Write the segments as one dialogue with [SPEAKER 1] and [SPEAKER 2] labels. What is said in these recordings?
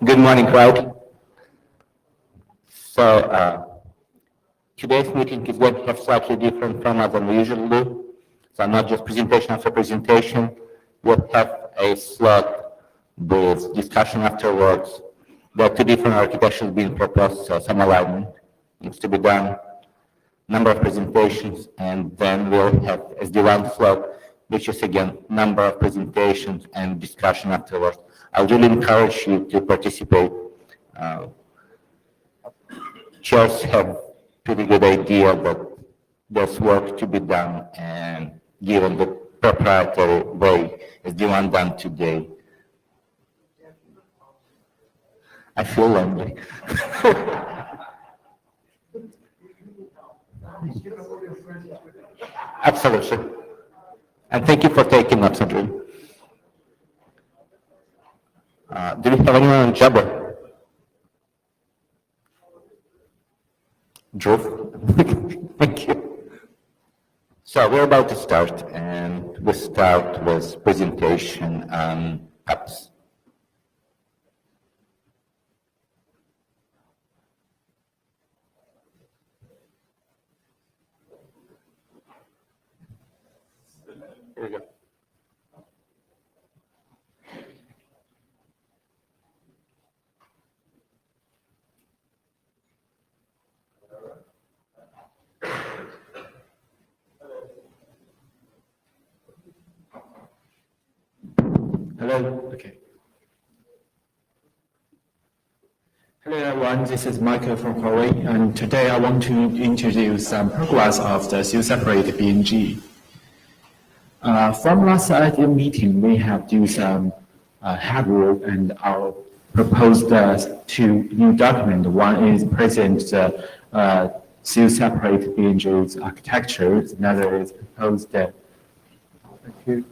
[SPEAKER 1] Good morning, crowd. So today's meeting is going to have slightly different format than we usually do. So not just presentation after presentation. We'll have a slot with discussion afterwards. There are two different architectures being proposed, so some alignment needs to be done, number of presentations, and then we'll have SD1 slot, which is again number of presentations and discussion afterwards. I really encourage you to participate. Chairs have pretty good idea that there's work to be done, and given the proprietary way as the one done today, I feel lonely. Absolutely. And thank you for taking notes, Andrew. Do we have anyone on Jabber? Drew? Thank you. So we're about to start, and we start with presentation on apps. Here we go.
[SPEAKER 2] Hello. Okay. Hello everyone, this is Michael from Huawei, and today I want to introduce some progress of the cell-separate BNG. From last IETF meeting, we have do some hard work and our proposed two new documents. One is present cell-separate BNG's architecture. Another is proposed. Thank you.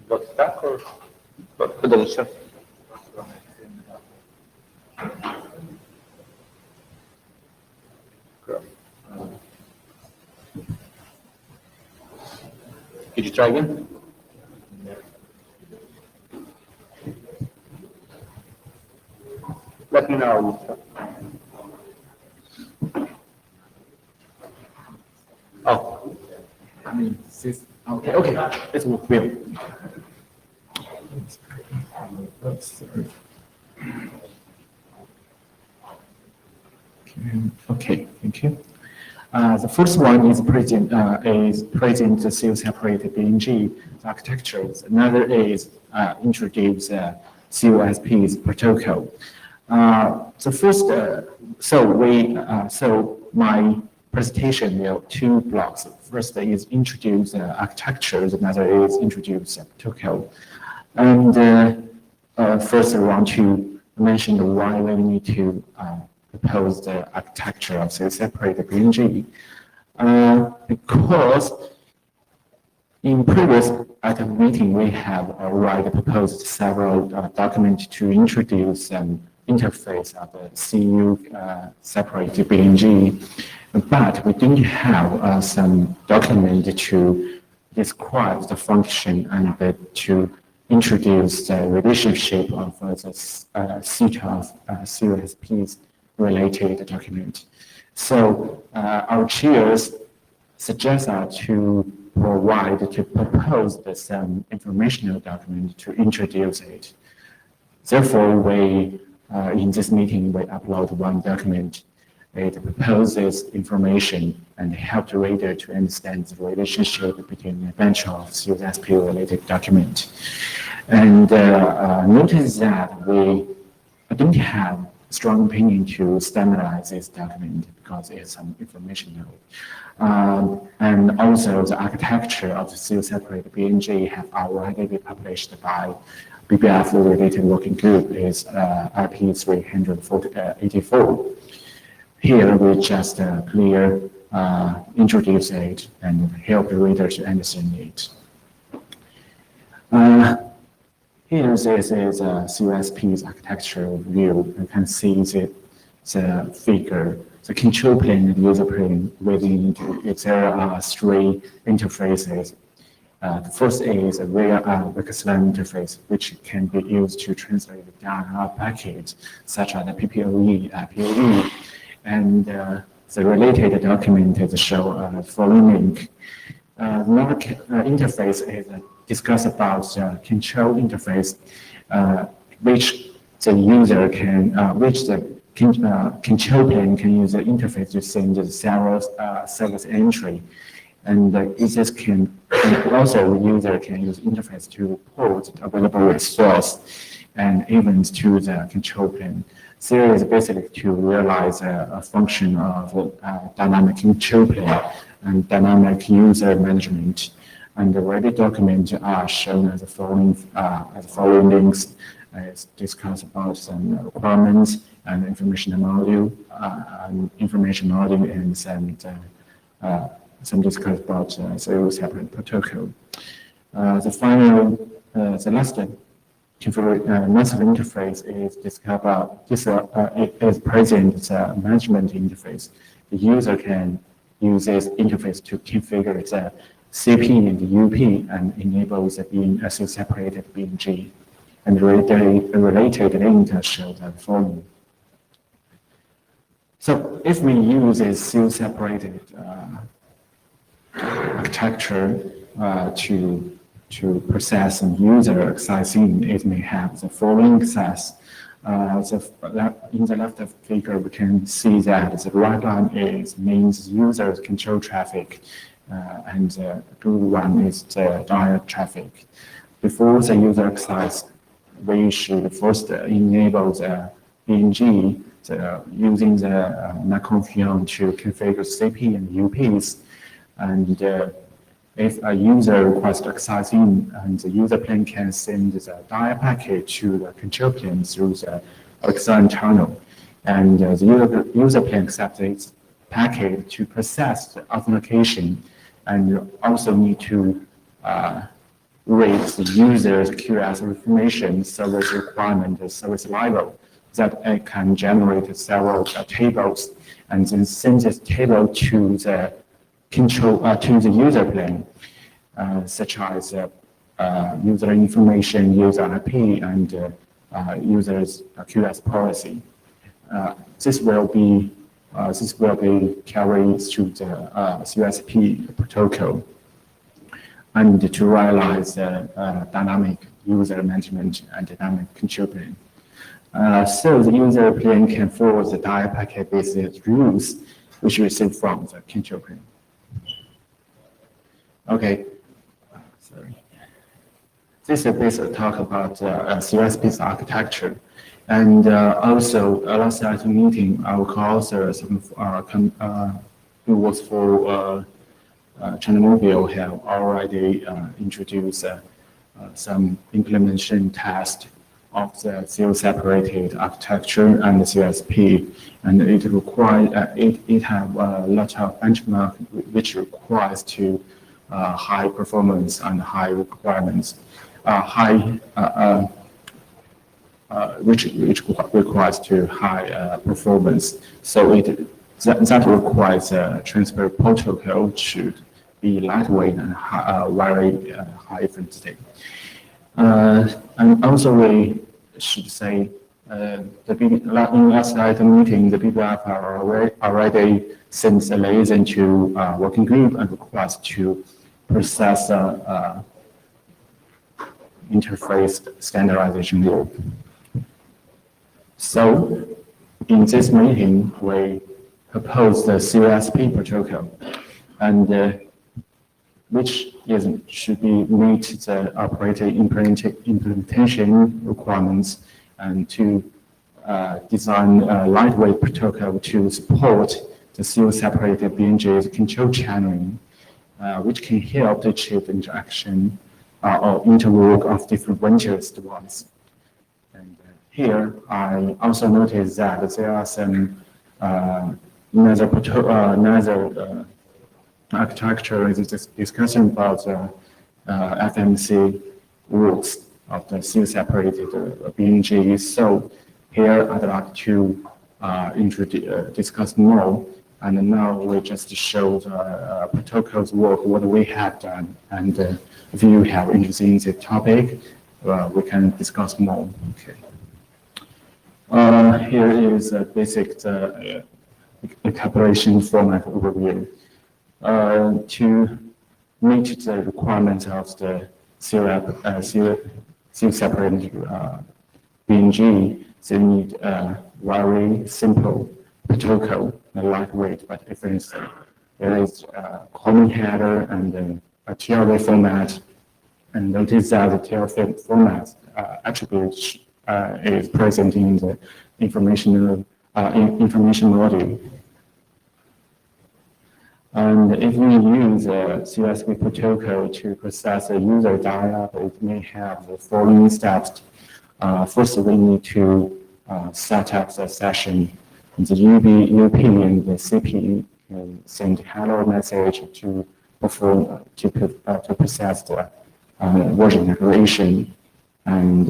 [SPEAKER 1] Got stuck or couldn't share? Could you try again? Let me know. Oh,
[SPEAKER 2] I mean, this, okay, it's will. Okay, thank you. The first one is present the cell-separate BNG architectures. Another is introduce COSP's protocol. The first, so my presentation will have two blocks. First is introduce architectures. Another is introduce protocol. And first, I want to mention why we need to propose the architecture of cell-separate BNG. Because in previous IETF meeting, we have already proposed several documents to introduce an interface of the CU separate BNG, but we didn't have some document to describe the function and to introduce the relationship of the set of COSPs related document. So our chairs suggest us to propose some informational document to introduce it. Therefore, we In this meeting, we upload one document. It proposes information and help the reader to understand the relationship between a bunch of CSP-related documents. And notice that we don't have strong opinion to standardize this document because it's some information node. And also the architecture of the seal-separated BNG have already been published by BBF related working group is RP 384. Here we just introduce it and help the reader to understand it. Here this is CSP's architectural view. You can see the figure, the control plane and user plane within it. There are three interfaces. The first is a real Rtgwg interface, which can be used to translate the data packets, such as the PPOE, POE, and the related document is shown following link. Another interface is discuss about the control interface, which the user can, which the control plane can use the interface to send the several service entry. And this can also the user can use interface to report available resource and events to the control plane. There is basically to realize a function of dynamic control plane and dynamic user management. And the ready documents are shown as the following links. It's discussed about some requirements and information module, and some discuss about the separate protocol. The last massive interface is discussed about is present the management interface. The user can use this interface to configure the CP and the UP and enables being a separated BNG. And the related link shows the following. So if we use a seal-separated architecture to process and user accessing, it may have the following access. In the left figure, we can see that the right line means users control traffic, and the blue one is the direct traffic. Before the user access, we should first enable the BNG using the macrophone to configure CP and UPs. And if a user requests accessing, and the user plane can send the data packet to the control plane through the external channel. And the user plane accepts its packet to process the authentication, and you also need to read the user's QoS information, service requirement, service level, that it can generate several tables, and then send this table to the to the user plane, such as user information, user IP, and user's QoS policy. This will be carried through the CSP protocol, and to realize dynamic user management and dynamic control plane. So the user plane can forward the data packet with the rules which received from the control plane. Okay, sorry. This is basically talk about CSP's architecture. And also, last night meeting, our co-author who works for China Mobile have already introduced some implementation test of the seal-separated architecture and the CSP, and it requires it have a lot of benchmark which requires to high performance and high requirements, which requires to high performance. So that requires a transfer protocol should be lightweight and very high efficiency. And also we should say in last night meeting, the BBF are already sent a liaison to working group and request to process interface standardization group. So in this meeting, we proposed the COSP protocol, and which should be meet the operator implementation requirements and to design a lightweight protocol to support the seal-separated BNG's control channeling, which can help to achieve the interaction or interwork of different ventures devices. And here, I also noticed that there are some another architecture is discussion about FMC rules of the seal-separated BNG. So here, I'd like to discuss more. And now we just show the protocols work, what we have done. And if you have interest in the topic, we can discuss more. Okay. Here is a basic encapsulation format overview. To meet the requirements of the seal-separated BNG, they need a very simple protocol, lightweight but efficiency. There is a common header and a TLV format, and notice that the TLV format attribute is present in the information module. And if we use a COSP protocol to process a user dialogue, it may have the following steps. First, we need to set up the session. The UP and the CP can send hello message to perform to process the version declaration, and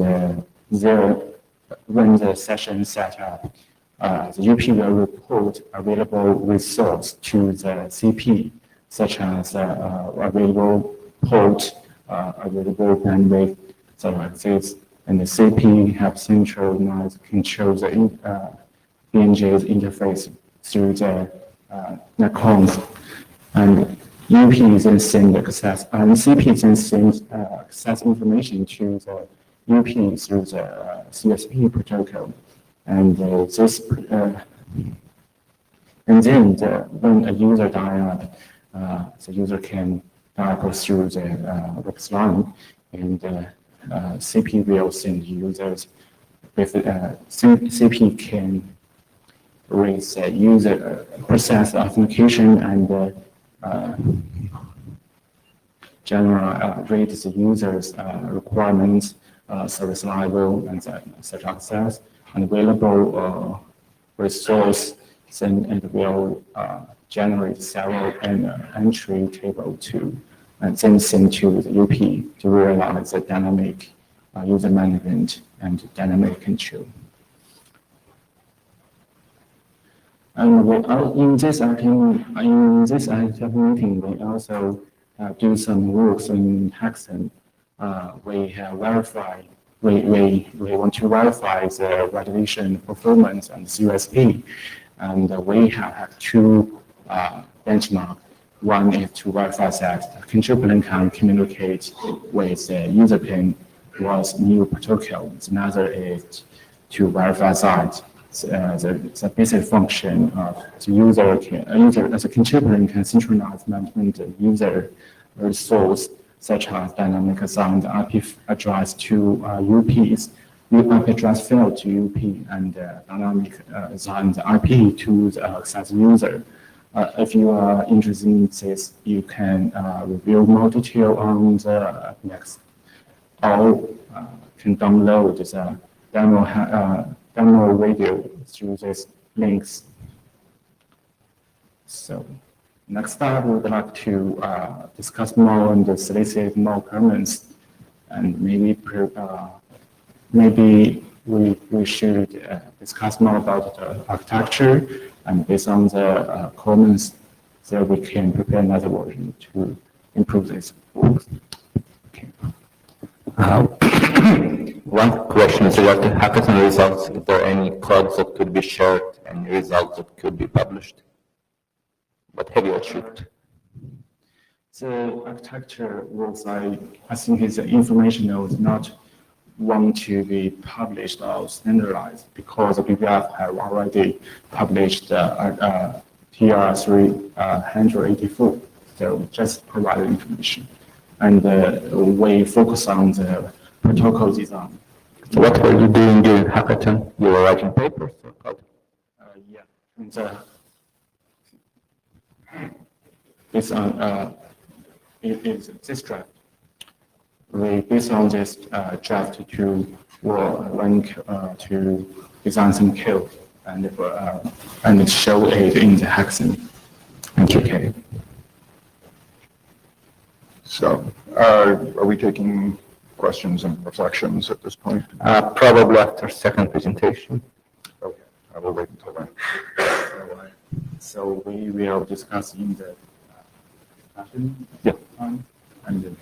[SPEAKER 2] when the session is set up, the UP will report available resource to the CP, such as available port, available bandwidth, so like this. And the CP have centralized control the BNG's interface through the netconf, and UP then send access, and CP then sends access information to the UP through the CSP protocol, and when a user dialog, the user can dial through the request line, and CP will send users with CP can raise user process authentication and general rate the user's requirements, service level, and such access, and available resource, then it will generate several entry table to, and then send to the UP to realize the dynamic user management and dynamic control. And in this IETF meeting, we also do some works in Hexagon. We have verified. We want to verify the validation performance and COSP, and we have two benchmarks. One is to verify that the control plane can communicate with the user plane towards new protocol. Another is to verify that the basic function of the user as a control plane can synchronize management user resource, such as dynamic assigned IP address to UPs, IP address field to UP, and dynamic assigned IP to the access user. If you are interested in this, you can review more detail on the next, or can download the demo video through these links. So next up, we would like to discuss more on the solicit more comments, and maybe we should discuss more about the architecture, and based on the comments, so we can prepare another version to improve this. Okay.
[SPEAKER 1] One question is about the hackathon results. Is there any codes that could be shared and results that could be published? What have you achieved?
[SPEAKER 2] The architecture was, I think, is informational, not want to be published or standardized because BBF have already published TR384. So just provide information. And we focus on the protocol design.
[SPEAKER 1] So what were you doing during hackathon? You were writing papers or code?
[SPEAKER 2] Yeah. Based on it is this draft. We based on this draft to link to design some code and show it in the hackathon.
[SPEAKER 1] Okay.
[SPEAKER 3] So, are we taking questions and reflections at this point?
[SPEAKER 1] Probably after second presentation.
[SPEAKER 3] Okay, I will wait until then.
[SPEAKER 2] So we will discuss in the discussion.
[SPEAKER 1] Yeah.
[SPEAKER 2] And then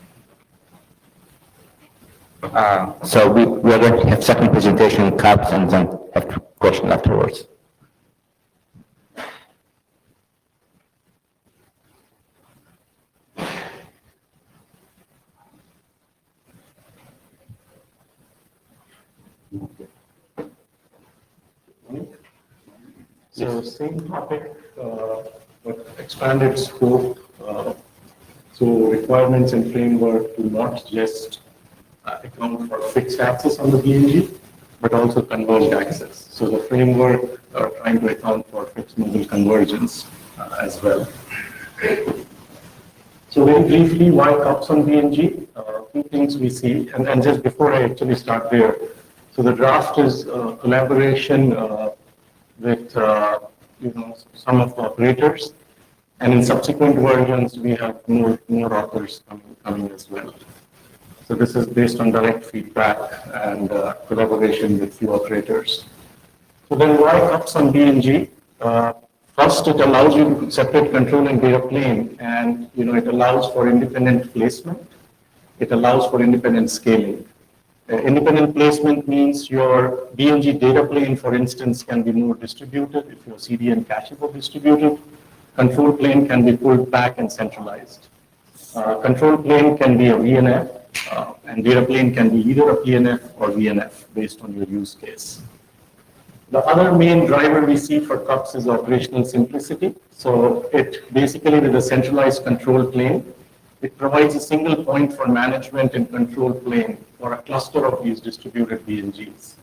[SPEAKER 1] So we're going to have second presentation cups and then have question afterwards.
[SPEAKER 4] So same topic, but expanded scope. So requirements and framework do not just account for fixed access on the BNG, but also converged access. So the framework are trying to account for fixed mobile convergence as well. So very briefly, why cups on BNG? Two things we see, and just before I actually start there, so the draft is collaboration with some of the operators, and in subsequent versions we have more authors coming as well. So this is based on direct feedback and collaboration with few operators. So then why cups on BNG? First, it allows you to separate control and data plane, and it allows for independent placement. It allows for independent scaling. Independent placement means your BNG data plane, for instance, can be more distributed if your CDN cache is distributed. Control plane can be pulled back and centralized. Control plane can be a VNF, and data plane can be either a PNF or VNF based on your use case. The other main driver we see for cups is operational simplicity. So it basically, with a centralized control plane, it provides a single point for management and control plane for a cluster of these distributed BNGs.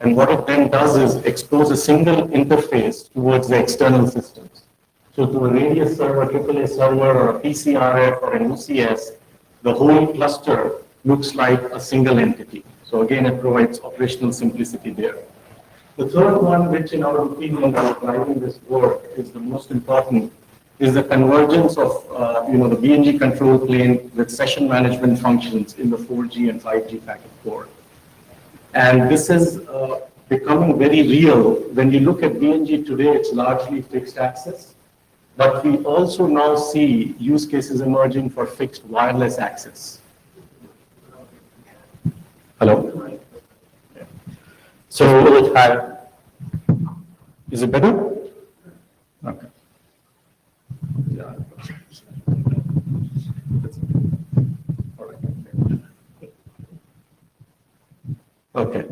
[SPEAKER 4] And what it then does is expose a single interface towards the external systems. So to a radius server, AAA server, or a PCRF or an OCS, the whole cluster looks like a single entity. So again, it provides operational simplicity there. The third one, which in our opinion is driving this work, is the most important, is the convergence of the BNG control plane with session management functions in the 4G and 5G packet core. And this is becoming very real. When you look at BNG today, it's largely fixed access, but we also now see use cases emerging for fixed wireless access. Hello? So is it better? Okay. Okay.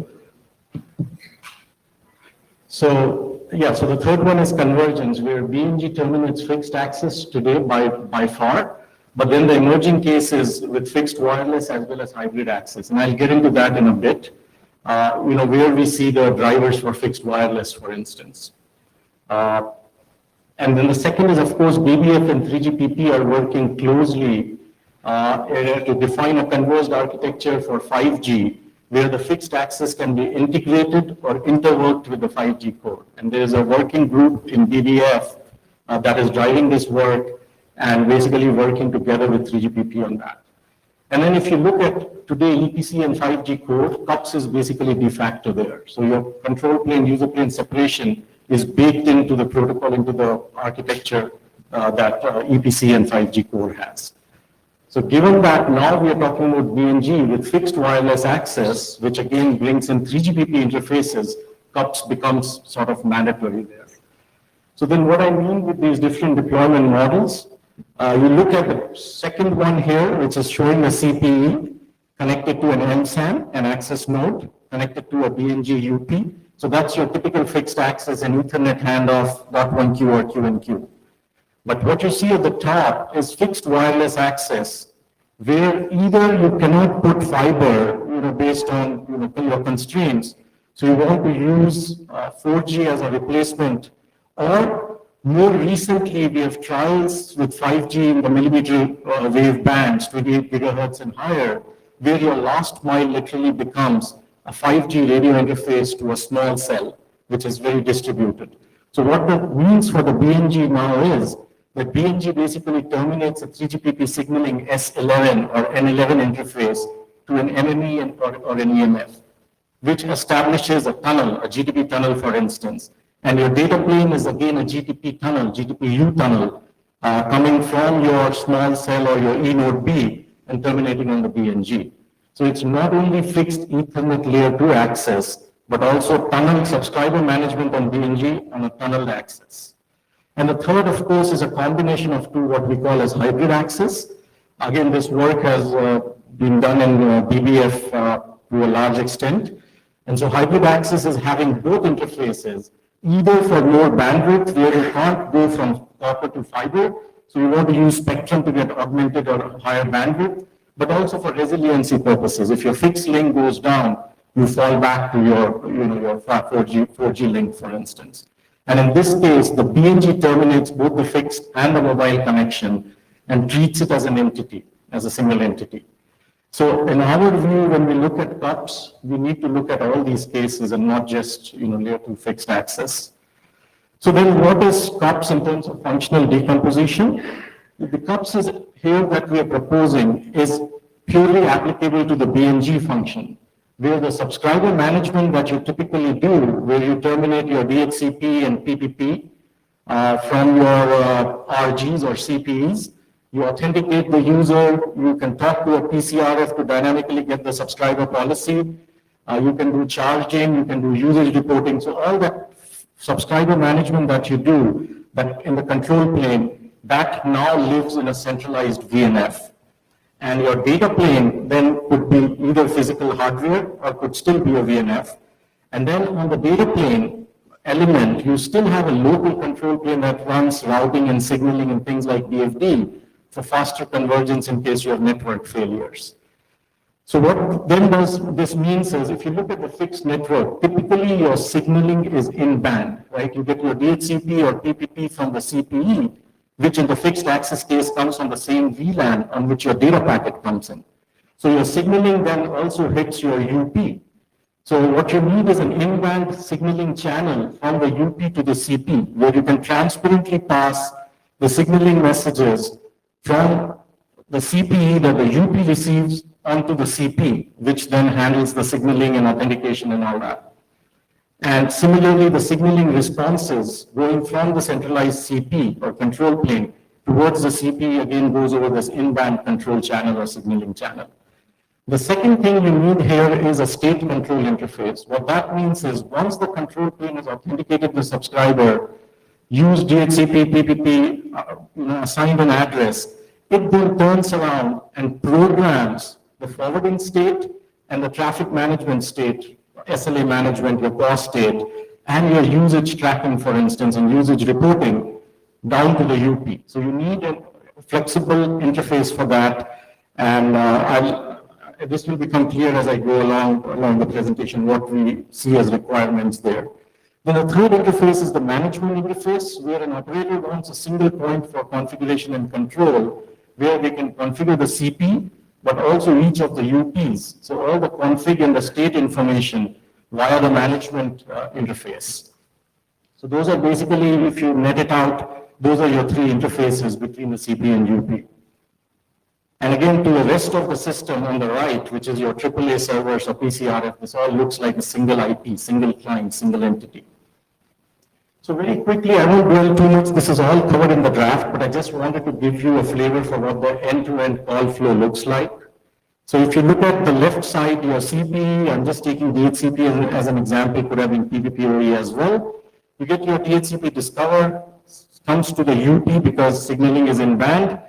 [SPEAKER 4] So the third one is convergence, where BNG terminates fixed access today by far, but then the emerging case is with fixed wireless as well as hybrid access, and I'll get into that in a bit. Where we see the drivers for fixed wireless, for instance. And then the second is, of course, BBF and 3GPP are working closely to define a converged architecture for 5G, where the fixed access can be integrated or interworked with the 5G core. And there is a working group in BBF that is driving this work and basically working together with 3GPP on that. And then if you look at today EPC and 5G core, CUPS is basically de facto there. So your control plane, user plane separation is baked into the protocol, into the architecture that EPC and 5G core has. So given that now we are talking about BNG with fixed wireless access, which again brings in 3GPP interfaces, CUPS becomes sort of mandatory there. So then what I mean with these different deployment models, you look at the second one here, which is showing a CPE, connected to an MSAN, an access node, connected to a BNG UP. So that's your typical fixed access and Ethernet handoff, .1Q or QNQ. But what you see at the top is fixed wireless access, where either you cannot put fiber, based on your constraints, so you want to use 4G as a replacement, or more recently we have trials with 5G in the millimeter wave bands, 28 gigahertz and higher, where your last mile literally becomes a 5G radio interface to a small cell, which is very distributed. So what that means for the BNG now is that BNG basically terminates a 3GPP signaling S11 or N11 interface to an MME or an EMF, which establishes a tunnel, a GTP tunnel, for instance. And your data plane is again a GTP tunnel, GTPU tunnel, coming from your small cell or your E node B and terminating on the BNG. So it's not only fixed Ethernet layer 2 access, but also tunnel subscriber management on BNG and a tunneled access. And the third, of course, is a combination of two, what we call as hybrid access. Again, this work has been done in BBF to a large extent. And so hybrid access is having both interfaces, either for more bandwidth, where you can't go from copper to fiber, so you want to use spectrum to get augmented or higher bandwidth, but also for resiliency purposes. If your fixed link goes down, you fall back to your, your 4G link, for instance. And in this case, the BNG terminates both the fixed and the mobile connection and treats it as an entity, as a single entity. So in our view, when we look at CUPS, we need to look at all these cases and not just, layer 2 fixed access. So then what is CUPS in terms of functional decomposition? The CUPS is here that we are proposing is purely applicable to the BNG function, where the subscriber management that you typically do, where you terminate your DHCP and PPP from your RGs or CPEs, you authenticate the user, you can talk to a PCRF to dynamically get the subscriber policy, you can do charging, you can do usage reporting. So all that subscriber management that you do, that in the control plane, that now lives in a centralized VNF. And your data plane then could be either physical hardware or could still be a VNF. And then on the data plane element, you still have a local control plane that runs routing and signaling and things like DFD for faster convergence in case you have network failures. So what then does this means is, if you look at the fixed network, typically your signaling is in band, right? You get your DHCP or PPP from the CPE, which in the fixed access case comes from the same VLAN on which your data packet comes in. So your signaling then also hits your UP. So what you need is an in-band signaling channel from the UP to the CP, where you can transparently pass the signaling messages from the CPE that the UP receives onto the CP, which then handles the signaling and authentication and all that. And similarly, the signaling responses going from the centralized CP or control plane towards the CP again goes over this in-band control channel or signaling channel. The second thing you need here is a state control interface. What that means is, once the control plane has authenticated the subscriber, used DHCP, PPP, assigned an address, it then turns around and programs the forwarding state and the traffic management state, SLA management, your cost state, and your usage tracking, for instance, and usage reporting down to the UP. So you need a flexible interface for that, and this will become clear as I go along the presentation, what we see as requirements there. Then the third interface is the management interface, where an operator wants a single point for configuration and control, where they can configure the CP, but also each of the UPs. So all the config and the state information via the management interface. So those are basically, if you net it out, those are your three interfaces between the CP and UP. And again, to the rest of the system on the right, which is your AAA servers or PCRF, this all looks like a single IP, single client, single entity. So very quickly, I won't dwell too much. This is all covered in the draft, but I just wanted to give you a flavor for what the end-to-end call flow looks like. So if you look at the left side, your CPE, I'm just taking DHCP as an example, could have been PPPoE as well. You get your DHCP discover, comes to the UP because signaling is in band.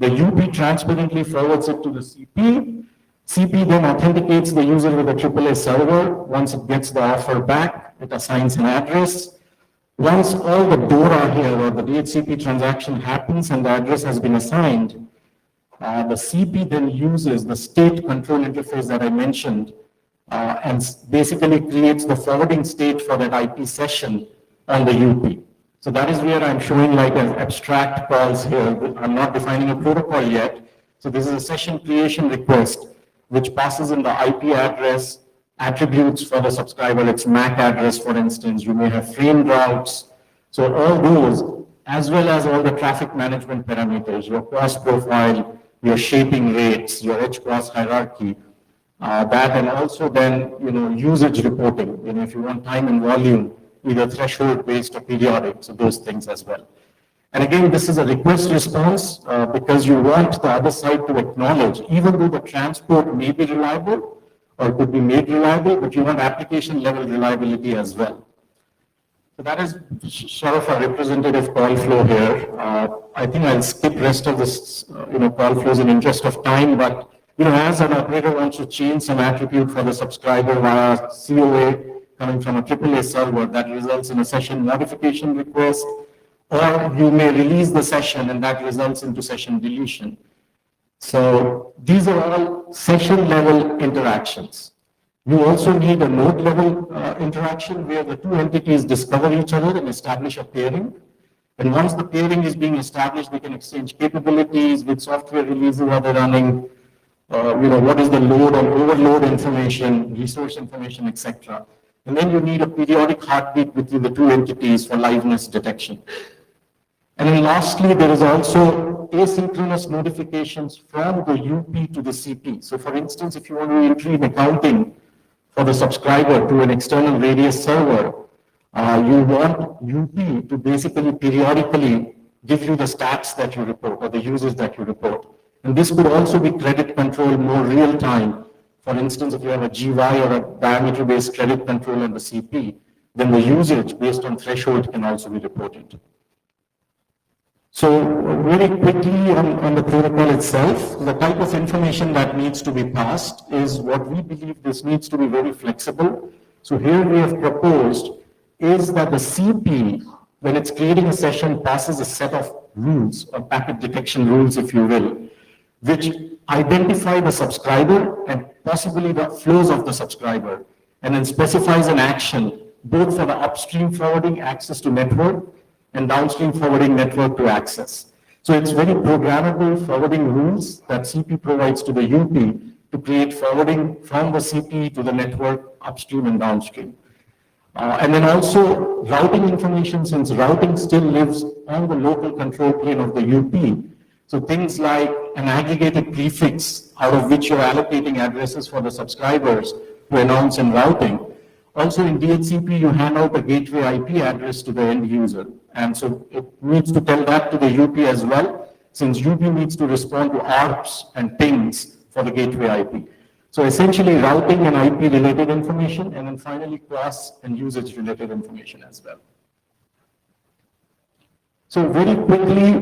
[SPEAKER 4] The UP transparently forwards it to the CP. CP then authenticates the user with a AAA server. Once it gets the offer back, it assigns an address. Once all the DORA here or the DHCP transaction happens and the address has been assigned, the CP then uses the state control interface that I mentioned and basically creates the forwarding state for that IP session on the UP. So that is where I'm showing like an abstract calls here. I'm not defining a protocol yet. So this is a session creation request which passes in the IP address, attributes for the subscriber, its MAC address, for instance. You may have framed routes. So all those, as well as all the traffic management parameters, your cost profile, your shaping rates, your H-cost hierarchy, that, and also then, usage reporting, if you want time and volume, either threshold based or periodic, so those things as well. And again, this is a request response because you want the other side to acknowledge, even though the transport may be reliable or could be made reliable, but you want application level reliability as well. So that is sort of a representative call flow here. I think I'll skip rest of this, call flows in interest of time, but as an operator wants to change some attribute for the subscriber via COA coming from a AAA server, that results in a session modification request, or you may release the session and that results into session deletion. So these are all session level interactions. You also need a node level interaction where the two entities discover each other and establish a pairing. And once the pairing is being established, they can exchange capabilities with software releases are they running, what is the load and overload information, resource information, etc. And then you need a periodic heartbeat between the two entities for liveness detection. And then lastly, there is also asynchronous notifications from the UP to the CP. So for instance, if you want to entry in accounting for the subscriber to an external Radius server, you want UP to basically periodically give you the stats that you report or the users that you report. And this could also be credit control more real time. For instance, if you have a GY or a diameter-based credit control on the CP, then the usage based on threshold can also be reported. So very quickly on the protocol itself, the type of information that needs to be passed is what we believe this needs to be very flexible. So here we have proposed is that the CP, when it's creating a session, passes a set of rules or packet detection rules, if you will, which identify the subscriber and possibly the flows of the subscriber, and then specifies an action both for the upstream forwarding access to network and downstream forwarding network to access. So it's very programmable forwarding rules that CP provides to the UP to create forwarding from the CP to the network upstream and downstream. And then also routing information, since routing still lives on the local control plane of the UP. So things like an aggregated prefix out of which you're allocating addresses for the subscribers to announce in routing. Also in DHCP, you hand out a gateway IP address to the end user. And so it needs to tell that to the UP as well, since UP needs to respond to ARPs and pings for the gateway IP. So essentially routing and IP related information, and then finally cross and usage related information as well. So very quickly,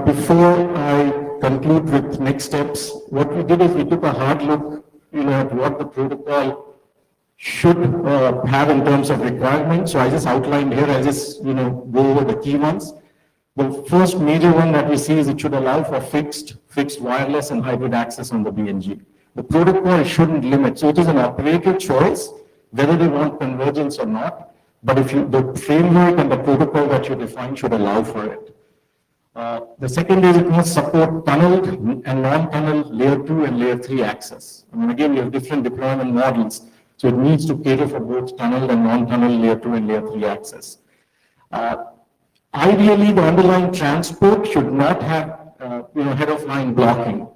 [SPEAKER 4] before I conclude with next steps, what we did is we took a hard look at what the protocol should have in terms of requirements. So I just outlined here, I just go over the key ones. The first major one that we see is it should allow for fixed wireless and hybrid access on the BNG. The protocol shouldn't limit. So it is an operator choice whether they want convergence or not. But if the framework and the protocol that you define should allow for it. The second is it must support tunneled and non-tunneled layer 2 and layer 3 access. I mean, again, you have different deployment models. So it needs to cater for both tunneled and non-tunneled layer 2 and layer 3 access. Ideally, the underlying transport should not have head of line blocking.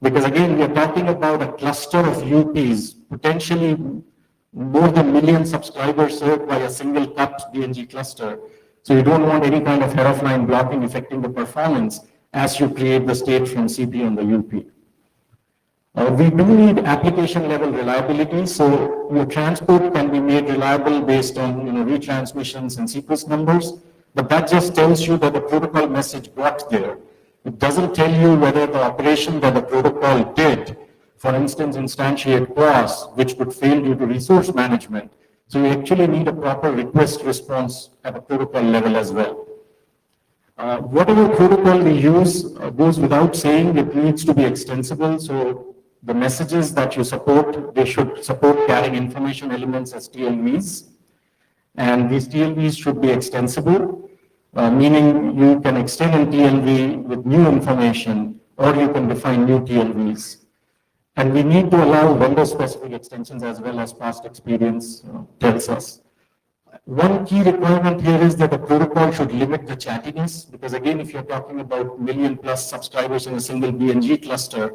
[SPEAKER 4] Because again, we are talking about a cluster of UPs, potentially more than 1 million subscribers served by a single cut BNG cluster. So you don't want any kind of head of line blocking affecting the performance as you create the state from CP on the UP. We do need application level reliability. So your transport can be made reliable based on retransmissions and sequence numbers, but that just tells you that the protocol message got there. It doesn't tell you whether the operation that the protocol did for instance, instantiate clause, which would fail due to resource management. So you actually need a proper request response at a protocol level as well. Whatever protocol we use goes without saying, it needs to be extensible. So the messages that you support, they should support carrying information elements as TLVs. And these TLVs should be extensible, meaning you can extend a TLV with new information, or you can define new TLVs. And we need to allow vendor-specific extensions as well, as past experience tells us. One key requirement here is that the protocol should limit the chattiness, because again, if you're talking about million plus subscribers in a single BNG cluster,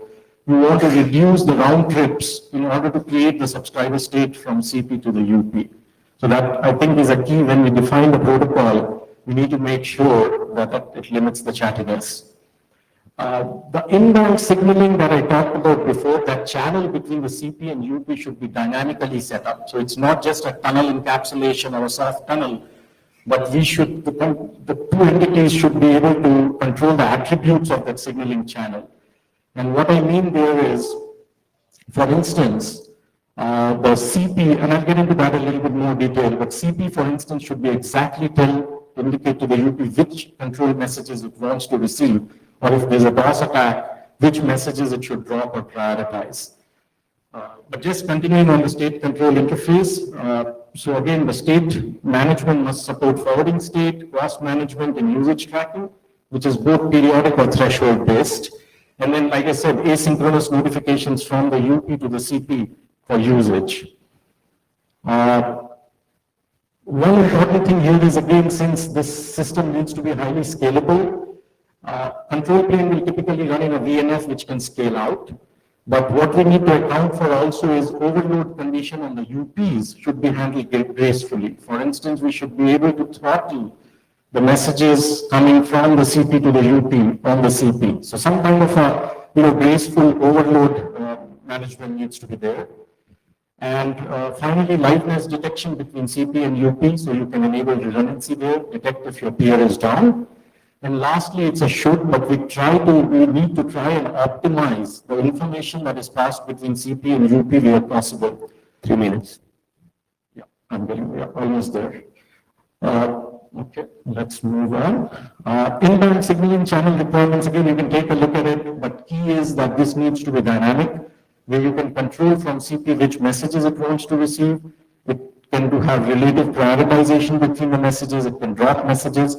[SPEAKER 4] you want to reduce the round trips in order to create the subscriber state from CP to the UP. So that, I think, is a key. When we define the protocol, we need to make sure that it limits the chattiness. The inbound signaling that I talked about before, that channel between the CP and UP should be dynamically set up. So it's not just a tunnel encapsulation or a soft tunnel, but we should, the two entities should be able to control the attributes of that signaling channel. And what I mean there is, for instance, the CP, and I'll get into that a little bit more detail, but CP, for instance, should be exactly indicate to the UP which control messages it wants to receive, or if there's a DOS attack, which messages it should drop or prioritize. But just continuing on the state control interface, so again, the state management must support forwarding state, cross management, and usage tracking, which is both periodic or threshold based. And then, like I said, asynchronous notifications from the UP to the CP for usage. One important thing here is, again, since this system needs to be highly scalable, control plane will typically run in a VNF which can scale out. But what we need to account for also is overload condition on the UPs should be handled gracefully. For instance, we should be able to throttle the messages coming from the CP to the UP on the CP. So some kind of a graceful overload management needs to be there. And finally, liveness detection between CP and UP, so you can enable redundancy there, detect if your peer is down. And lastly, it's a should, but we need to try and optimize the information that is passed between CP and UP where possible. 3 minutes. Yeah, almost there. Okay, let's move on. Inbound signaling channel requirements, again, you can take a look at it, but key is that this needs to be dynamic, where you can control from CP which messages it wants to receive. It can have relative prioritization between the messages, it can drop messages.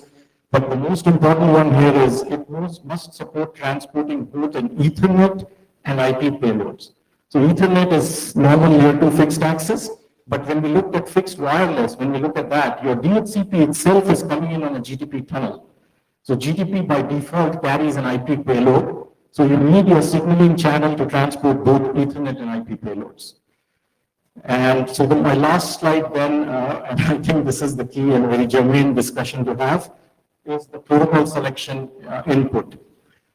[SPEAKER 4] But the most important one here is it must support transporting both an Ethernet and IP payloads. So Ethernet is normal layer 2 fixed access, but when we look at fixed wireless, when we look at that, your DHCP itself is coming in on a GTP tunnel. So GTP by default carries an IP payload. So you need your signaling channel to transport both Ethernet and IP payloads. And so my last slide then, and I think this is the key and very germane discussion to have, is the protocol selection input.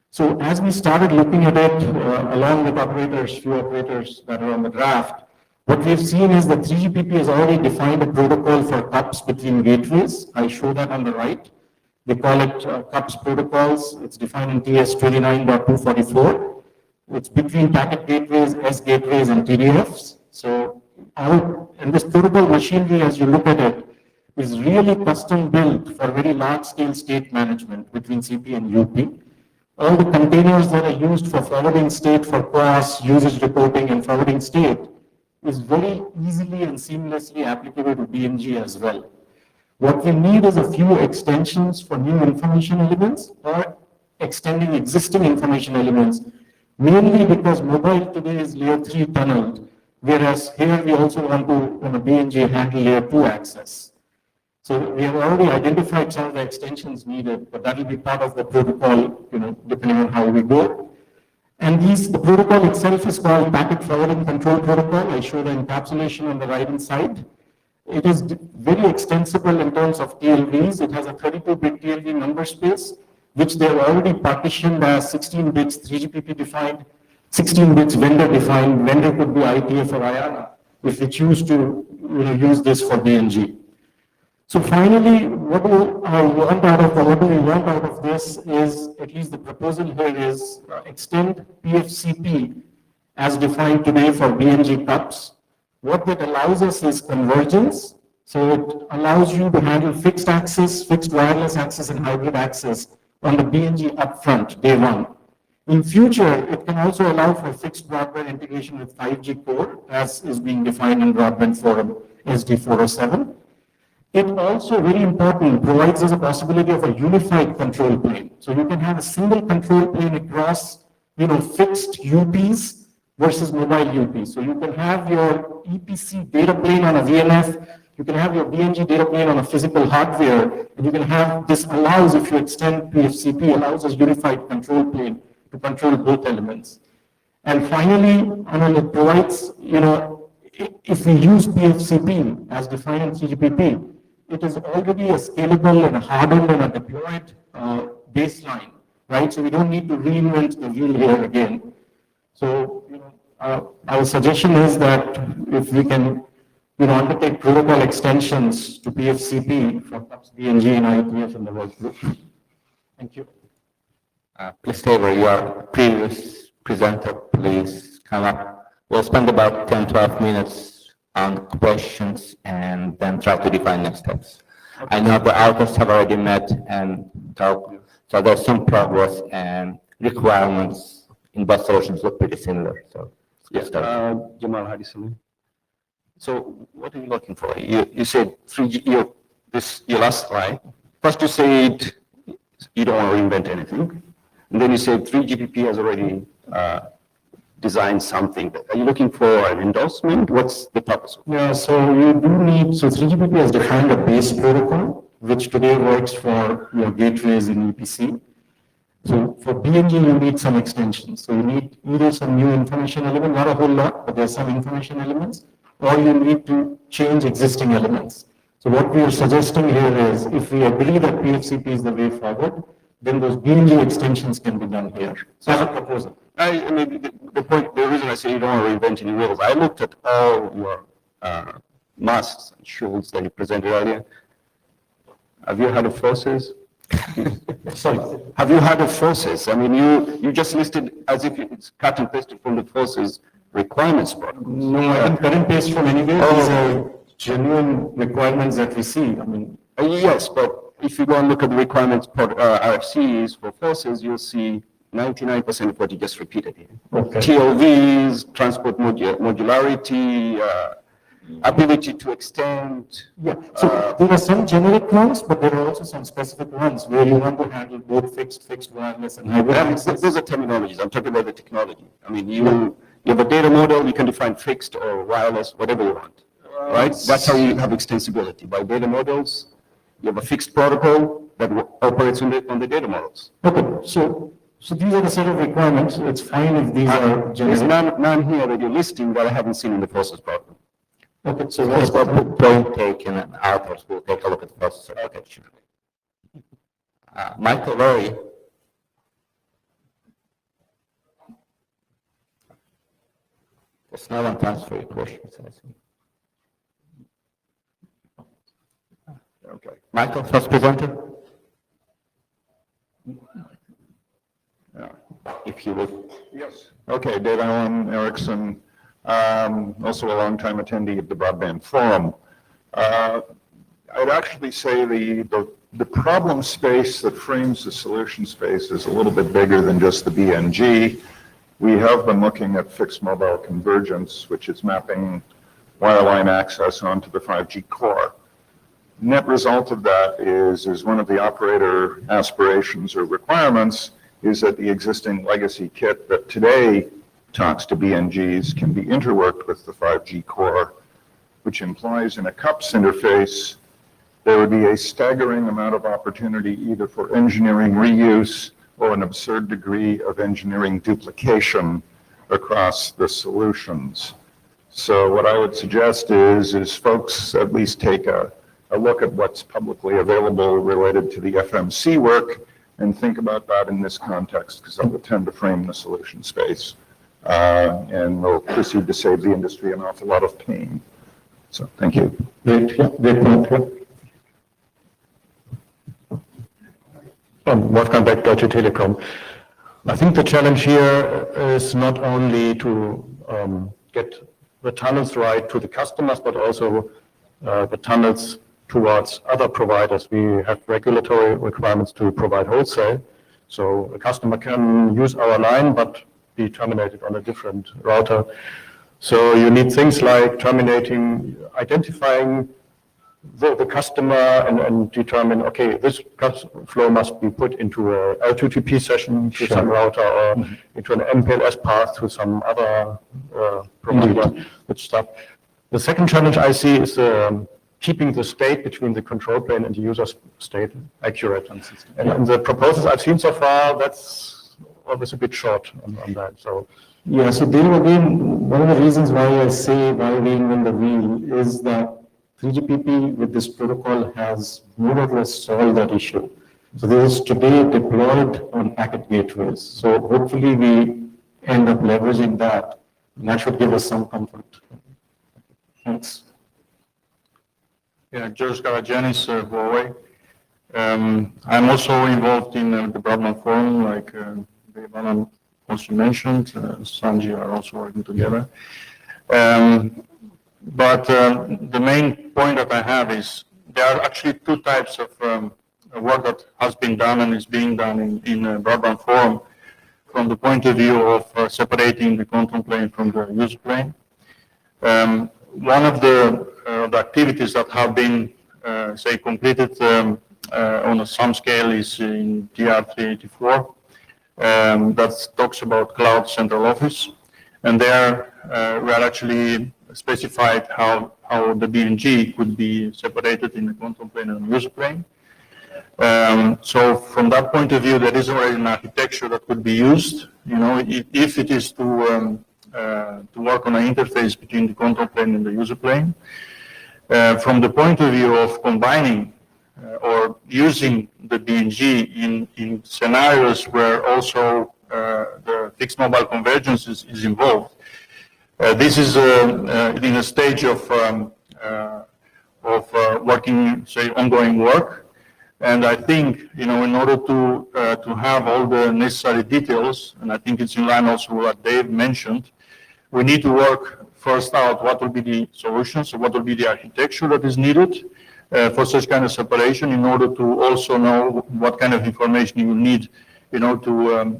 [SPEAKER 4] So as we started looking at it, along with operators, few operators that are on the draft, what we've seen is that 3GPP has already defined a protocol for CUPS between gateways. I show that on the right. They call it CUPS protocols. It's defined in TS 29.244. It's between packet gateways, S gateways, and TDFs. So, and this protocol machinery, as you look at it, is really custom built for very large scale state management between CP and UP. All the containers that are used for forwarding state for cross, usage reporting, and forwarding state is very easily and seamlessly applicable to BNG as well. What we need is a few extensions for new information elements or extending existing information elements, mainly because mobile today is layer 3 tunneled, whereas here we also want to, on a BNG, handle layer 2 access. So we have already identified some of the extensions needed, but that will be part of the protocol, depending on how we go. And the protocol itself is called Packet Forwarding Control Protocol. I show the encapsulation on the right-hand side. It is very extensible in terms of TLVs. It has a 32-bit TLV number space, which they have already partitioned as 16 bits 3GPP defined, 16 bits vendor defined. Vendor could be IETF or IANA if we choose to use this for BNG. So finally, what do we want out of this is, at least the proposal here is extend PFCP as defined today for BNG cups. What that allows us is convergence. So it allows you to handle fixed access, fixed wireless access, and hybrid access on the BNG upfront, day one. In future, it can also allow for fixed broadband integration with 5G core, as is being defined in Broadband Forum SD 407. It also, very important, provides us a possibility of a unified control plane. So you can have a single control plane across, fixed UPs versus mobile UPs. So you can have your EPC data plane on a VNF, you can have your BNG data plane on a physical hardware, and you can have, this allows, if you extend PFCP, allows us unified control plane to control both elements. And finally, it provides, if we use PFCP as defined in 3GPP, it is already a scalable and a hardened and a deployed baseline, right? So we don't need to reinvent the wheel here again. So, our suggestion is that if we can, undertake protocol extensions to PFCP for CUPS, BNG, and IETF in the work group. Thank you.
[SPEAKER 1] Please stay where you are. Previous presenter, please come up. We'll spend about 10, 12 minutes on questions and then try to define next steps. I know the authors have already met and talked, so there's some progress and requirements in both solutions look pretty similar. So
[SPEAKER 5] yes, Jamal Hadi Salim. So what are you looking for? You said 3G, your last slide. First you said you don't want to reinvent anything. And then you said 3GPP has already designed something. Are you looking for an endorsement? What's the purpose of it?
[SPEAKER 4] Yeah, so you do need, so 3GPP has defined a base protocol, which today works for your gateways in EPC. So for BNG, you need some extensions. So you need either some new information element, not a whole lot, but there's some information elements, or you need to change existing elements. So what we are suggesting here is, if we agree that PFCP is the way forward, then those BNG extensions can be done here. So as a proposal.
[SPEAKER 5] I mean, the reason I say you don't want to reinvent any wheels, I looked at all your masks and shields that you presented earlier. Have you heard of forces?
[SPEAKER 4] Sorry.
[SPEAKER 5] Have you heard of forces? I mean, you just listed as if it's cut and pasted from the forces requirements protocol.
[SPEAKER 4] No, I didn't cut and paste from anywhere. These are genuine requirements that we see. I mean,
[SPEAKER 5] yes, but if you go and look at the requirements RFCs for forces, you'll see 99% of what you just repeated here.
[SPEAKER 4] Okay.
[SPEAKER 5] TLVs, transport modularity, ability to extend.
[SPEAKER 4] yeah. So there are some generic ones, but there are also some specific ones where you want to handle both fixed wireless, and hybrid access.
[SPEAKER 5] Those are terminologies. I'm talking about the technology. I mean, you have a data model, you can define fixed or wireless, whatever you want, right? That's how you have extensibility. By data models, you have a fixed protocol that operates on the data models.
[SPEAKER 4] Okay, so these are the set of requirements. It's fine if these are
[SPEAKER 5] There's
[SPEAKER 4] generic.
[SPEAKER 5] none here that you're listing that I haven't seen in the process protocol.
[SPEAKER 4] Okay, so
[SPEAKER 1] let's go point taken and authors will take a look at the process architecture. Michael Lowry. There's no one to answer your questions, I think.
[SPEAKER 3] Okay.
[SPEAKER 1] Michael, first presenter,
[SPEAKER 3] Yeah.
[SPEAKER 1] if you would.
[SPEAKER 3] Yes. Okay, Dave Allen Erickson, also a longtime attendee of the Broadband Forum. I'd actually say the problem space that frames the solution space is a little bit bigger than just the BNG. We have been looking at fixed mobile convergence, which is mapping wireline access onto the 5G core. Net result of that is one of the operator aspirations or requirements is that the existing legacy kit that today talks to BNGs can be interworked with the 5G core, which implies in a CUPS interface, there would be a staggering amount of opportunity either for engineering reuse or an absurd degree of engineering duplication across the solutions. So what I would suggest is folks at least take a look at what's publicly available related to the FMC work and think about that in this context, because that will tend to frame the solution space and will proceed to save the industry an awful lot of pain. So thank you.
[SPEAKER 4] Great, yeah, great point, yeah.
[SPEAKER 6] Wolfgang Beck, Deutsche Telekom. I think the challenge here is not only to get the tunnels right to the customers, but also the tunnels towards other providers. We have regulatory requirements to provide wholesale. So a customer can use our line, but be terminated on a different router. So you need things like identifying the customer and determine, okay, this flow must be put into a L2TP session to some router or into an MPLS path to some other provider, which stuff. The second challenge I see is keeping the state between the control plane and the user state accurate. And the proposals I've seen so far, that's always a bit short on that. So
[SPEAKER 2] Yeah, so there again, one of the reasons why I say why reinvent the wheel is that 3GPP with this protocol has more or less solved that issue. So this is today deployed on packet gateways. So hopefully we end up leveraging that. And that should give us some comfort. Thanks.
[SPEAKER 7] Yeah, George Garagianis, Huawei. I'm also involved in the Broadband Forum, like Devana also mentioned. Sanji are also working together. But the main point that I have is there are actually two types of work that has been done and is being done in a Broadband Forum from the point of view of separating the control plane from the user plane. One of the activities that have been, say, completed on some scale is in DR384 that talks about Cloud Central Office. And there we are actually specified how the BNG could be separated in the control plane and user plane. So from that point of view, there is already an architecture that could be used. You know, if it is to work on an interface between the control plane and the user plane. From the point of view of combining or using the BNG in scenarios where also the fixed mobile convergence is involved. This is in a stage of working, say, ongoing work, and I think, you know, in order to have all the necessary details, and I think it's in line also with what Dave mentioned, we need to work first out what will be the solutions, so what will be the architecture that is needed for such kind of separation, in order to also know what kind of information you need, you know, to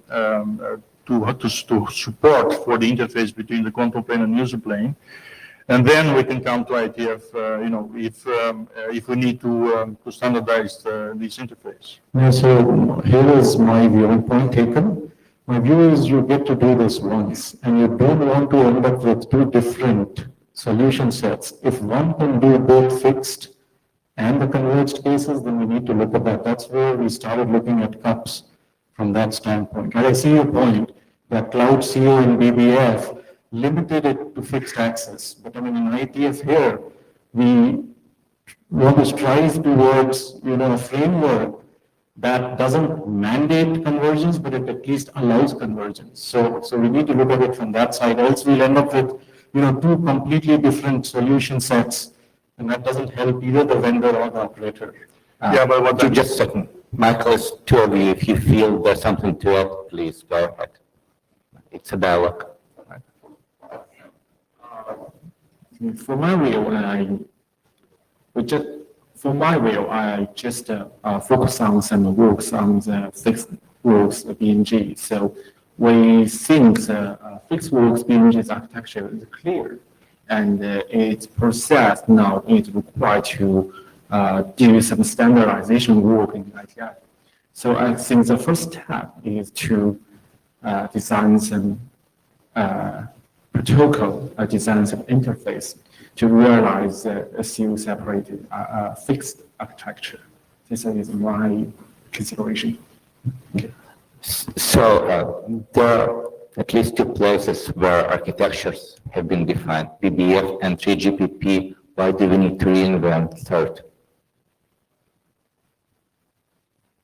[SPEAKER 7] support for the interface between the control plane and user plane. And then we can come to IETF, you know, if we need to standardize this interface.
[SPEAKER 2] Yeah, so here is my view, point taken. My view is you get to do this once, and you don't want to end up with two different solution sets. If one can do both fixed and the converged cases, then we need to look at that. That's where we started looking at CUPs from that standpoint. And I see your point that Cloud CO and BBF limited it to fixed access. But I mean, in IETF here, we want to strive towards, you know, a framework that doesn't mandate convergence, but it at least allows convergence. So we need to look at it from that side. Else we'll end up with, you know, two completely different solution sets, and that doesn't help either the vendor or the operator.
[SPEAKER 1] Yeah, but what? Just a second. Michael, it's two of you. If you feel there's something to add, please go ahead. It's a dialogue.
[SPEAKER 2] For my view, I just focus on some works on the fixed works BNG. So we think the fixed works BNG's architecture is clear, and its process now is required to do some standardization work in IETF. So I think the first step is to design some protocol, design some interface to realize a CO separated fixed architecture. This is my consideration. Okay.
[SPEAKER 1] So there are at least two places where architectures have been defined, BBF and 3GPP. Why do we need to reinvent third?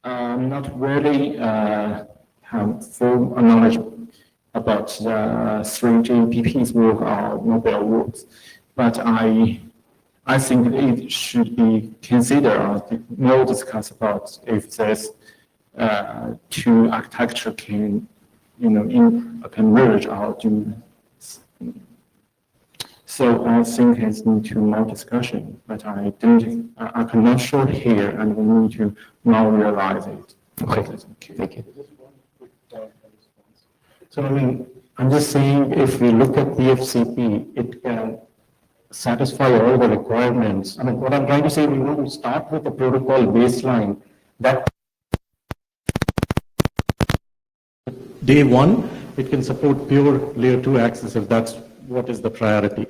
[SPEAKER 2] Not really have full knowledge about the 3GPP's work or mobile works, but I think it should be considered or more discussed about if this two architecture can converge or do. So I think it's need to more discussion, but I'm not sure here, and we need to now realize it.
[SPEAKER 1] Okay, thank you.
[SPEAKER 4] So I mean, I'm just saying, if we look at DFCP, it can satisfy all the requirements. I mean, what I'm trying to say, we want to start with the protocol baseline that day one, it can support pure layer 2 access if that's what is the priority.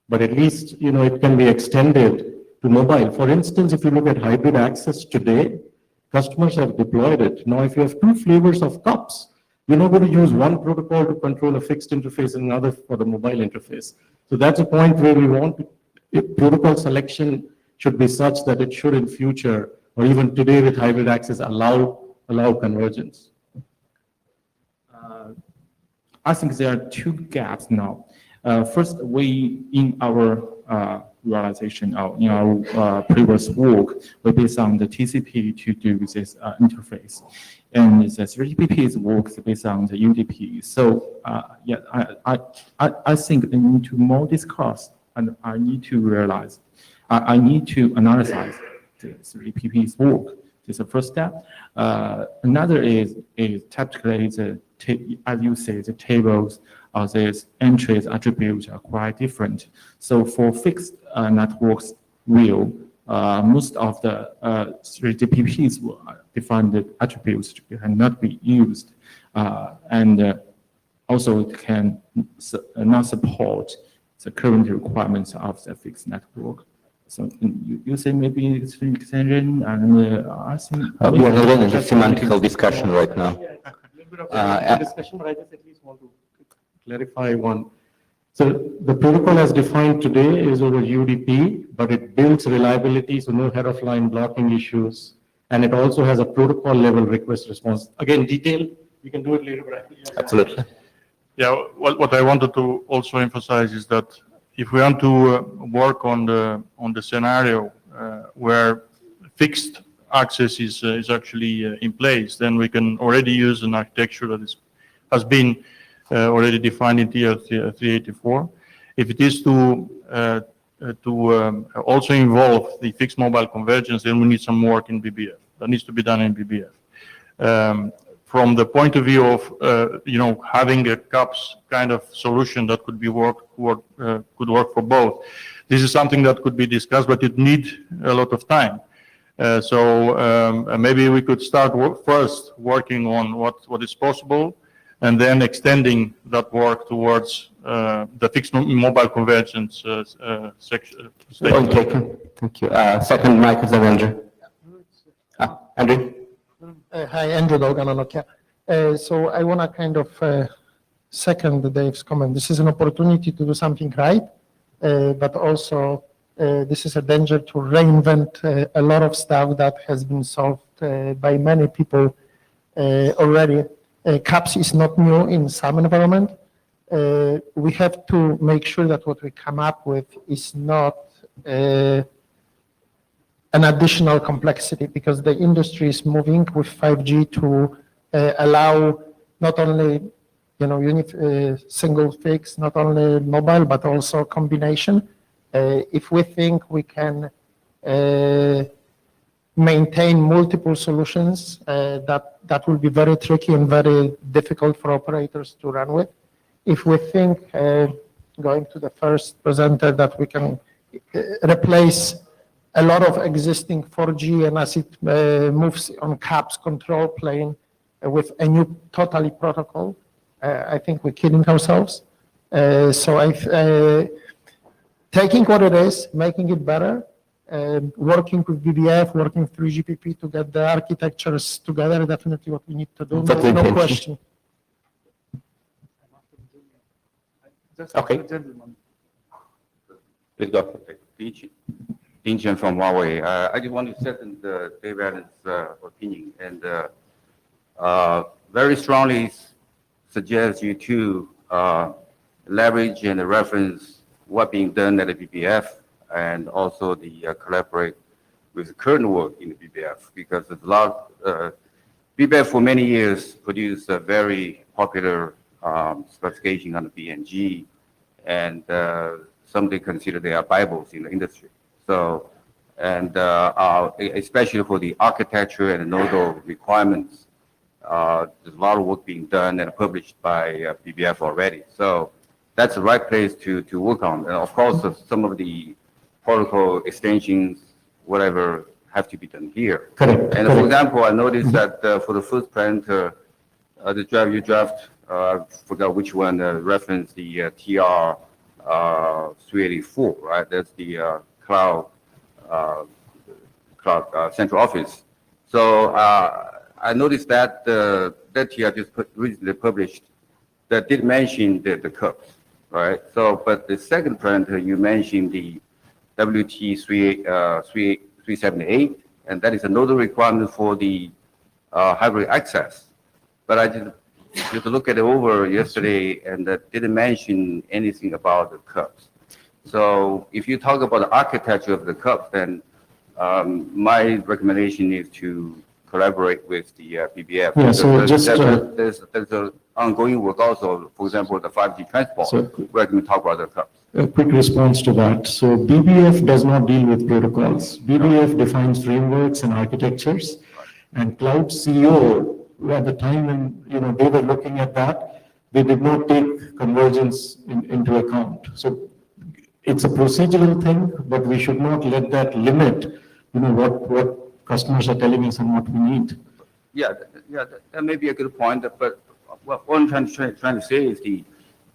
[SPEAKER 4] But at least, it can be extended to mobile. For instance, if you look at hybrid access today, customers have deployed it. Now, if you have two flavors of cups, you're not going to use one protocol to control a fixed interface and another for the mobile interface. So that's a point where we want protocol selection should be such that it should in future, or even today with hybrid access, allow convergence.
[SPEAKER 2] I think there are two gaps now. First, in our realization, in our previous work, we based on the TCP to do this interface. And the 3GPP works based on the UDP. So, I think they need to more discuss, and I need to realize, I need to analyze the 3GPP's work. This is the first step. Another is typically as you say, the tables or these entries attributes are quite different. So for fixed networks most of the 3GPPs will define the attributes cannot be used, and also it can not support the current requirements of the fixed network. So you say maybe it's an extension, and I think
[SPEAKER 1] We are not in a semantical discussion right now.
[SPEAKER 4] Discussion, but I just at least want to clarify one. So the protocol as defined today is over UDP, but it builds reliability, so no head of line blocking issues. And it also has a protocol level request response. Again, detail, we can do it later, but
[SPEAKER 1] Absolutely.
[SPEAKER 7] Yeah, what I wanted to also emphasize is that if we want to work on the scenario where fixed access is actually in place, then we can already use an architecture that has been already defined in TR 384. If it is to also involve the fixed mobile convergence, then we need some work in BBF. That needs to be done in BBF. From the point of view of having a CAPS kind of solution that could could work for both, this is something that could be discussed, but it needs a lot of time. So maybe we could start first working on what is possible, and then extending that work towards the fixed mobile convergence section.
[SPEAKER 1] Point taken. Thank you. Second mic is Andrew. Andrew?
[SPEAKER 8] Hi, Andrew Dogan on Nokia. So I want to kind of second Dave's comment. This is an opportunity to do something right, but also this is a danger to reinvent a lot of stuff that has been solved by many people already. CAPS is not new in some environment. We have to make sure that what we come up with is not an additional complexity, because the industry is moving with 5G to allow not only single fix, not only mobile, but also combination. If we think we can maintain multiple solutions, that will be very tricky and very difficult for operators to run with. If we think, going to the first presenter, that we can replace a lot of existing 4G, and as it moves on CAPS control plane with a new totally protocol, I think we're kidding ourselves. So taking what it is, making it better, working with BBF, working through GPP to get the architectures together, definitely what we need to do, no question.
[SPEAKER 1] Okay. Please go.
[SPEAKER 9] Dinjan from Huawei. I just want to second Dave Allen's opinion, and very strongly suggest you to leverage and reference what being done at the BBF, and also the collaborate with the current work in the BBF, because there's a lot BBF for many years produced a very popular specification on the BNG, and some they consider they are Bibles in the industry. So, and especially for the architecture and nodal requirements, there's a lot of work being done and published by BBF already. So that's the right place to work on. And of course, some of the protocol extensions, whatever, have to be done here.
[SPEAKER 2] Correct.
[SPEAKER 9] And for example, I noticed that for the first parameter, the draft you draft, I forgot which one, reference the TR 384, right? That's the cloud central office. So I noticed that that TR just recently published that did mention the cups, right? So, but the second parameter you mentioned the WT 378, and that is a nodal requirement for the hybrid access. But I just look at it over yesterday, and that didn't mention anything about the cups. So if you talk about the architecture of the cups, then my recommendation is to collaborate with the BBF.
[SPEAKER 2] Yeah, so just,
[SPEAKER 9] there's an ongoing work also, for example, the 5G transport, where we talk about the cups.
[SPEAKER 2] A quick response to that. So BBF does not deal with protocols. BBF defines frameworks and architectures, and Cloud CEO, at the time when they were looking at that, they did not take convergence into account. So it's a procedural thing, but we should not let that limit, what customers are telling us and what we need.
[SPEAKER 9] Yeah, that may be a good point, but what I'm trying to say is the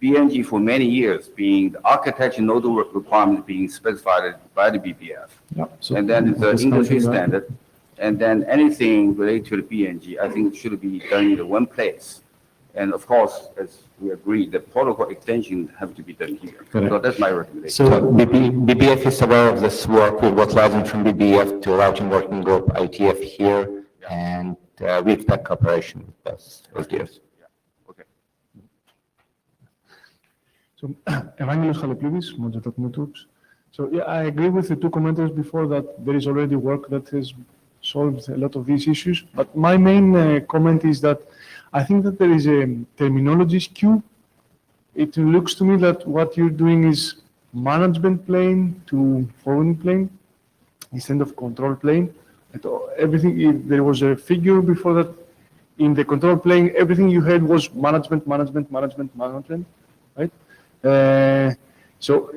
[SPEAKER 9] BNG for many years being the architecture nodal requirement being specified by the BBF.
[SPEAKER 2] Yeah, so
[SPEAKER 9] and then it's an industry standard. And then anything related to the BNG, I think should be done in one place. And of course, as we agree, the protocol extension have to be done here.
[SPEAKER 2] Correct.
[SPEAKER 9] So that's my recommendation.
[SPEAKER 1] So BBF is aware of this work with what lies in from BBF to routing working group IETF here, and we expect cooperation with both SDFs.
[SPEAKER 9] Okay.
[SPEAKER 6] So, Evangelos Chaloplidis, Mojatok Networks. So, yeah, I agree with the two commenters before that there is already work that has solved a lot of these issues. But my main comment is that I think that there is a terminology skew. It looks to me that what you're doing is management plane to forwarding plane instead of control plane. Everything, there was a figure before that in the control plane, everything you had was management, right? So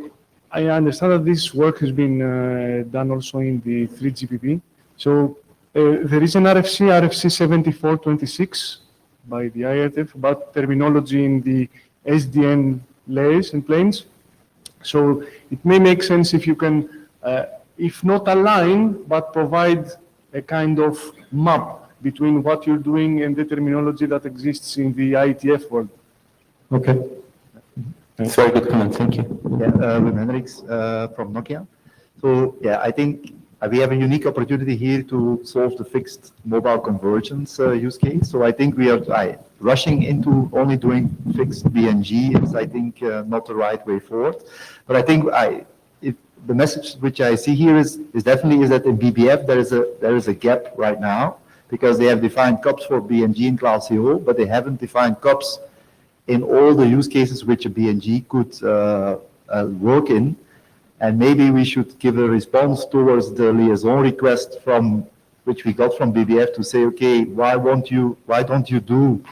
[SPEAKER 6] I understand that this work has been done also in the 3GPP. So there is an RFC 7426 by the IETF about terminology in the SDN layers and planes. So it may make sense if you can, if not align, but provide a kind of map between what you're doing and the terminology that exists in the IETF world.
[SPEAKER 2] Okay.
[SPEAKER 1] It's very good comment, thank you.
[SPEAKER 10] Yeah, Wim Hendricks from Nokia. So yeah, I think we have a unique opportunity here to solve the fixed mobile convergence use case. So I think we are rushing into only doing fixed BNG is, I think, not the right way forward. But I think the message which I see here is definitely that in BBF there is a gap right now because they have defined CUPS for BNG in Cloud CO, but they haven't defined CUPS in all the use cases which a BNG could work in. And maybe we should give a response towards the liaison request from which we got from BBF to say, okay, why don't you do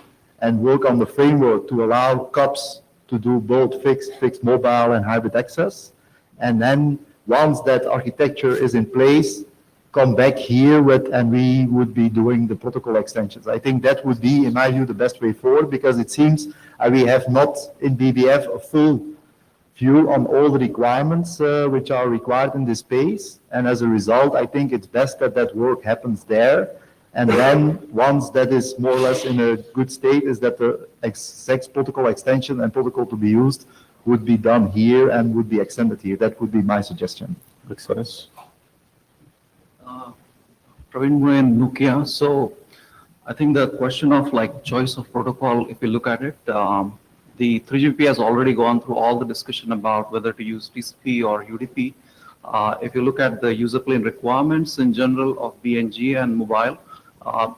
[SPEAKER 10] and work on the framework to allow CUPS to do both fixed mobile and hybrid access. And then once that architecture is in place, come back here and we would be doing the protocol extensions. I think that would be, in my view, the best way forward because it seems we have not in BBF a full view on all the requirements which are required in this space. And as a result, I think it's best that that work happens there. And then once that is more or less in a good state, is that the exact protocol extension and protocol to be used would be done here and would be extended here. That would be my suggestion.
[SPEAKER 11] Praveen Mohan, Nokia. So I think the question of like choice of protocol, if you look at it, the 3GPP has already gone through all the discussion about whether to use TCP or UDP. If you look at the user plane requirements in general of BNG and mobile,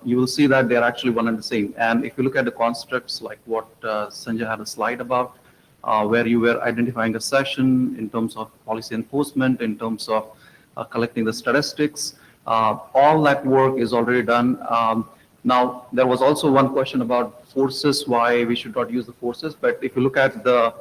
[SPEAKER 11] you will see that they're actually one and the same. And if you look at the constructs, like what Sanjay had a slide about, where you were identifying a session in terms of policy enforcement, in terms of collecting the statistics, all that work is already done. Now, there was also one question about forces, why we should not use the forces. But if you look at the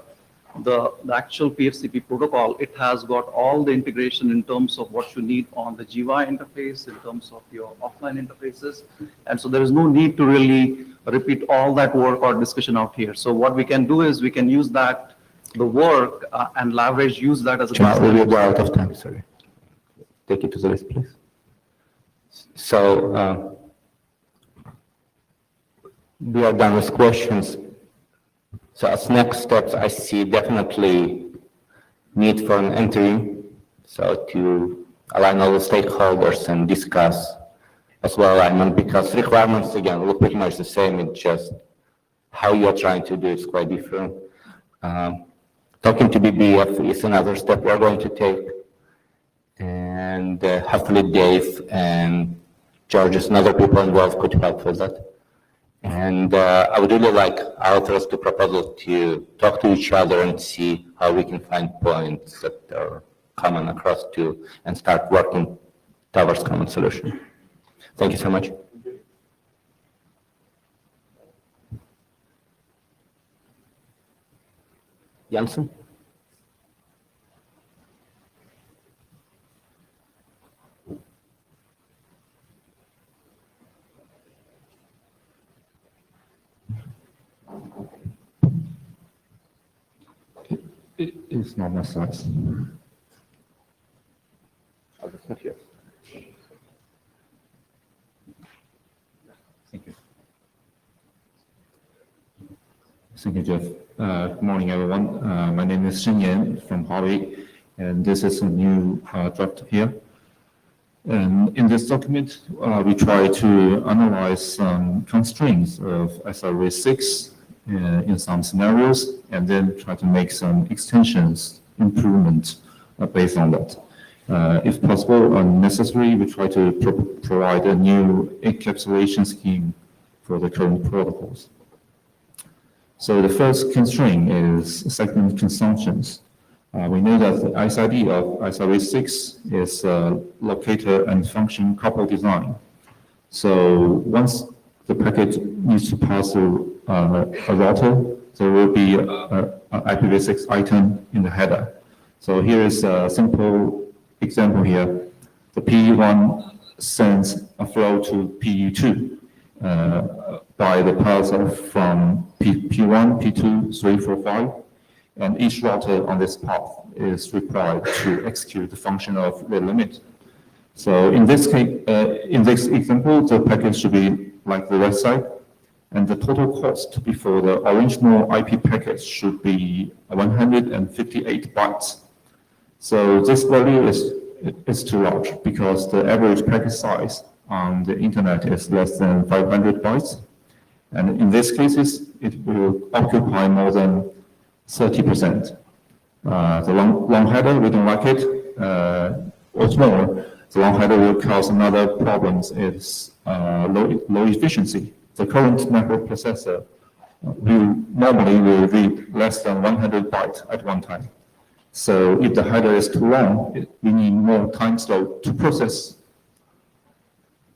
[SPEAKER 11] actual PFCP protocol, it has got all the integration in terms of what you need on the GUI interface, in terms of your offline interfaces. And so there is no need to really repeat all that work or discussion out here. So what we can do is we can use that, the work, and leverage, use that as a...
[SPEAKER 1] Jamal, we're out of time, sorry. Take it to the list, please. So, we are done with questions. So as next steps, I see definitely need for an interim, so to align all the stakeholders and discuss as well alignment, because requirements, again, look pretty much the same, it's just how you're trying to do is quite different. Talking to BBF is another step we're going to take, and hopefully Dave and George and other people involved could help with that. And I would really like our authors to propose to talk to each other and see how we can find points that are common across to and start working towards common solution. Thank you so much. Janssen?
[SPEAKER 2] It's not my size.
[SPEAKER 1] Oh, that's not here.
[SPEAKER 2] Thank you. Thank you, Jeff. Good morning, everyone. My name is Shen Yan from Huawei, and this is a new draft here. And in this document, we try to analyze some constraints of SRA 6 in some scenarios, and then try to make some extensions, improvements based on that. If possible and necessary, we try to provide a new encapsulation scheme for the current protocols. So the first constraint is segment consumptions. We know that the SID of SRA 6 is locator and function coupled design. So once the packet needs to pass through a router, there will be an IPv6 item in the header. So here is a simple example here. The PE1 sends a flow to PE2 by the path from P1, P2, 3, 4, 5, and each router on this path is required to execute the function of the limit. So in this case, in this example, the packet should be like the right side, and the total cost before the original IP packet should be 158 bytes. So this value is too large because the average packet size on the internet is less than 500 bytes. And in these cases, it will occupy more than 30%. The long header, we don't like it. What's more, the long header will cause another problems is low efficiency. The current network processor normally will read less than 100 bytes at one time. So if the header is too long, we need more time slot to process.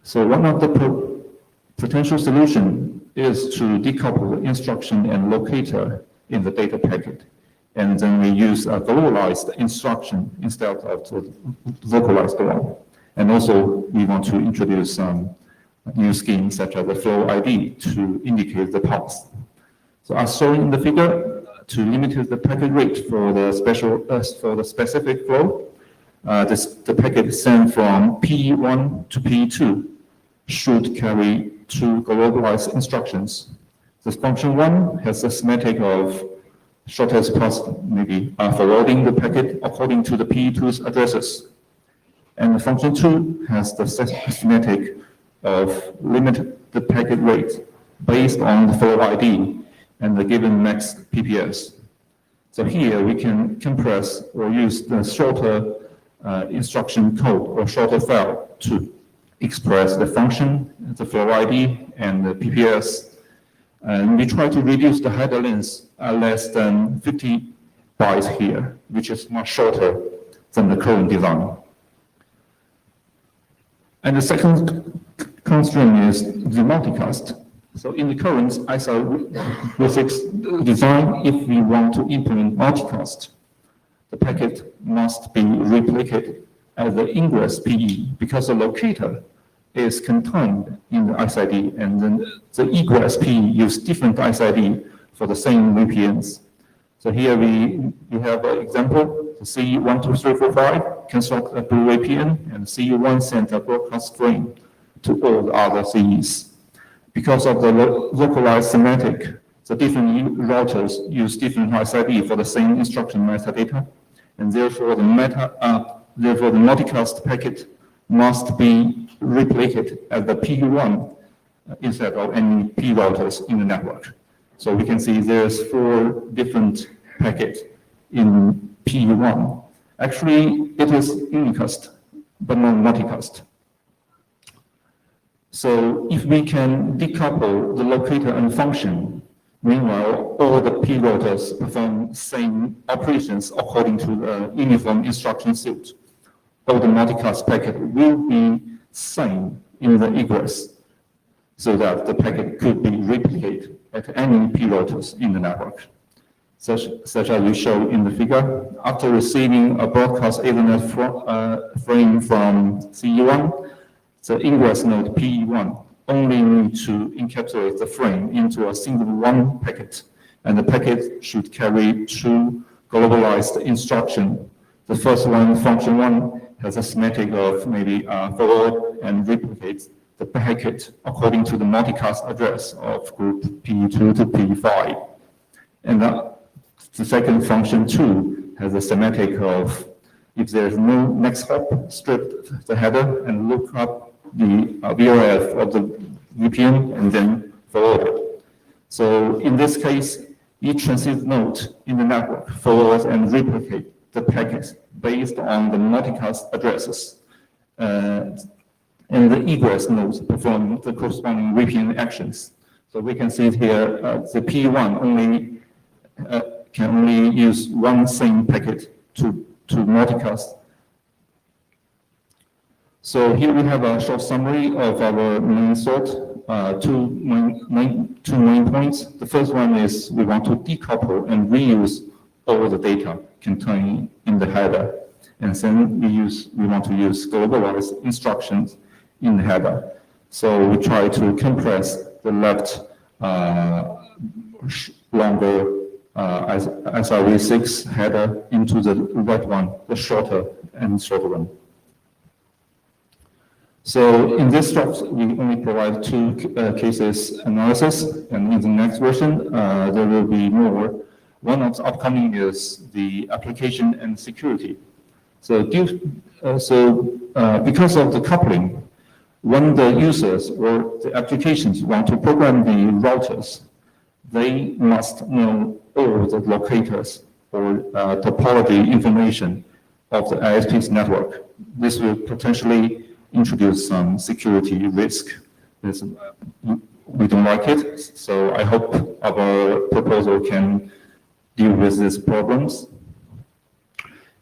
[SPEAKER 2] So one of the potential solution is to decouple the instruction and locator in the data packet. And then we use a globalized instruction instead of the localized one. And also we want to introduce some new schemes such as the flow ID to indicate the path. So as shown in the figure, to limit the packet rate for the specific flow, the packet sent from P1 to P2 should carry two globalized instructions. The function 1 has a semantic of shortest path, maybe forwarding the packet according to the P2's addresses. And the function 2 has the semantic of limit the packet rate based on the flow ID and the given max PPS. So here we can compress or use the shorter instruction code or shorter file to
[SPEAKER 6] express the function, the flow ID, and the PPS. And we try to reduce the header length less than 50 bytes here, which is much shorter than the current design. And the second constraint is the multicast. So in the current ISA-V6 design, if we want to implement multicast, the packet must be replicated as the ingress PE because the locator is contained in the ISID, and then the egress PE use different ISID for the same VPNs. So here we have an example, the CE12345 construct a blue VPN, and CE1 sent a broadcast frame to all the other CEs. Because of the localized semantic, the different routers use different ISID for the same instruction metadata, and therefore the multicast packet must be replicated as the P1 instead of any P routers in the network. So we can see there's 4 different packets in P1. Actually, it is unicast, but not multicast. So if we can decouple the locator and function, meanwhile, all the P routers perform same operations according to the uniform instruction suite, all the multicast packet will be same in the egress, so that the packet could be replicated at any P routers in the network. Such as we show in the figure, after receiving a broadcast Ethernet frame from CE1, the ingress node PE1 only need to encapsulate the frame into a single one packet, and the packet should carry 2 globalized instructions. The first one, function 1, has a semantic of maybe forward and replicates the packet according to the multicast address of group P2 to P5. And the second function 2 has a semantic of if there's no next hop, strip the header and look up the VRF of the VPN and then forward. So in this case, each transit node in the network forwards and replicate the packets based on the multicast addresses. And the egress nodes perform the corresponding VPN actions. So we can see it here, the P1 can only use one same packet to multicast. So here we have a short summary of our main sort, 2 main points. The first one is we want to decouple and reuse all the data contained in the header. And then we want to use globalized instructions in the header. So we try to compress the left longer ISIV6 header into the right one, the shorter one. So in this talk, we only provide 2 cases analysis, and in the next version, there will be more. One of the upcoming is the application and security. So, because of the coupling, when the users or the applications want to program the routers, they must know all the locators or topology information of the ISP's network. This will potentially introduce some security risk. We don't like it, so I hope our proposal can deal with these problems.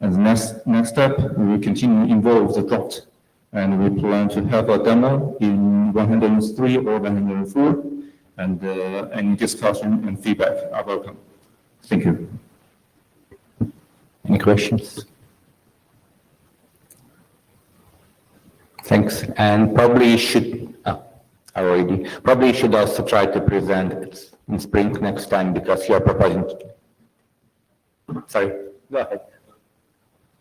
[SPEAKER 6] And the next step, we will continue to involve the draft, and we plan to have a demo in 103 or 104, and any discussion and feedback are welcome. Thank you.
[SPEAKER 1] Any questions? Thanks. And probably should also try to present it in spring next time because you are proposing. Sorry, go ahead.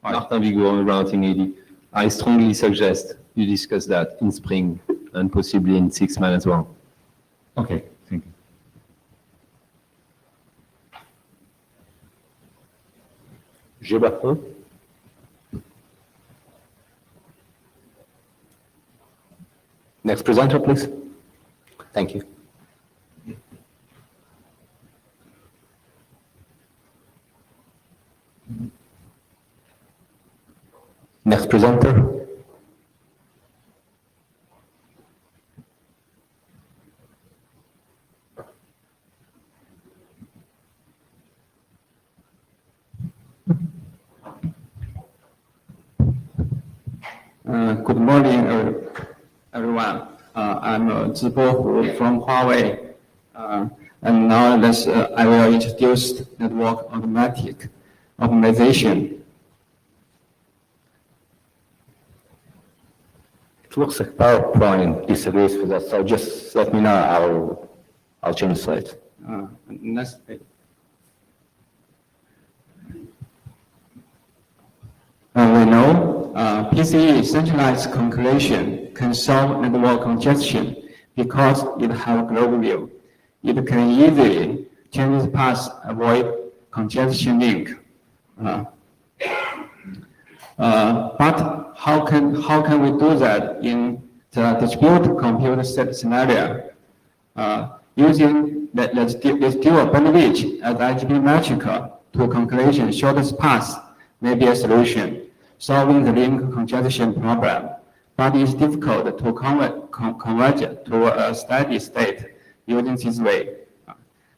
[SPEAKER 12] Martin Vigo, Routing AD. I strongly suggest you discuss that in spring and possibly in 6 months as well.
[SPEAKER 6] Okay, thank you.
[SPEAKER 1] Gilberto? Next presenter, please. Thank you. Next presenter.
[SPEAKER 13] Good morning, everyone. I'm Zibo Hu from Huawei. And now I will introduce network automatic optimization.
[SPEAKER 1] It looks like PowerPoint disagrees with us, so just let me know. I'll change the slides.
[SPEAKER 13] Next page. We know PCE centralized calculation can solve network congestion because it has a global view. It can easily change the path, avoid congestion link. But how can we do that in the distributed computer scenario? Using the dual bandwidth as IGB metric to calculation shortest path may be a solution, solving the link congestion problem. But it's difficult to converge to a steady state using this way.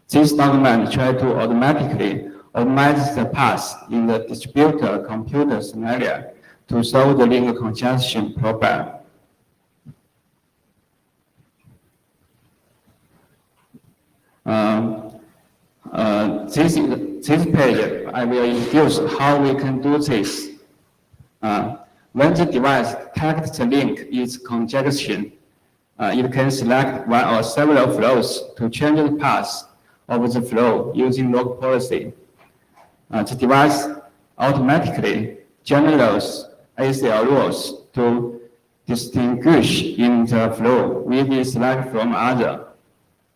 [SPEAKER 13] This document tries to automatically optimize the path in the distributed computer scenario to solve the link congestion problem. This page, I will introduce how we can do this. When the device detects the link is congestion, it can select one or several flows to change the path of the flow using log policy. The device automatically generates ACL rules to distinguish in the flow which is select from other.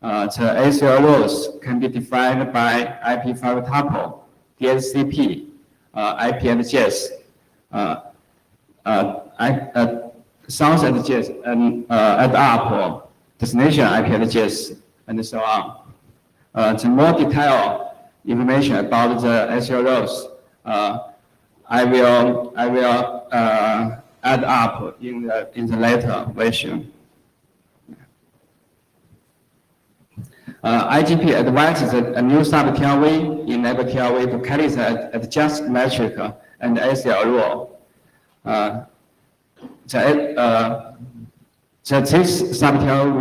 [SPEAKER 13] The ACL rules can be defined by IP5 tuple, DHCP, IP address, source address, and add up destination IP address, and so on. The more detailed information about the ACL rules, I will add up in the later version. IGP advances a new sub-TLV enable TLV to carry the adjust metric and ACL rule. This sub-TLV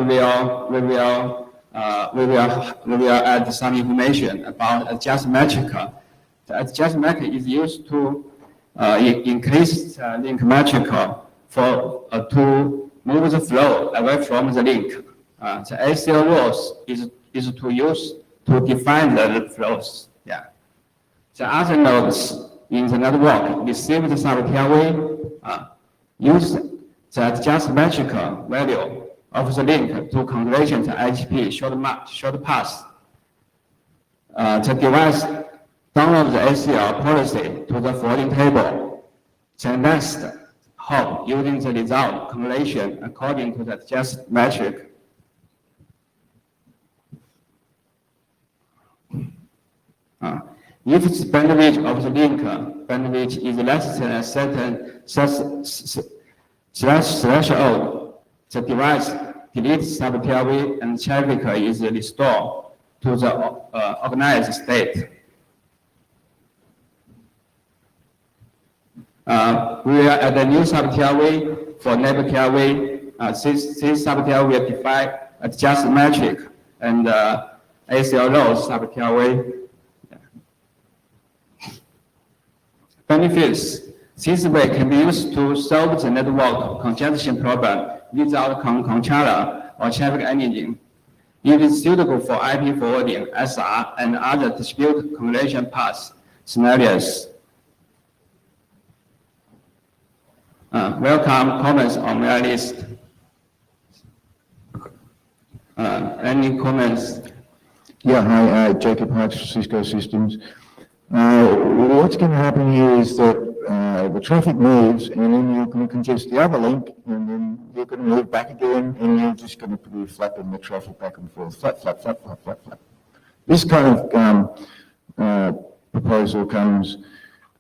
[SPEAKER 13] we will add some information about adjust metric. The adjust metric is used to increase the link metric to move the flow away from the link. The ACL rules is to use to define the flows. Yeah. The other nodes in the network receive the sub-TLV, use the adjust metric value of the link to calculate the IGP short path. The device downloads the ACL policy to the following table. The next hop using the result calculation according to the adjust metric. If the bandwidth of the link bandwidth is less than a certain threshold, the device deletes sub-TLV and traffic is restored to the organized state. We will add a new sub-TLV for neighbor TLV. This sub-TLV will define adjust metric and ACL rules sub-TLV. Benefits. This way can be used to solve the network congestion problem without controller or traffic engine. It is suitable for IP forwarding, SR, and other distributed communication path scenarios. Welcome comments on my list. Any comments?
[SPEAKER 14] Yeah, hi, Jacob Hodge, Cisco Systems. What's going to happen here is that the traffic moves, and then you're going to congest the other link, and then you're going to move back again, and you're just going to be flapping the traffic back and forth, flap, flap, flap, flap, flap, flap. This kind of proposal comes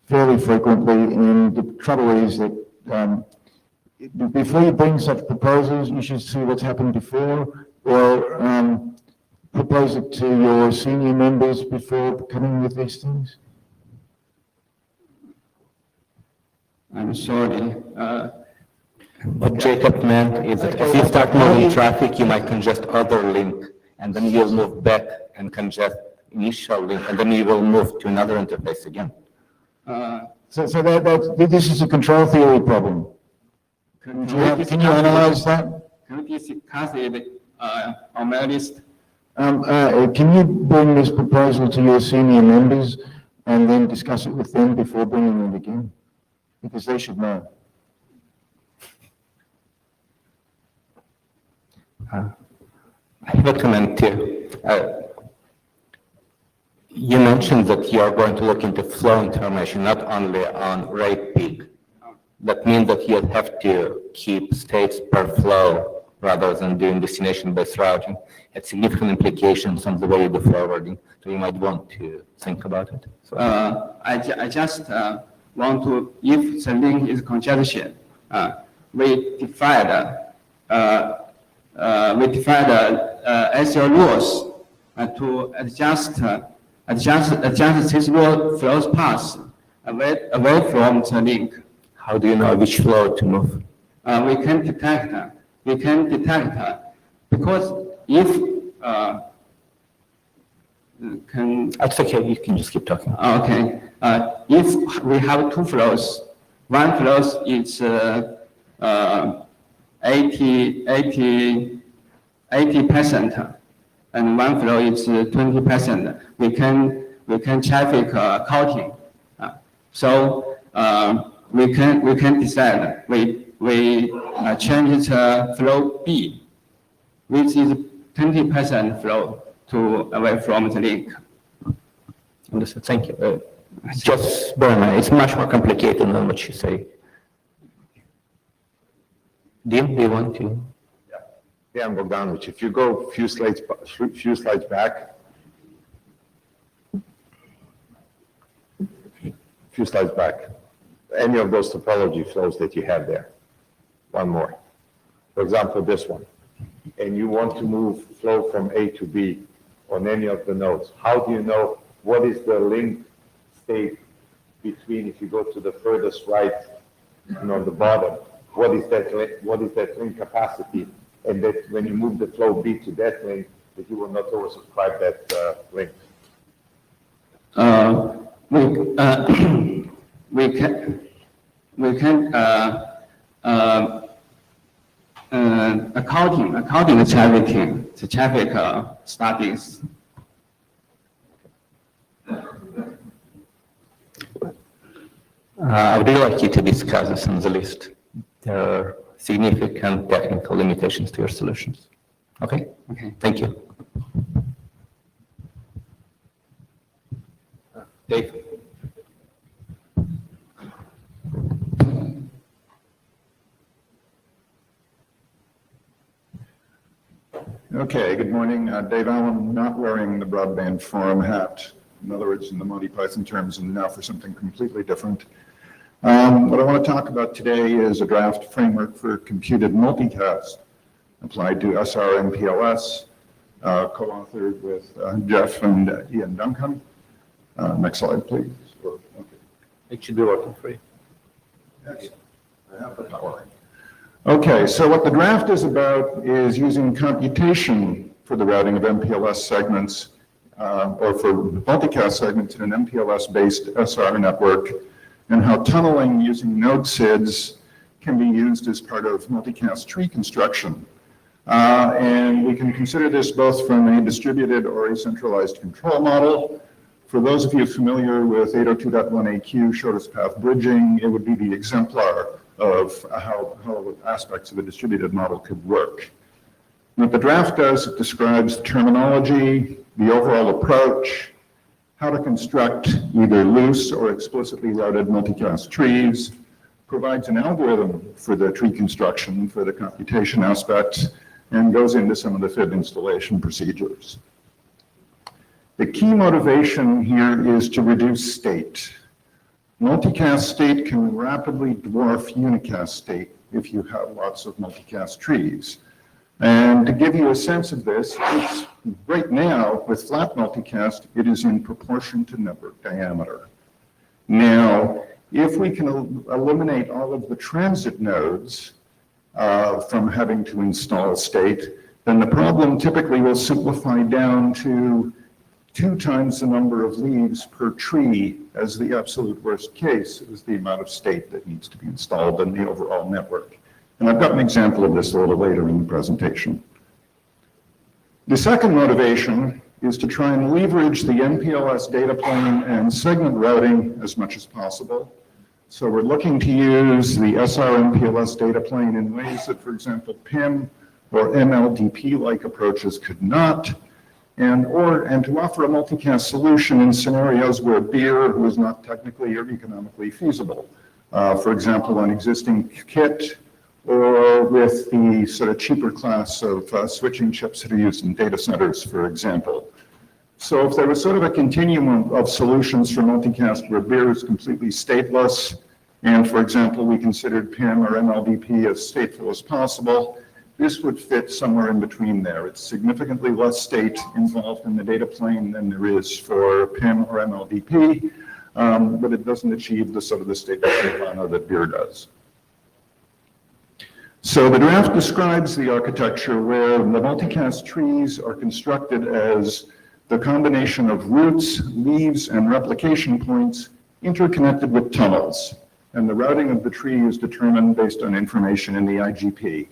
[SPEAKER 14] fairly frequently, and the trouble is that before you bring such proposals, you should see what's happened before, or propose it to your senior members before coming with these things?
[SPEAKER 13] I'm sorry.
[SPEAKER 1] What Jacob meant is that if you start moving traffic, you might congest other link, and then you'll move back and congest initial link, and then you will move to another interface again.
[SPEAKER 14] So this is a control theory problem. Can you analyze that?
[SPEAKER 13] Can we discuss it on my list?
[SPEAKER 14] Can you bring this proposal to your senior members and then discuss it with them before bringing it again? Because they should know.
[SPEAKER 1] I have a comment too. You mentioned that you are going to look into flow information, not only on rate peak. That means that you have to keep states per flow rather than doing destination-based routing. It has significant implications on the way you do forwarding, so you might want to think about it. So,
[SPEAKER 13] I just want to, if the link is congestion, we define SL rules to adjust this flows path away from the link.
[SPEAKER 1] how do you know which flow to move?
[SPEAKER 13] We can detect because if
[SPEAKER 1] That's okay, you can just keep talking.
[SPEAKER 13] okay, if we have two flows, one flow is 80%, and one flow is 20%. We can traffic counting. So we can decide we change the flow B, which is 20% flow to away from the link.
[SPEAKER 1] Understood, thank you. Just, Berna, it's much more complicated than what you say. Dim, do you want to?
[SPEAKER 3] Yeah, I'm Bogdanovich. If you go a few slides back. Any of those topology flows that you have there. One more. For example, this one. And you want to move flow from A to B on any of the nodes. How do you know what is the link state between, if you go to the furthest right, the bottom, what is that link capacity? And that when you move the flow B to that link, that you will not oversubscribe that link.
[SPEAKER 13] We can accounting the traffic studies.
[SPEAKER 1] I would really like you to discuss this on the list. There are significant technical limitations to your solutions. Okay?
[SPEAKER 13] Okay.
[SPEAKER 1] Thank you. Dave?
[SPEAKER 3] Okay, good morning. Dave Allen, not wearing the broadband forum hat. In other words, in the Monty Python terms, and now for something completely different. What I want to talk about today is a draft framework for computed multicast applied to SR MPLS, co-authored with Jeff and Ian Duncan. Next slide, please. Okay.
[SPEAKER 1] It should be working for you.
[SPEAKER 3] Yes, I have the power. Okay, so what the draft is about is using computation for the routing of MPLS segments, or for multicast segments in an MPLS-based SR network, and how tunneling using node SIDs can be used as part of multicast tree construction. And we can consider this both from a distributed or a centralized control model. For those of you familiar with 802.1aq shortest path bridging, it would be the exemplar of how aspects of a distributed model could work. What the draft does, it describes the terminology, the overall approach, how to construct either loose or explicitly routed multicast trees, provides an algorithm for the tree construction, for the computation aspects, and goes into some of the FIB installation procedures. The key motivation here is to reduce state. Multicast state can rapidly dwarf unicast state if you have lots of multicast trees. And to give you a sense of this, it's right now with flat multicast, it is in proportion to network diameter. Now, if we can eliminate all of the transit nodes from having to install state, then the problem typically will simplify down to 2 times the number of leaves per tree as the absolute worst case is the amount of state that needs to be installed in the overall network. And I've got an example of this a little later in the presentation. The second motivation is to try and leverage the MPLS data plane and segment routing as much as possible. So we're looking to use the SR MPLS data plane in ways that, for example, PIM or MLDP-like approaches could not, and to offer a multicast solution in scenarios where beer was not technically or economically feasible. For example, an existing kit, or with the sort of cheaper class of switching chips that are used in data centers, for example. So if there was sort of a continuum of solutions for multicast where beer is completely stateless, and for example, we considered PIM or MLDP as stateful as possible, this would fit somewhere in between there. It's significantly less state involved in the data plane than there is for PIM or MLDP, but it doesn't achieve the sort of the stateless nirvana that beer does. So the draft describes the architecture where the multicast trees are constructed as the combination of roots, leaves, and replication points interconnected with tunnels. And the routing of the tree is determined based on information in the IGP.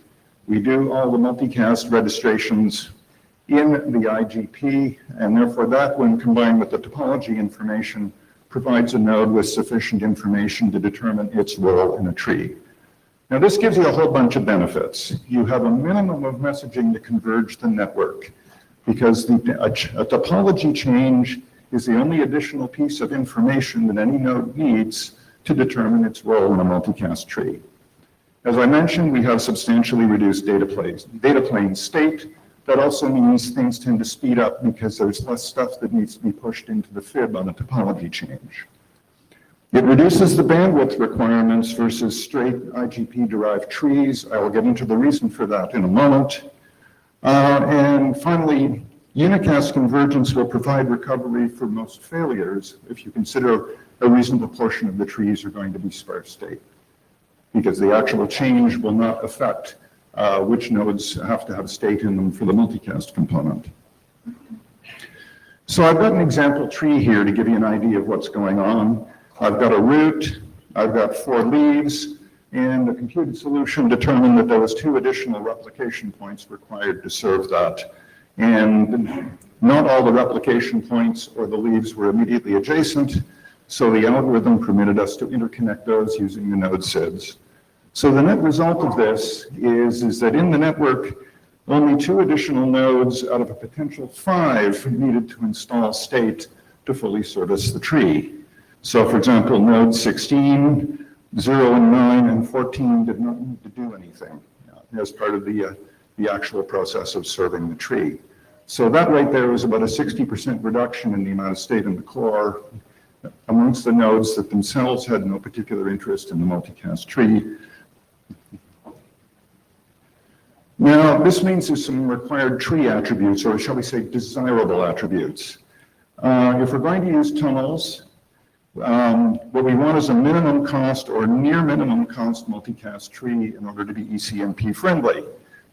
[SPEAKER 3] We do all the multicast registrations in the IGP, and therefore that, when combined with the topology information, provides a node with sufficient information to determine its role in a tree. Now, this gives you a whole bunch of benefits. You have a minimum of messaging to converge the network, because a topology change is the only additional piece of information that any node needs to determine its role in a multicast tree. As I mentioned, we have substantially reduced data plane state. That also means things tend to speed up because there's less stuff that needs to be pushed into the fib on a topology change. It reduces the bandwidth requirements versus straight IGP-derived trees. I will get into the reason for that in a moment. And finally, unicast convergence will provide recovery for most failures if you consider a reasonable portion of the trees are going to be sparse state, because the actual change will not affect which nodes have to have state in them for the multicast component. So I've got an example tree here to give you an idea of what's going on. I've got a root, I've got 4 leaves, and the computed solution determined that there was 2 additional replication points required to serve that. And not all the replication points or the leaves were immediately adjacent, so the algorithm permitted us to interconnect those using the node SIDs. So the net result of this is that in the network, only 2 additional nodes out of a potential 5 needed to install state to fully service the tree. So for example, node 16, 0 and 9 and 14 did not need to do anything as part of the actual process of serving the tree. So that right there was about a 60% reduction in the amount of state in the core amongst the nodes that themselves had no particular interest in the multicast tree. Now, this means there's some required tree attributes, or shall we say desirable attributes. If we're going to use tunnels, what we want is a minimum cost or near minimum cost multicast tree in order to be ECMP friendly.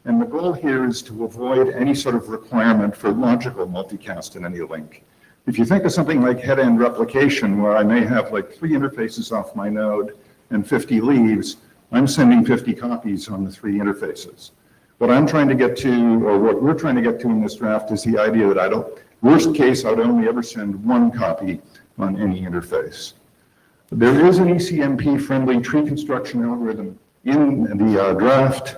[SPEAKER 3] And the goal here is to avoid any sort of requirement for logical multicast in any link. If you think of something like head-end replication, where I may have like 3 interfaces off my node and 50 leaves, I'm sending 50 copies on the 3 interfaces. What I'm trying to get to, or what we're trying to get to in this draft, is the idea that worst case, I'd only ever send 1 copy on any interface. There is an ECMP-friendly tree construction algorithm in the draft,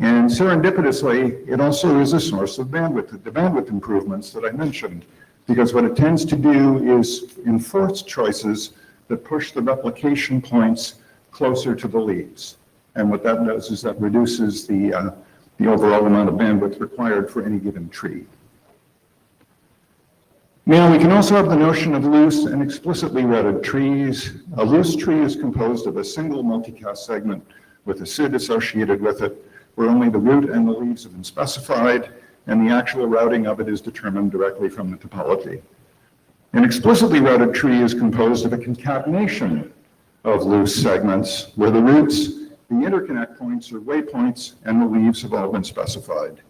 [SPEAKER 3] and serendipitously, it also is a source of bandwidth, the bandwidth improvements that I mentioned, because what it tends to do is enforce choices that push the replication points closer to the leaves. And what that does is that reduces the overall amount of bandwidth required for any given tree. Now, we can also have the notion of loose and explicitly routed trees. A loose tree is composed of a single multicast segment with a SID associated with it, where only the root and the leaves have been specified, and the actual routing of it is determined directly from the topology. An explicitly routed tree is composed of a concatenation of loose segments, where the roots The interconnect points or waypoints and the leaves have all been specified.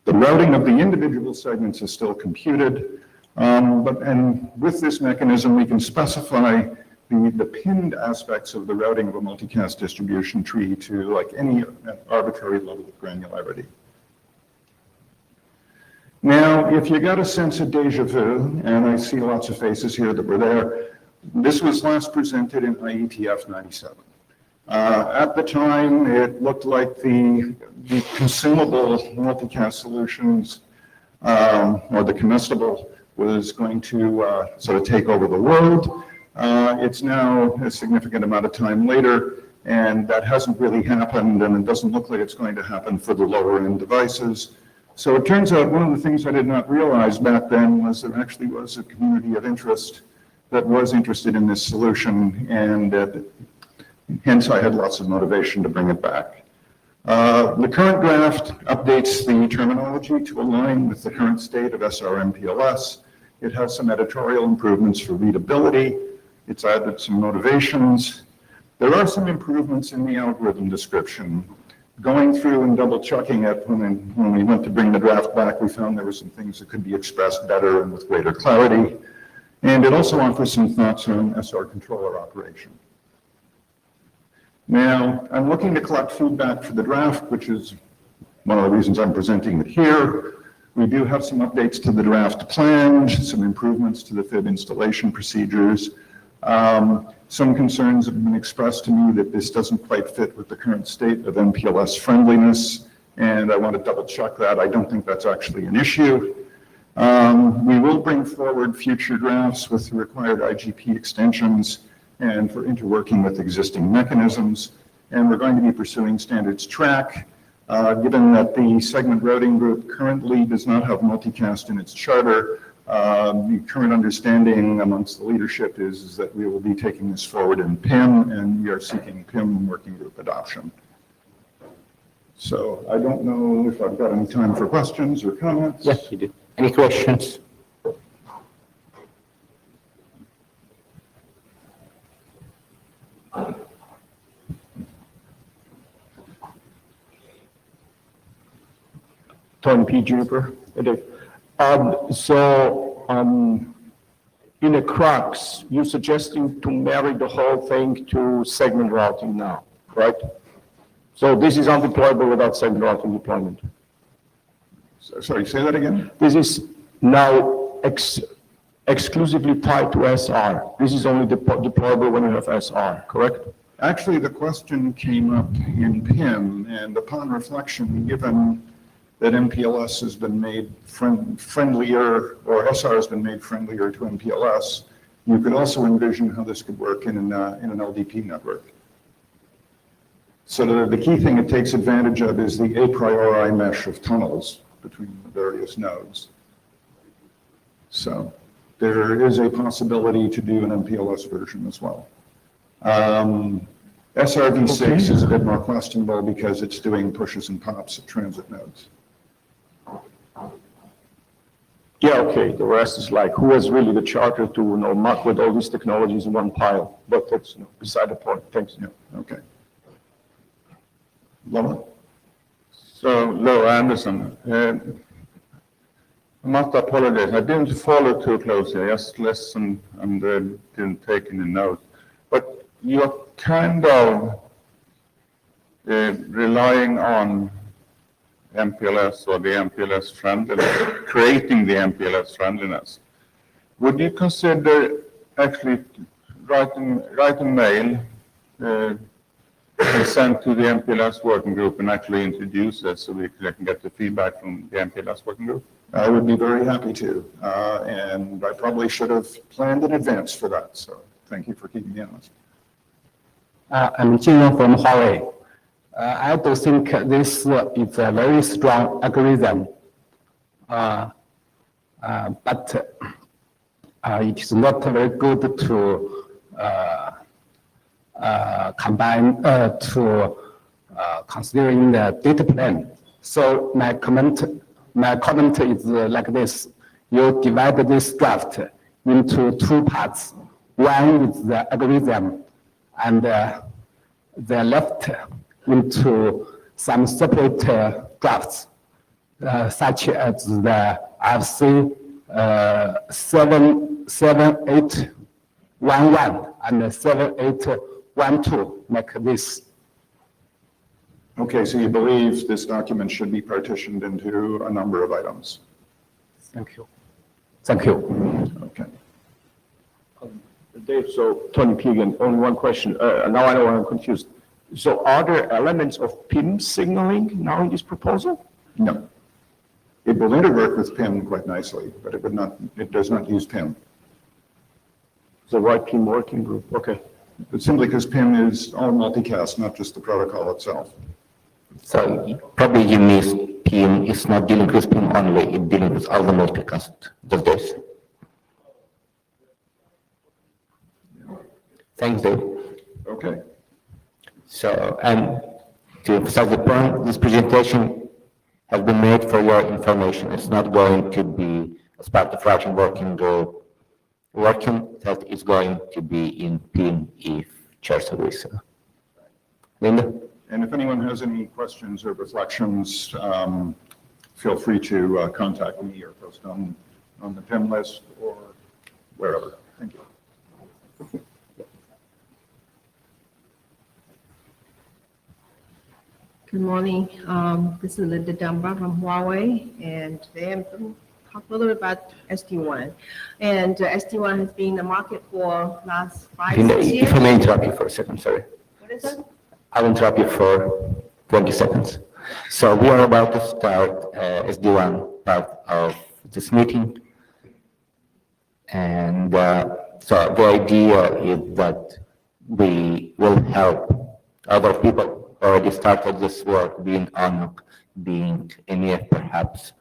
[SPEAKER 3] The routing of the individual segments is still computed, and with this mechanism, we can specify the pinned aspects of the routing of a multicast distribution tree to like any arbitrary level of granularity. Now, if you got a sense of deja vu, and I see lots of faces here that were there, this was last presented in IETF 97. At the time, it looked like the consumable multicast solutions, or the comestible, was going to sort of take over the world. It's now a significant amount of time later, and that hasn't really happened, and it doesn't look like it's going to happen for the lower-end devices. So it turns out one of the things I did not realize back then was there actually was a community of interest that was interested in this solution, and hence I had lots of motivation to bring it back. The current draft updates the terminology to align with the current state of SR-MPLS. It has some editorial improvements for readability. It's added some motivations. There are some improvements in the algorithm description. Going through and double checking it, when we went to bring the draft back, we found there were some things that could be expressed better and with greater clarity. And it also offers some thoughts on SR controller operation. Now, I'm looking to collect feedback for the draft, which is one of the reasons I'm presenting it here. We do have some updates to the draft planned, some improvements to the FIB installation procedures. Some concerns have been expressed to me that this doesn't quite fit with the current state of MPLS friendliness, and I want to double check that. I don't think that's actually an issue. We will bring forward future drafts with the required IGP extensions and for interworking with existing mechanisms, and we're going to be pursuing standards track. Given that the segment routing group currently does not have multicast in its charter, the current understanding amongst the leadership is that we will be taking this forward in PIM, and we are seeking PIM working group adoption. So I don't know if I've got any time for questions or comments.
[SPEAKER 1] Yes, you do. Any questions?
[SPEAKER 6] Tom P. Juniper. In the crux, you're suggesting to marry the whole thing to segment routing now, right? So this is undeployable without segment routing deployment.
[SPEAKER 3] Sorry, say that again?
[SPEAKER 6] This is now exclusively tied to SR. This is only deployable when you have SR, correct?
[SPEAKER 3] Actually, the question came up in PIM, and upon reflection, given that MPLS has been made friendlier, or SR has been made friendlier to MPLS, you could also envision how this could work in an LDP network. So the key thing it takes advantage of is the a priori mesh of tunnels between the various nodes. So there is a possibility to do an MPLS version as well. SRv6 is a bit more questionable because it's doing pushes and pops at transit nodes.
[SPEAKER 6] Yeah, okay. The rest is like, who has really the charter to muck with all these technologies in one pile? But that's beside the point. Thanks.
[SPEAKER 3] Yeah, okay. Laura?
[SPEAKER 7] So, Laura Anderson, I must apologize. I didn't follow too closely. I just listened and didn't take any notes. But you're kind of relying on MPLS or the MPLS friendliness, creating the MPLS friendliness. Would you consider actually writing mail and send to the MPLS working group and actually introduce this so we can get the feedback from the MPLS working group?
[SPEAKER 3] I would be very happy to, and I probably should have planned in advance for that, so thank you for keeping me honest.
[SPEAKER 13] I'm Jin from Huawei. I do think this is a very strong algorithm, but it is not very good to combine to considering the data plane. So my comment is like this: you divide this draft into two parts. One is the algorithm, and the left into some separate drafts, such as the FC 7811 and 7812, like this.
[SPEAKER 3] Okay, so you believe this document should be partitioned into a number of items?
[SPEAKER 13] Thank you. Thank you.
[SPEAKER 3] Okay.
[SPEAKER 6] Dave, so Tony Keegan, only one question. Now I know I'm confused. So are there elements of PIM signaling now in this proposal?
[SPEAKER 3] No. It will interwork with PIM quite nicely, but it does not use PIM.
[SPEAKER 6] The right PIM working group, okay.
[SPEAKER 3] It's simply because PIM is all multicast, not just the protocol itself.
[SPEAKER 1] So probably you missed PIM. It's not dealing with PIM only, it's dealing with all the multicast. Just this. Thanks, Dave.
[SPEAKER 3] Okay.
[SPEAKER 1] So, and to emphasize the point, this presentation has been made for your information. It's not going to be as part of Routing Working Group that is going to be in PIM if Chair so wishes. Linda?
[SPEAKER 3] And if anyone has any questions or reflections, feel free to contact me or post on the PIM list or wherever. Thank you.
[SPEAKER 15] Good morning. This is Linda Dunbar from Huawei, and today I'm going to talk a little bit about SD-WAN. And SD-WAN has been in the market for last 5
[SPEAKER 1] Linda,
[SPEAKER 15] 6 years.
[SPEAKER 1] if I may interrupt you for a second, sorry.
[SPEAKER 15] What is it?
[SPEAKER 1] I'll interrupt you for 20 seconds. So we are about to start SD-WAN part of this meeting. And so the idea is that we will help other people already started this work, being ONUC, being MEF perhaps,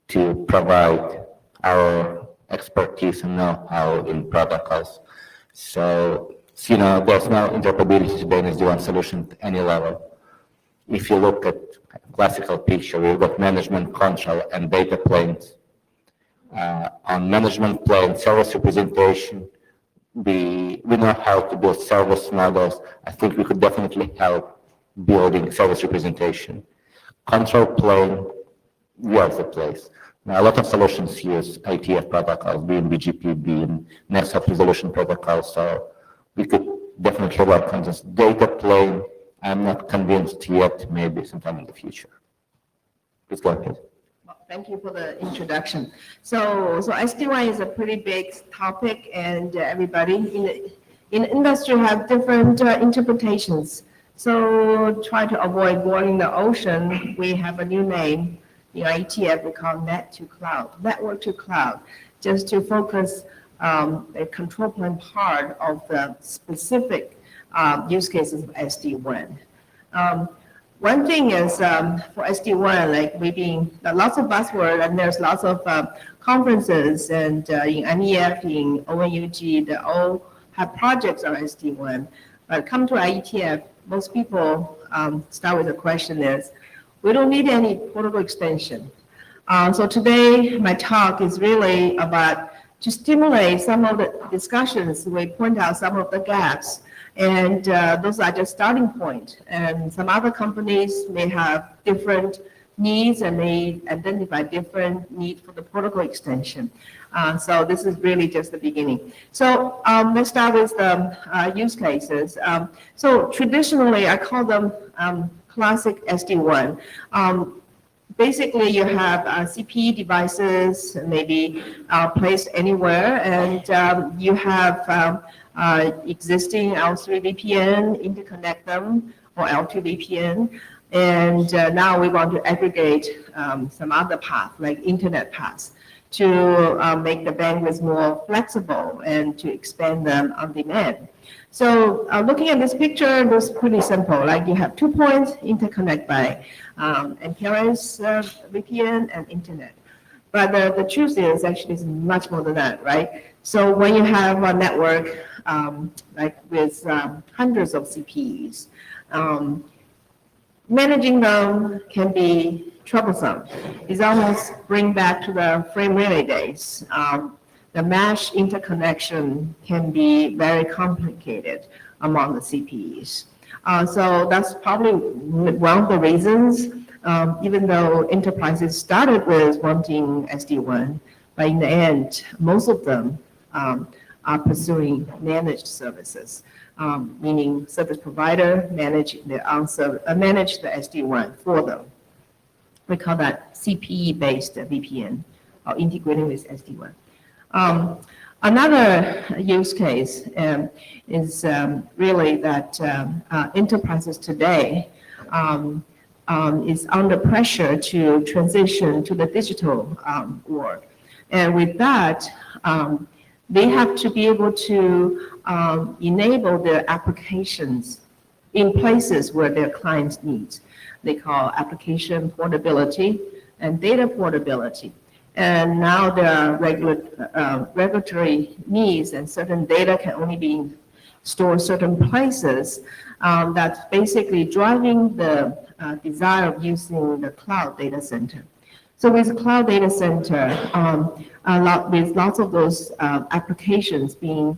[SPEAKER 1] to provide our expertise and know-how in protocols. So, you know, there's no interoperability today in SD-WAN solution at any level. If you look at classical picture, we've got management, control, and data planes. On management plane, service representation, we know how to build service models. I think we could definitely help building service representation. Control plane, we are the place. Now, a lot of solutions use IETF protocols, being BGP, being next hop resolution protocols, so we could definitely work on this. Data plane, I'm not convinced yet, maybe sometime in the future. Please go ahead.
[SPEAKER 15] Thank you for the introduction. So SD-WAN is a pretty big topic, and everybody in the industry have different interpretations. So try to avoid boiling the ocean, we have a new name. In IETF, we call net to cloud, network to cloud, just to focus the control plane part of the specific use cases of SD-WAN. One thing is for SD-WAN, like we've been lots of buzzwords, and there's lots of conferences, and in MEF, in ONUG, they all have projects on SD-WAN. But come to IETF, most people start with the question is, we don't need any protocol extension. So today, my talk is really about to stimulate some of the discussions. We point out some of the gaps, and those are just starting point. And some other companies may have different needs and may identify different need for the protocol extension. So this is really just the beginning. So let's start with the use cases. So traditionally, I call them classic SD-WAN. Basically, you have CPE devices, maybe placed anywhere, and you have existing L3 VPN, interconnect them, or L2 VPN. And now we want to aggregate some other path, like internet paths, to make the bandwidth more flexible and to expand them on demand. So looking at this picture, it looks pretty simple. Like you have 2 points interconnect by MPLS VPN and internet. But the truth is actually it's much more than that, right? So when you have a network like with hundreds of CPEs, managing them can be troublesome. It's almost bring back to the frame relay days. The mesh interconnection can be very complicated among the CPEs. So that's probably one of the reasons, even though enterprises started with wanting SD-WAN, but in the end, most of them are pursuing managed services, meaning service provider manage the SD-WAN for them. We call that CPE-based VPN, or integrating with SD-WAN. Another use case is really that enterprises today is under pressure to transition to the digital world. And with that, they have to be able to enable their applications in places where their clients need. They call application portability and data portability. And now there are regulatory needs, and certain data can only be stored certain places. That's basically driving the desire of using the cloud data center. So with cloud data center, with lots of those applications being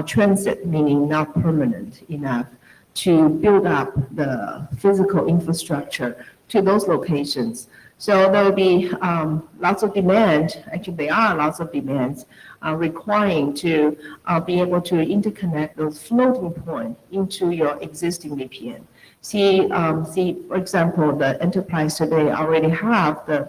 [SPEAKER 15] transit, meaning not permanent enough to build up the physical infrastructure to those locations. So there will be lots of demand, actually there are lots of demands requiring to be able to interconnect those floating points into your existing VPN. See, for example, the enterprise today already have the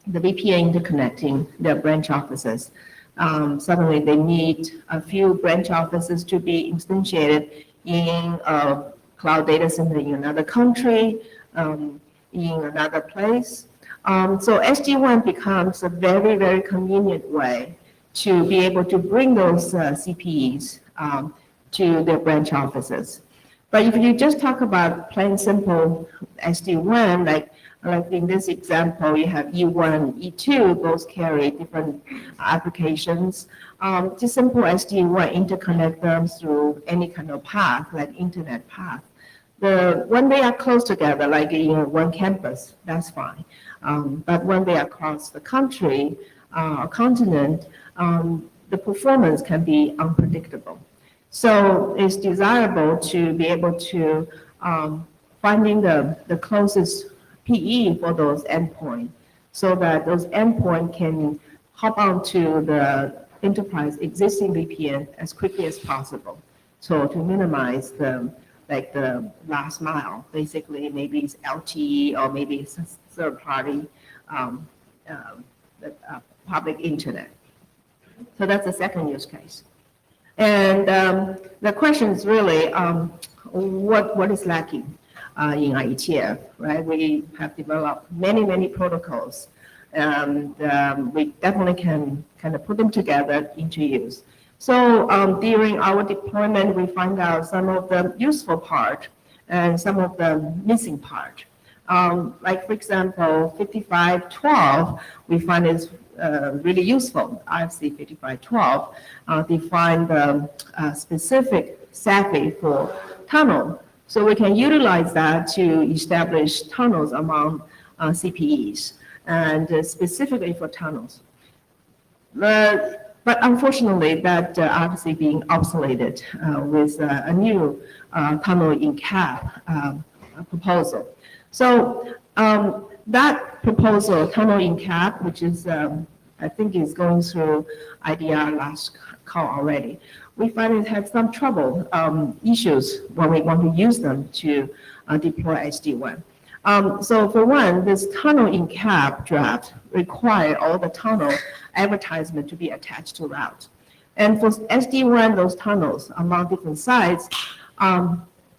[SPEAKER 15] VPN interconnecting their branch offices. Suddenly they need a few branch offices to be instantiated in a cloud data center in another country, in another place. So SD-WAN becomes a very, very convenient way to be able to bring those CPEs to their branch offices. But if you just talk about plain simple SD-WAN, like in this example, you have E1, E2, both carry different applications. Just simple SD-WAN interconnect them through any kind of path, like internet path. When they are close together, like in one campus, that's fine. But when they are across the country, continent, the performance can be unpredictable. So it's desirable to be able to finding the closest PE for those endpoints, so that those endpoints can hop onto the enterprise existing VPN as quickly as possible. So to minimize the last mile, basically maybe it's LTE or maybe it's a third party public internet. So that's the second use case. And the question is really what is lacking in IETF, right? We have developed many protocols, and we definitely can kind of put them together into use. So during our deployment, we find out some of the useful part and some of the missing part. Like for example, 5512, we find is really useful. IFC 5512 define the specific SAFI for tunnel. So we can utilize that to establish tunnels among CPEs, and specifically for tunnels. But unfortunately, that obviously being obsoleted with a new tunnel in cap proposal. So that proposal, tunnel in cap, which is I think is going through IDR last call already, we find it has some trouble issues when we want to use them to deploy SD-WAN. So for one, this tunnel in cap draft require all the tunnel advertisement to be attached to route. And for SD-WAN, those tunnels among different sites,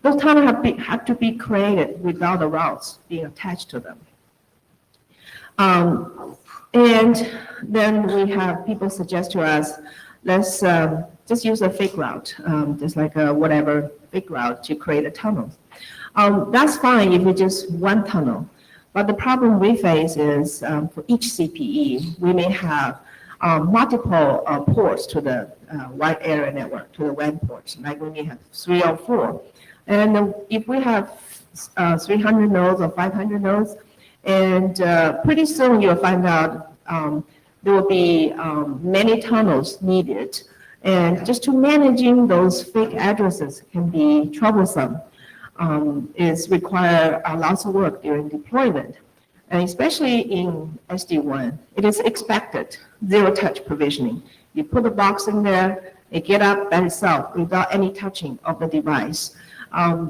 [SPEAKER 15] those tunnels have to be created without the routes being attached to them. And then we have people suggest to us, let's just use a fake route, just like a whatever fake route to create a tunnel. That's fine if it's just one tunnel. But the problem we face is for each CPE, we may have multiple ports to the wide area network, to the WAN ports, like we may have 3 or 4. And if we have 300 nodes or 500 nodes, and pretty soon you'll find out there will be many tunnels needed. And just to managing those fake addresses can be troublesome. Is require lots of work during deployment. And especially in SD-WAN, it is expected zero-touch provisioning. You put a box in there, it get up by itself without any touching of the device.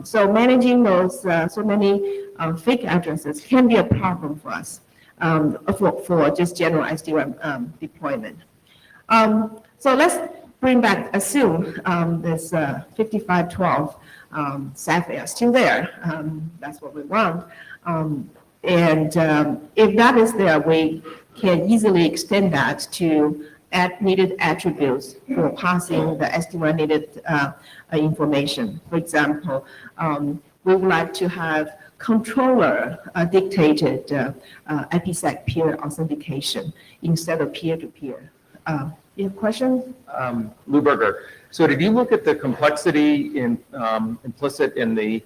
[SPEAKER 15] So managing those so many fake addresses can be a problem for us for just general SD-WAN deployment. So let's assume this 5512 SAFE are still there. That's what we want. If that is there, we can easily extend that to add needed attributes for passing the SD-WAN needed information. For example, we would like to have controller dictated IPsec peer authentication instead of peer-to-peer. You have questions?
[SPEAKER 16] Lou Berger. So did you look at the complexity implicit in the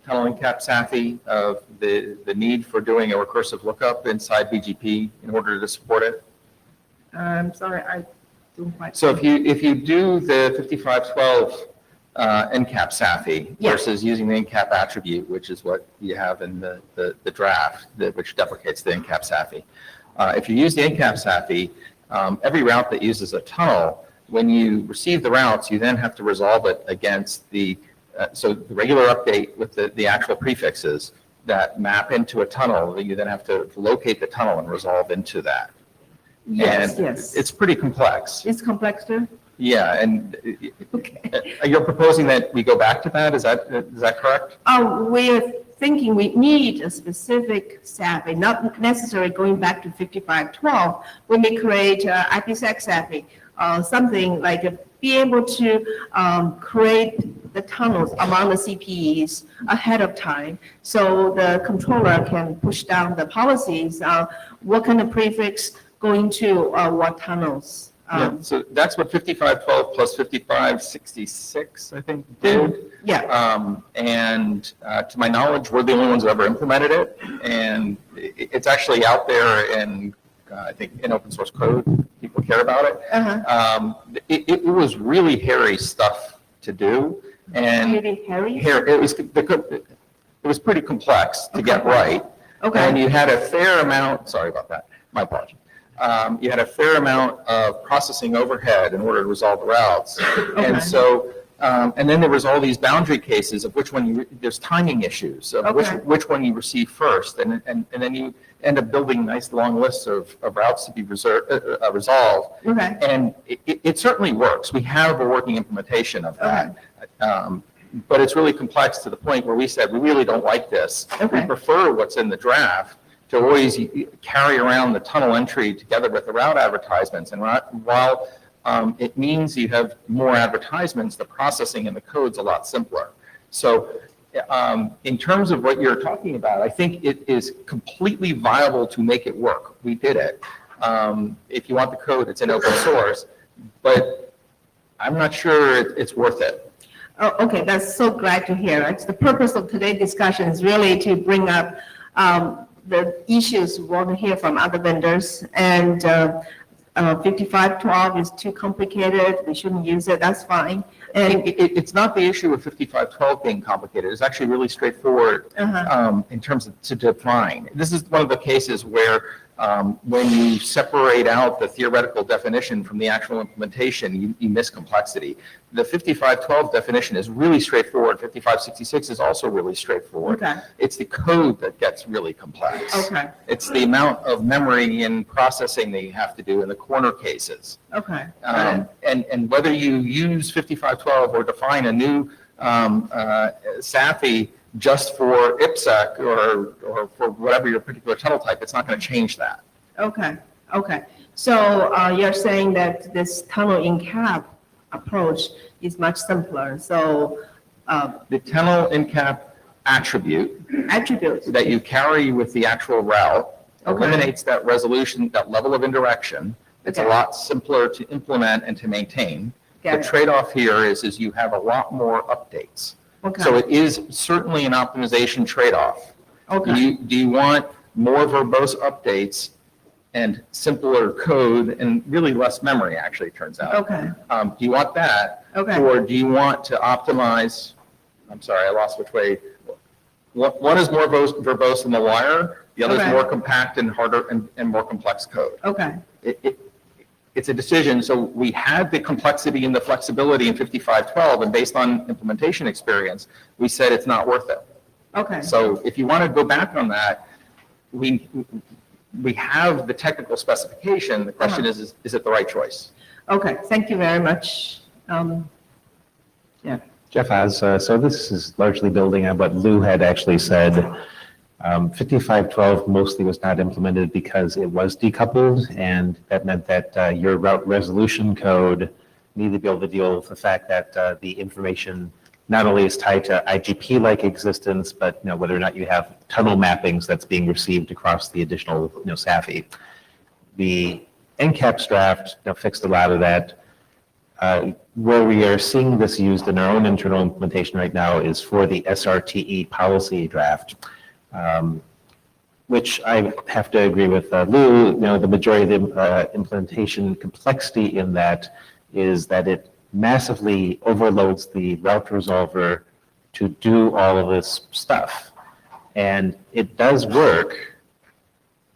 [SPEAKER 16] tunneling cap SAFE of the need for doing a recursive lookup inside BGP in order to support it?
[SPEAKER 15] I'm sorry, I don't quite.
[SPEAKER 16] So if you do the 5512 NCAP SAFE versus using the NCAP attribute, which is what you have in the draft, which deprecates the NCAP SAFE. If you use the NCAP SAFE, every route that uses a tunnel, when you receive the routes, you then have to resolve it against the regular update with the actual prefixes that map into a tunnel. You then have to locate the tunnel and resolve into that.
[SPEAKER 15] Yes,
[SPEAKER 16] and
[SPEAKER 15] yes.
[SPEAKER 16] It's pretty complex.
[SPEAKER 15] It's complex too?
[SPEAKER 16] Yeah, and
[SPEAKER 15] Okay.
[SPEAKER 16] you're proposing that we go back to that? Is that correct?
[SPEAKER 15] We're thinking we need a specific SAFE, not necessarily going back to 5512. We may create IPsec SAFE, something like be able to create the tunnels among the CPEs ahead of time, so the controller can push down the policies, what kind of prefix going to what tunnels.
[SPEAKER 16] Yeah, so that's what 5512 plus 5566, I think, did.
[SPEAKER 15] Yeah.
[SPEAKER 16] And to my knowledge, we're the only ones that ever implemented it. And it's actually out there in, I think, in open source code. People care about it. It was really hairy stuff to do. And
[SPEAKER 15] Really hairy?
[SPEAKER 16] it was pretty complex to get right.
[SPEAKER 15] Okay.
[SPEAKER 16] And you had a fair amount, sorry about that, my apologies. You had a fair amount of processing overhead in order to resolve the routes. And so, and then there was all these boundary cases of which one there's timing issues of which one you receive first. And then you end up building nice long lists of routes to be resolved.
[SPEAKER 15] Okay.
[SPEAKER 16] And it certainly works. We have a working implementation of that. But it's really complex to the point where we said, we really don't like this. We prefer what's in the draft to always carry around the tunnel entry together with the route advertisements. And while it means you have more advertisements, the processing in the code's a lot simpler. So in terms of what you're talking about, I think it is completely viable to make it work. We did it. If you want the code, it's in open source, but I'm not sure it's worth it.
[SPEAKER 15] Oh, okay, that's so glad to hear. It's the purpose of today's discussion is really to bring up the issues we want to hear from other vendors. And 5512 is too complicated. We shouldn't use it. That's fine. And
[SPEAKER 16] It's not the issue of 5512 being complicated. It's actually really straightforward in terms of to define. This is one of the cases where when you separate out the theoretical definition from the actual implementation, you miss complexity. The 5512 definition is really straightforward. 5566 is also really straightforward.
[SPEAKER 15] Okay.
[SPEAKER 16] It's the code that gets really complex.
[SPEAKER 15] Okay.
[SPEAKER 16] It's the amount of memory and processing that you have to do in the corner cases.
[SPEAKER 15] Okay.
[SPEAKER 16] And whether you use 5512 or define a new SAFE just for IPsec or for whatever your particular tunnel type, it's not going to change that.
[SPEAKER 15] Okay. Okay. So you're saying that this tunnel in cap approach is much simpler. So
[SPEAKER 16] The tunnel in cap attribute that you carry with the actual route eliminates that resolution, that level of indirection. It's a lot simpler to implement and to maintain. The trade-off here is you have a lot more updates. So it is certainly an optimization trade-off. Do you want more verbose updates and simpler code and really less memory, actually, it turns out.
[SPEAKER 15] Okay.
[SPEAKER 16] Do you want that?
[SPEAKER 15] Okay.
[SPEAKER 16] Or do you want to optimize, I'm sorry, I lost which way. One is more verbose than the wire, the other is
[SPEAKER 15] Okay.
[SPEAKER 16] more compact and harder and more complex code.
[SPEAKER 15] Okay.
[SPEAKER 16] It's a decision, so we had the complexity and the flexibility in 5512, and based on implementation experience, we said it's not worth it.
[SPEAKER 15] Okay.
[SPEAKER 16] So if you want to go back on that, we have the technical specification, the question is it the right choice?
[SPEAKER 15] Okay, thank you very much. Yeah.
[SPEAKER 17] Jeff has, so this is largely building on what Lou had actually said. 5512 mostly was not implemented because it was decoupled, and that meant that your route resolution code needed to be able to deal with the fact that the information not only is tied to IGP-like existence, but whether or not you have tunnel mappings that's being received across the additional SAFI. The NCAPS draft fixed a lot of that. Where we are seeing this used in our own internal implementation right now is for the SRTE policy draft, which I have to agree with Lou. The majority of the implementation complexity in that is that it massively overloads the route resolver to do all of this stuff. And it does work.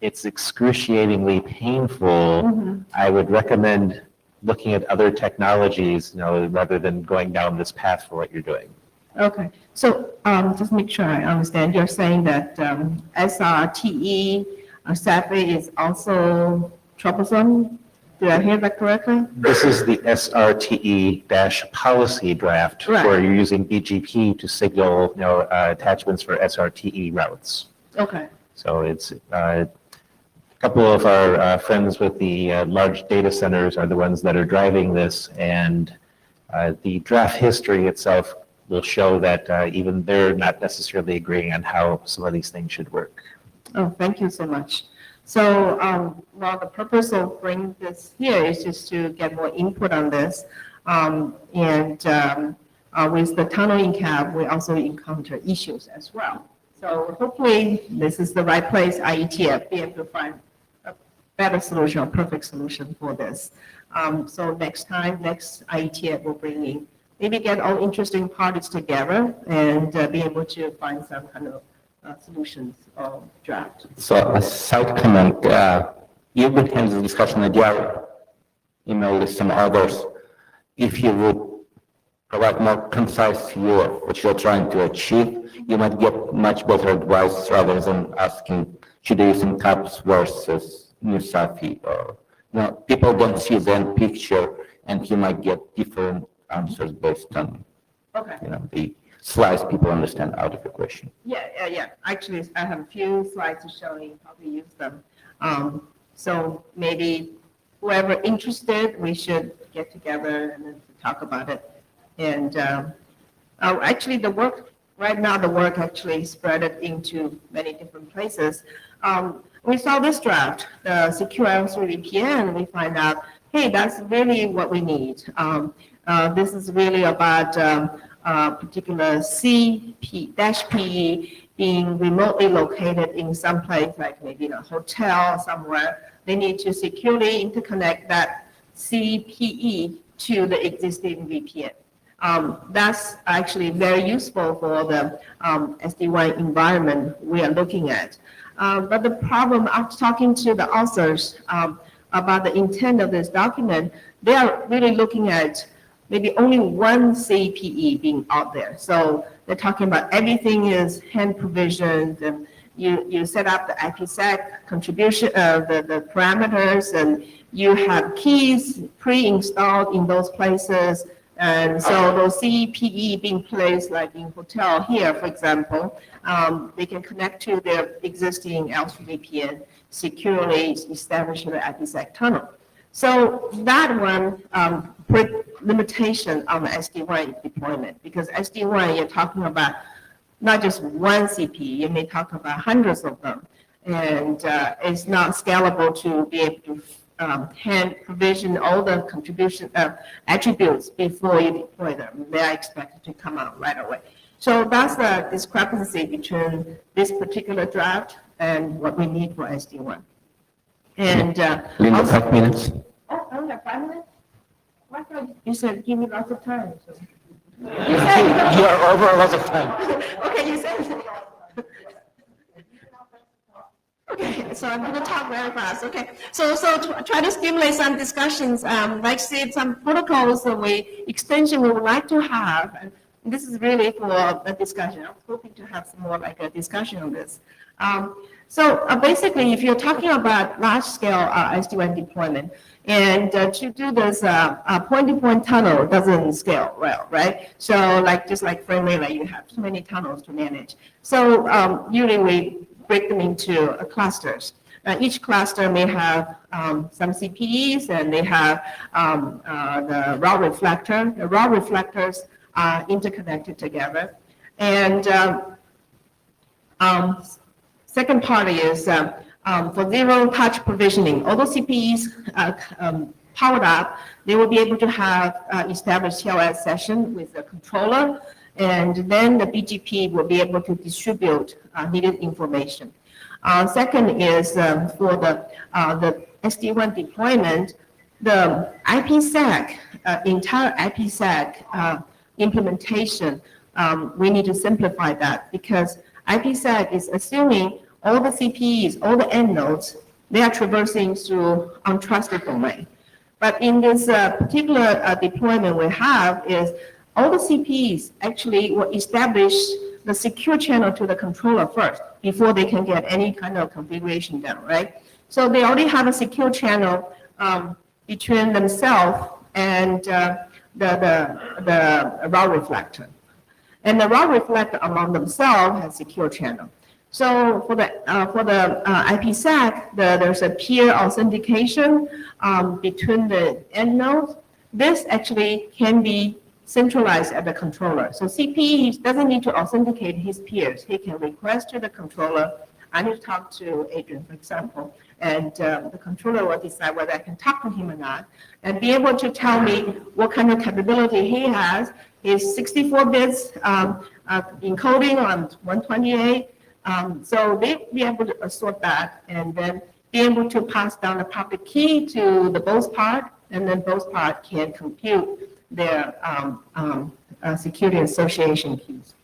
[SPEAKER 17] It's excruciatingly painful. I would recommend looking at other technologies, rather than going down this path for what you're doing.
[SPEAKER 15] Okay, so just make sure I understand. You're saying that SRTE SAFI is also troublesome? Did I hear that correctly?
[SPEAKER 17] This is the SRTE-policy draft
[SPEAKER 15] Right.
[SPEAKER 17] where you're using BGP to signal, attachments for SRTE routes.
[SPEAKER 15] Okay.
[SPEAKER 17] So it's a couple of our friends with the large data centers are the ones that are driving this, and the draft history itself will show that even they're not necessarily agreeing on how some of these things should work.
[SPEAKER 15] Oh, thank you so much. So, well, the purpose of bringing this here is just to get more input on this. With the tunneling cap, we also encounter issues as well. So hopefully this is the right place, IETF, be able to find a better solution, a perfect solution for this. So next IETF will bring in, maybe get all interesting parties together and be able to find some kind of solutions or draft.
[SPEAKER 1] So a side comment, you've been having this discussion with your email with some others. If you would provide more concise view of what you're trying to achieve, you might get much better advice rather than asking, should I use some caps versus new SAFI? Or, people don't see the end picture, and you might get different answers based on, the slides people understand out of the question.
[SPEAKER 15] Yeah. Actually, I have a few slides showing how we use them. So maybe whoever interested, we should get together and then talk about it. And actually, the work actually spread it into many different places. We saw this draft, the secure L3 VPN, we find out, hey, that's really what we need. This is really about particular CP-PE being remotely located in some place, like maybe in a hotel somewhere. They need to securely interconnect that CPE to the existing VPN. That's actually very useful for the SD-WAN environment we are looking at. But the problem, after talking to the authors about the intent of this document, they are really looking at maybe only one CPE being out there. So they're talking about everything is hand provisioned, and you set up the IPsec contribution, the parameters, and you have keys pre-installed in those places. And so those CPE being placed like in hotel here, for example, they can connect to their existing L3 VPN, securely establish the IPsec tunnel. So that one put limitation on the SD-WAN deployment, because SD-WAN, you're talking about not just one CPE, you may talk about hundreds of them, and it's not scalable to be able to hand provision all the contribution attributes before you deploy them. They are expected to come out right away. So that's the discrepancy between this particular draft and what we need for SD-WAN. And
[SPEAKER 1] Linda, 5 minutes.
[SPEAKER 15] oh, I only have 5 minutes? Why thought you said give me lots of time? So.
[SPEAKER 1] You are over a lot of time.
[SPEAKER 15] Okay, you said. Okay, so I'm going to talk very fast. Okay, so try to stimulate some discussions. Like say some protocols extension we would like to have, and this is really for a discussion. I'm hoping to have some more like a discussion on this. Basically, if you're talking about large-scale SD-WAN deployment, and to do this point-to-point tunnel doesn't scale well, right? So just like frame relay, you have too many tunnels to manage. So usually we break them into clusters. Each cluster may have some CPEs, and they have the route reflector. The route reflectors are interconnected together. And second part is for zero-touch provisioning. Although CPEs powered up, they will be able to have established TLS session with the controller, and then the BGP will be able to distribute needed information. Second is for the SD-WAN deployment, the IPsec, entire IPsec implementation, we need to simplify that, because IPsec is assuming all the CPEs, all the end nodes, they are traversing through untrusted domain. But in this particular deployment we have is all the CPEs actually will establish the secure channel to the controller first before they can get any kind of configuration done, right? So they already have a secure channel between themselves and the route reflector. And the route reflector among themselves has secure channel. So for the IPsec, there's a peer authentication between the end nodes. This actually can be centralized at the controller. So CPE doesn't need to authenticate his peers. He can request to the controller, I need to talk to Adrian, for example, and the controller will decide whether I can talk to him or not, and be able to tell me what kind of capability he has. His 64 bits encoding on 128. So they be able to sort that, and then be able to pass down the public key to the both part, and then both part can compute their security association keys.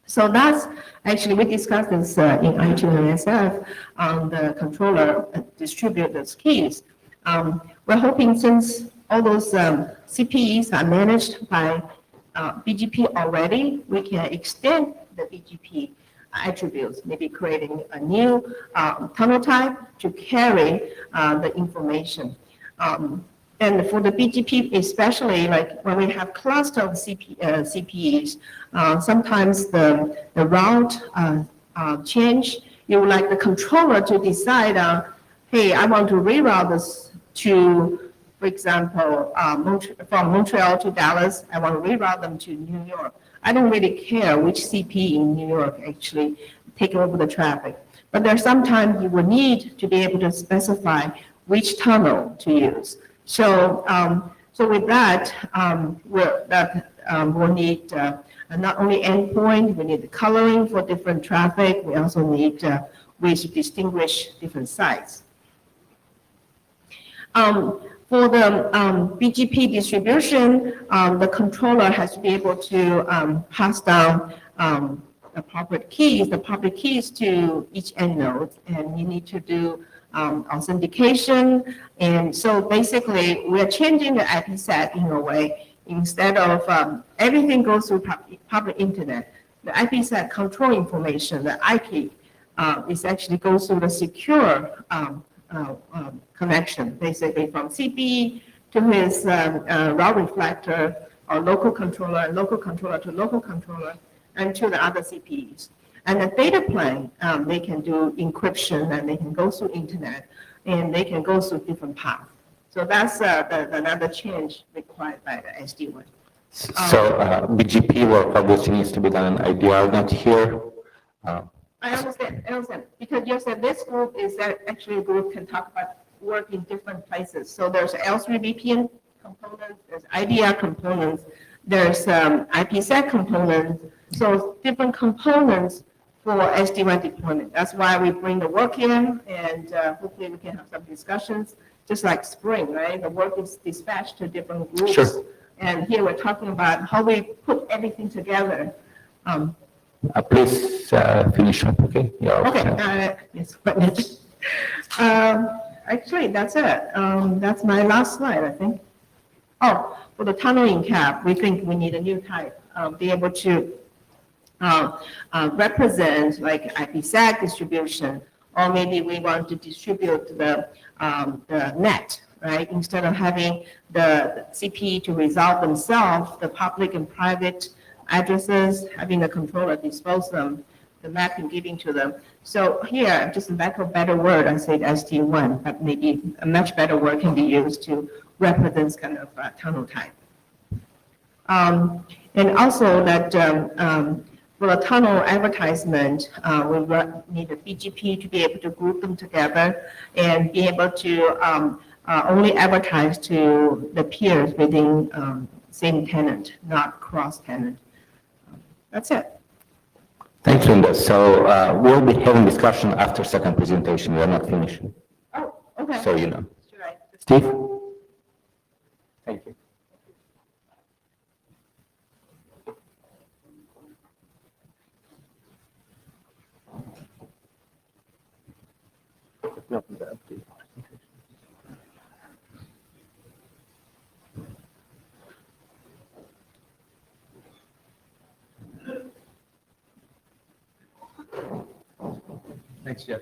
[SPEAKER 15] So that's actually, we discussed this in I2 and SF on the controller distribute those keys. We're hoping, since all those CPEs are managed by BGP already, we can extend the BGP attributes, maybe creating a new tunnel type to carry the information. And for the BGP, especially like when we have cluster of CPEs, sometimes the route change, you would like the controller to decide, hey, I want to reroute this to, for example, from Montreal to Dallas, I want to reroute them to New York. I don't really care which CPE in New York actually take over the traffic. But there's sometimes you will need to be able to specify which tunnel to use. So, with that, we'll need not only endpoint, we need the coloring for different traffic. We also need ways to distinguish different sites. For the BGP distribution, the controller has to be able to pass down the public keys to each end node, and you need to do authentication. And so basically, we're changing the IPsec in a way. Instead of everything goes through public internet, the IPsec control information, the IKey, is actually goes through the secure connection, basically from CPE to his route reflector or local controller, and local controller to local controller, and to the other CPEs. And the data plane, they can do encryption, and they can go through internet, and they can go through different paths. So that's another change required by the SD-WAN.
[SPEAKER 1] So BGP work obviously needs to be done in IDR, not here.
[SPEAKER 15] I understand, because you said this group is actually a group can talk about work in different places. So there's L3 VPN components, there's IDR components, there's IPsec components. So different components for SD-WAN deployment. That's why we bring the work here, and hopefully we can have some discussions, just like Spring, right? The work is dispatched to different groups.
[SPEAKER 1] Sure.
[SPEAKER 15] And here we're talking about how we put everything together.
[SPEAKER 1] Please finish up, okay?
[SPEAKER 15] Okay, yes, but actually, that's it. That's my last slide, I think. Oh, for the tunneling cap, we think we need a new type, be able to represent like IPsec distribution, or maybe we want to distribute the net, right? Instead of having the CP to resolve themselves, the public and private addresses, having the controller dispose them, the mapping giving to them. So here, just lack of a better word, I said SD1, but maybe a much better word can be used to represent kind of tunnel type. And also that for the tunnel advertisement, we need a BGP to be able to group them together and be able to only advertise to the peers within same tenant, not cross tenant. That's it.
[SPEAKER 1] Thanks, Linda. So we'll be having discussion after second presentation. We're not finishing.
[SPEAKER 15] Oh, okay.
[SPEAKER 1] So you know.
[SPEAKER 15] Right.
[SPEAKER 1] Steve?
[SPEAKER 16] Thank you.
[SPEAKER 18] Thanks, Jeff.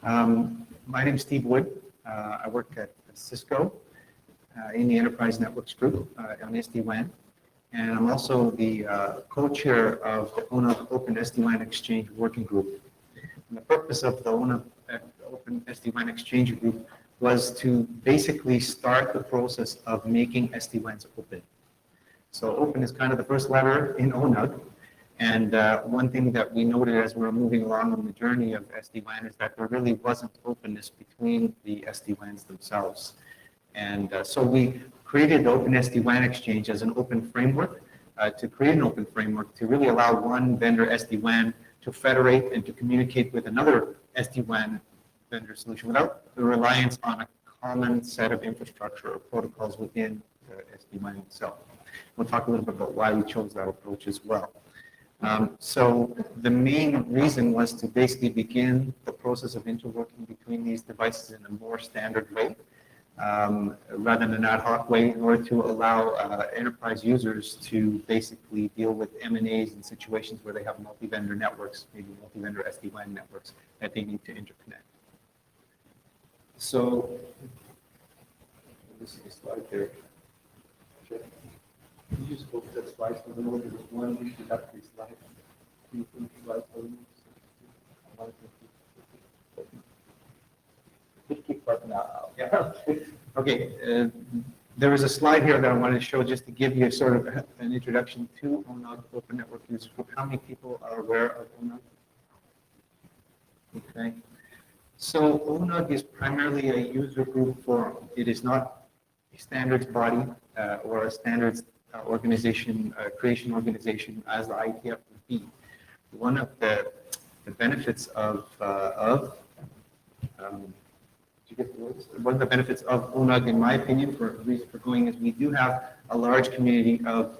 [SPEAKER 18] My name is Steve Wood. I work at Cisco in the Enterprise Networks Group on SD-WAN. And I'm also the co-chair of the ONA Open SD-WAN Exchange Working Group. And the purpose of the ONA Open SD-WAN Exchange Group was to basically start the process of making SD-WANs open. So open is kind of the first letter in ONUG. And one thing that we noted as we were moving along on the journey of SD-WAN is that there really wasn't openness between the SD-WANs themselves. And so we created the Open SD-WAN Exchange as an open framework to create an open framework to really allow one vendor SD-WAN to federate and to communicate with another SD-WAN vendor solution without the reliance on a common set of infrastructure or protocols within the SD-WAN itself. We'll talk a little bit about why we chose that approach as well. So the main reason was to basically begin the process of interworking between these devices in a more standard way, rather than an ad hoc way, in order to allow enterprise users to basically deal with M&As in situations where they have multi-vendor networks, maybe multi-vendor SD-WAN networks that they need to interconnect. So this is the slide there. Can you just go to that slide for the moment? There was one introductory slide. Can you put the slide for me? Yeah. Okay. There was a slide here that I wanted to show just to give you sort of an introduction to ONUG, Open Network User Group. How many people are aware of ONUG? Okay. So ONUG is primarily a user group forum. It is not a standards body or a standards organization, creation organization as the IETF would be. One of the benefits of one of the benefits of ONUG, in my opinion, for a reason for going, is we do have a large community of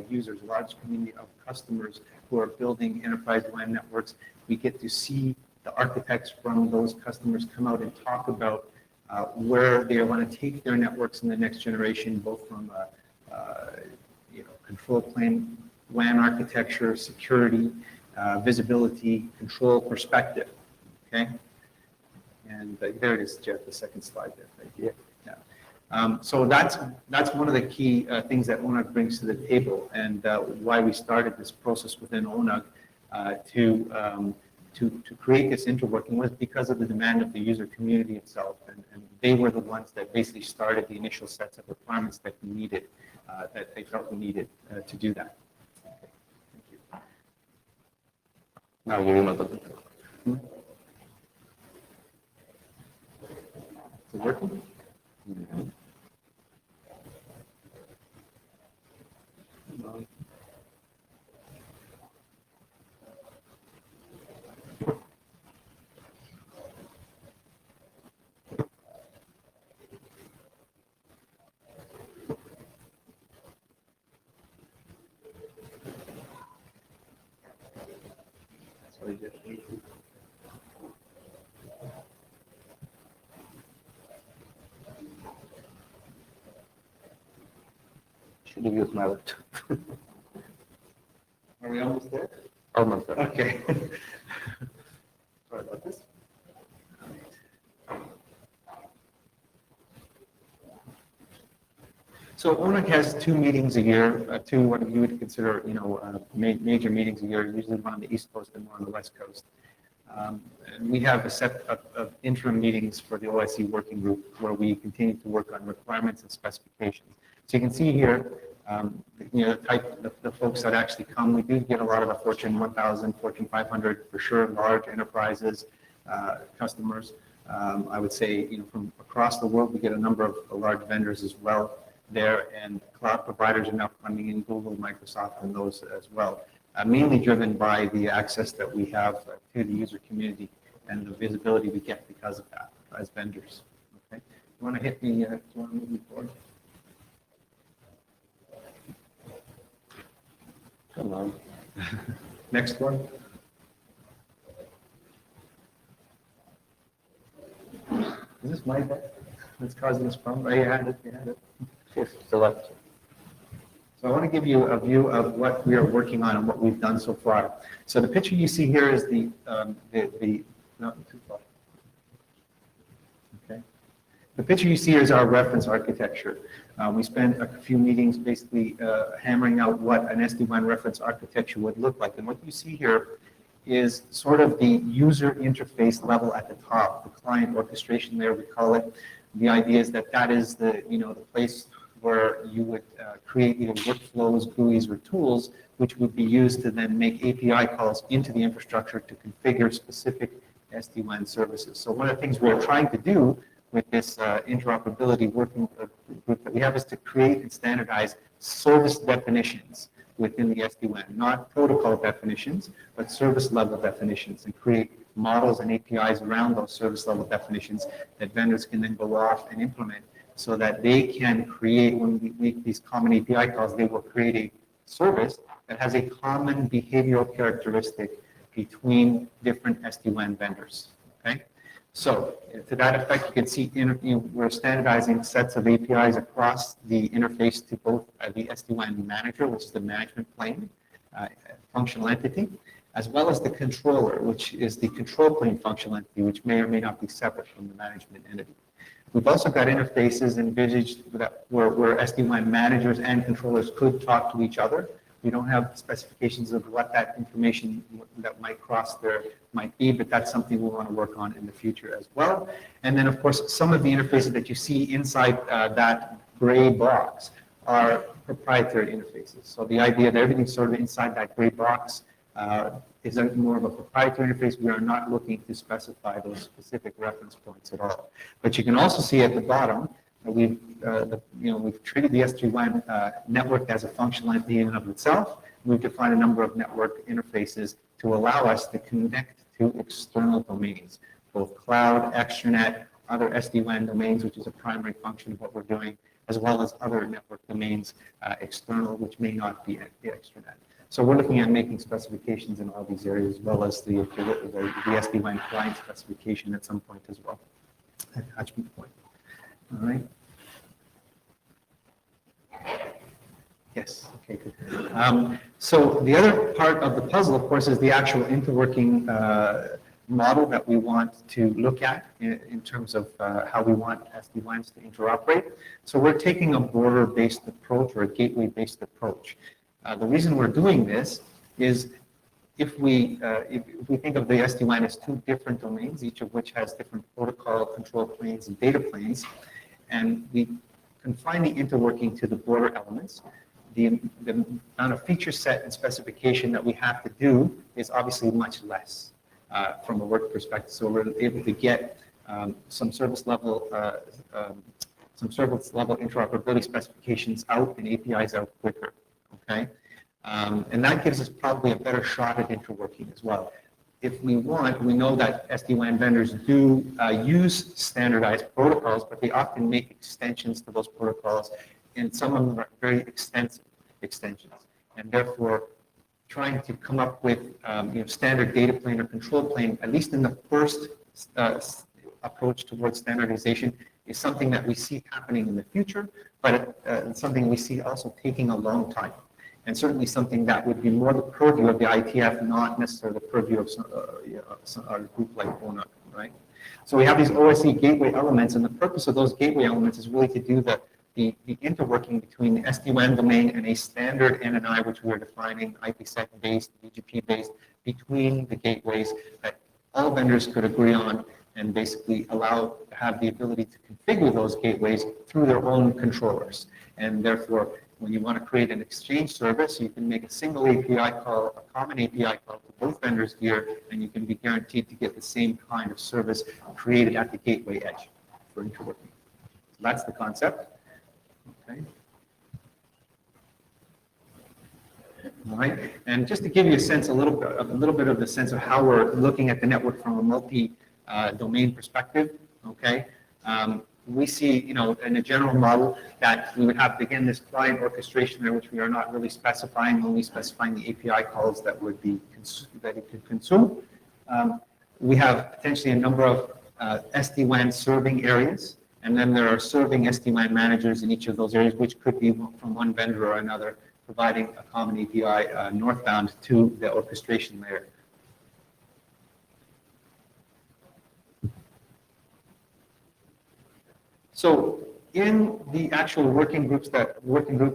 [SPEAKER 18] users, a large community of customers who are building enterprise WAN networks. We get to see the architects from those customers come out and talk about where they want to take their networks in the next generation, both from control plane, WAN architecture, security, visibility, control perspective. Okay, and there it is, Jeff. The second slide there. Thank you. Yeah. So that's one of the key things that ONUG brings to the table, and why we started this process within ONUG to create this interworking was because of the demand of the user community itself, and they were the ones that basically started the initial sets of requirements that we needed, that they felt we needed to do that. Okay. Thank you.
[SPEAKER 1] Now you know the.
[SPEAKER 18] Is it working?
[SPEAKER 1] Mm-hmm.
[SPEAKER 18] Sorry, Jeff.
[SPEAKER 5] Should have used my laptop.
[SPEAKER 18] Are we almost there?
[SPEAKER 5] Almost there.
[SPEAKER 18] Okay. Sorry about this. So ONAC has two meetings a year, two what you would consider, major meetings a year, usually one on the East Coast and one on the West Coast. And we have a set of interim meetings for the OSC working group where we continue to work on requirements and specifications. So you can see here, the folks that actually come. We do get a lot of the Fortune 1000, Fortune 500 for sure, large enterprises, customers. I would say, from across the world, we get a number of large vendors as well there, and cloud providers are now coming in, Google, Microsoft, and those as well. Mainly driven by the access that we have to the user community and the visibility we get because of that as vendors. Okay, you want to hit me? Do you want to move me forward?
[SPEAKER 5] Come on.
[SPEAKER 18] Next one. Is this my bad? That's causing this problem? Oh, you had it. You had it.
[SPEAKER 5] Select.
[SPEAKER 18] So I want to give you a view of what we are working on and what we've done so far. So the picture you see here is not too far. Okay. The picture you see is our reference architecture. We spent a few meetings basically hammering out what an SD-WAN reference architecture would look like. And what you see here is sort of the user interface level at the top, the client orchestration layer, we call it. The idea is that is the place where you would create either workflows, GUIs, or tools, which would be used to then make API calls into the infrastructure to configure specific SD-WAN services. So one of the things we're trying to do with this interoperability working group that we have is to create and standardize service definitions within the SD-WAN, not protocol definitions, but service level definitions, and create models and APIs around those service level definitions that vendors can then go off and implement, so that they can create, when we make these common API calls, they will create a service that has a common behavioral characteristic between different SD-WAN vendors. Okay, so to that effect, you can see we're standardizing sets of APIs across the interface to both the SD-WAN manager, which is the management plane, functional entity, as well as the controller, which is the control plane functional entity, which may or may not be separate from the management entity. We've also got interfaces envisaged where SD-WAN managers and controllers could talk to each other. We don't have specifications of what that information that might cross there might be, but that's something we want to work on in the future as well. And then, of course, some of the interfaces that you see inside that gray box are proprietary interfaces. So the idea that everything's sort of inside that gray box is more of a proprietary interface. We are not looking to specify those specific reference points at all. But you can also see at the bottom that we've treated the SD-WAN network as a functional entity in and of itself. We've defined a number of network interfaces to allow us to connect to external domains, both cloud, extranet, other SD-WAN domains, which is a primary function of what we're doing, as well as other network domains external, which may not be the extranet. So we're looking at making specifications in all these areas, as well as the SD-WAN client specification at some point as well, attachment point. All right. Yes, okay, good. So the other part of the puzzle, of course, is the actual interworking model that we want to look at in terms of how we want SD-WANs to interoperate. So we're taking a border-based approach or a gateway-based approach. The reason we're doing this is if we think of the SD-WAN as two different domains, each of which has different protocol control planes and data planes, and we confine the interworking to the border elements, the amount of feature set and specification that we have to do is obviously much less from a work perspective. So we're able to get some service level interoperability specifications out and APIs out quicker. Okay, and that gives us probably a better shot at interworking as well. If we want, we know that SD-WAN vendors do use standardized protocols, but they often make extensions to those protocols, and some of them are very extensive extensions. And therefore, trying to come up with standard data plane or control plane, at least in the first approach towards standardization, is something that we see happening in the future, but it's something we see also taking a long time. And certainly something that would be more the purview of the IETF, not necessarily the purview of a group like ONA, right? So we have these OSE gateway elements, and the purpose of those gateway elements is really to do the interworking between the SD-WAN domain and a standard NNI, which we're defining IPsec-based, BGP-based, between the gateways that all vendors could agree on and basically have the ability to configure those gateways through their own controllers. And therefore, when you want to create an exchange service, you can make a single API call, a common API call to both vendors here, and you can be guaranteed to get the same kind of service created at the gateway edge for interworking. So that's the concept. Okay. All right. And just to give you a sense, a little bit of the sense of how we're looking at the network from a multi-domain perspective. Okay. We see, in a general model that we would have, again, this client orchestration there, which we are not really specifying, only specifying the API calls that would be that it could consume. We have potentially a number of SD-WAN serving areas, and then there are serving SD-WAN managers in each of those areas, which could be from one vendor or another, providing a common API northbound to the orchestration layer. So in the actual working group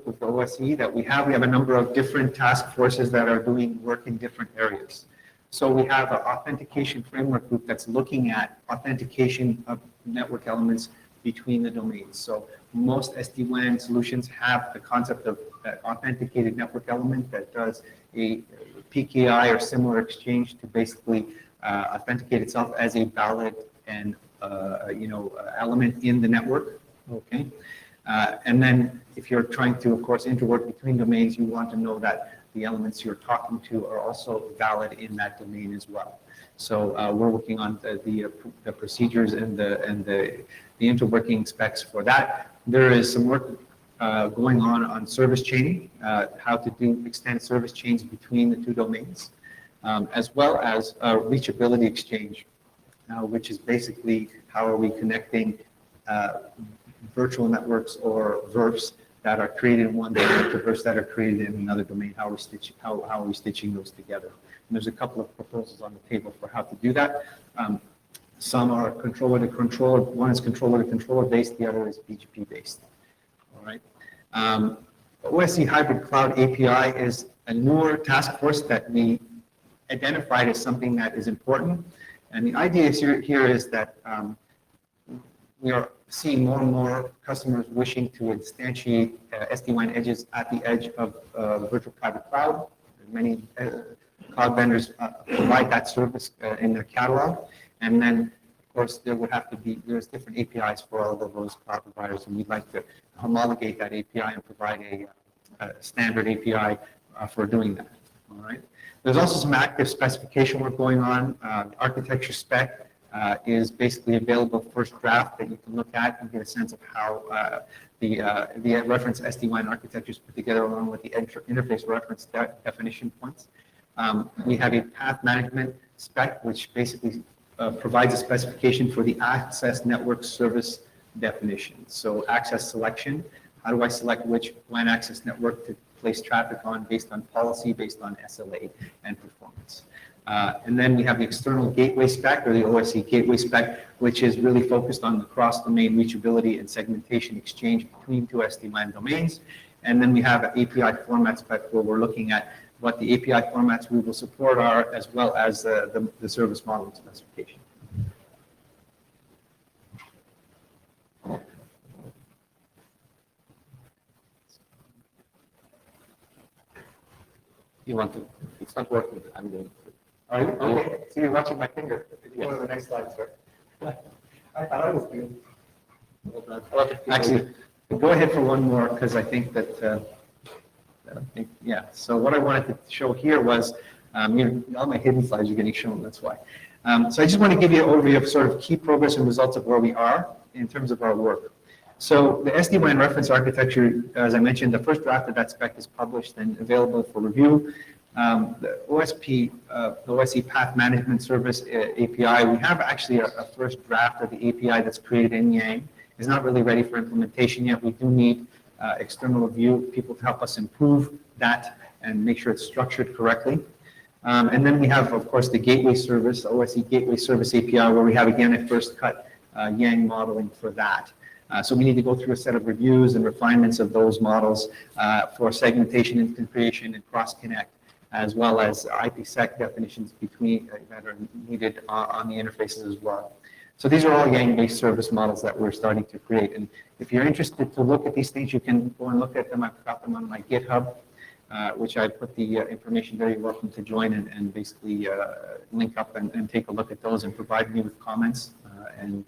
[SPEAKER 18] with the OSE that we have a number of different task forces that are doing work in different areas. So we have an authentication framework group that's looking at authentication of network elements between the domains. So most SD-WAN solutions have the concept of that authenticated network element that does a PKI or similar exchange to basically authenticate itself as a valid and element in the network. Okay, and then if you're trying to, of course, interwork between domains, you want to know that the elements you're talking to are also valid in that domain as well. So we're working on the procedures and the interworking specs for that. There is some work going on service chaining, how to extend service chains between the two domains, as well as reachability exchange, which is basically how are we connecting virtual networks or VRFs that are created in one domain to VRFs that are created in another domain. How are we stitching those together? And there's a couple of proposals on the table for how to do that. Some are controller to controller. One is controller to controller based. The other is BGP based. All right. OSE Hybrid Cloud API is a newer task force that we identified as something that is important. And the idea here is that we are seeing more and more customers wishing to instantiate SD-WAN edges at the edge of virtual private cloud. Many cloud vendors provide that service in their catalog. And then, of course, there's different APIs for all of those cloud providers, and we'd like to homologate that API and provide a standard API for doing that. All right. There's also some active specification work going on. Architecture spec is basically available first draft that you can look at and get a sense of how the reference SD-WAN architecture is put together along with the interface reference definition points. We have a path management spec, which basically provides a specification for the access network service definition. So access selection, how do I select which WAN access network to place traffic on based on policy, based on SLA and performance. And then we have the external gateway spec, or the OSE gateway spec, which is really focused on the cross-domain reachability and segmentation exchange between two SD-WAN domains. And then we have an API format spec where we're looking at what the API formats we will support are, as well as the service model specification.
[SPEAKER 1] You want to? It's not working. I'm doing it.
[SPEAKER 18] All right. Okay. So you're watching my finger. Go to the next slide, sir. I thought it was good. Actually, go ahead for one more because I think that. Yeah. So what I wanted to show here was, all my hidden slides are getting shown. That's why. So I just want to give you an overview of sort of key progress and results of where we are in terms of our work. So the SD-WAN reference architecture, as I mentioned, the first draft of that spec is published and available for review. The OSP, the OSE Path Management Service API, we have actually a first draft of the API that's created in Yang. It's not really ready for implementation yet. We do need external review, people to help us improve that and make sure it's structured correctly. And then we have, of course, the gateway service, OSE Gateway Service API, where we have, again, a first cut Yang modeling for that. So we need to go through a set of reviews and refinements of those models for segmentation and configuration and cross-connect, as well as IPsec definitions between that are needed on the interfaces as well. So these are all Yang-based service models that we're starting to create. And if you're interested to look at these things, you can go and look at them. I've got them on my GitHub, which I put the information there. You're welcome to join and basically link up and take a look at those and provide me with comments and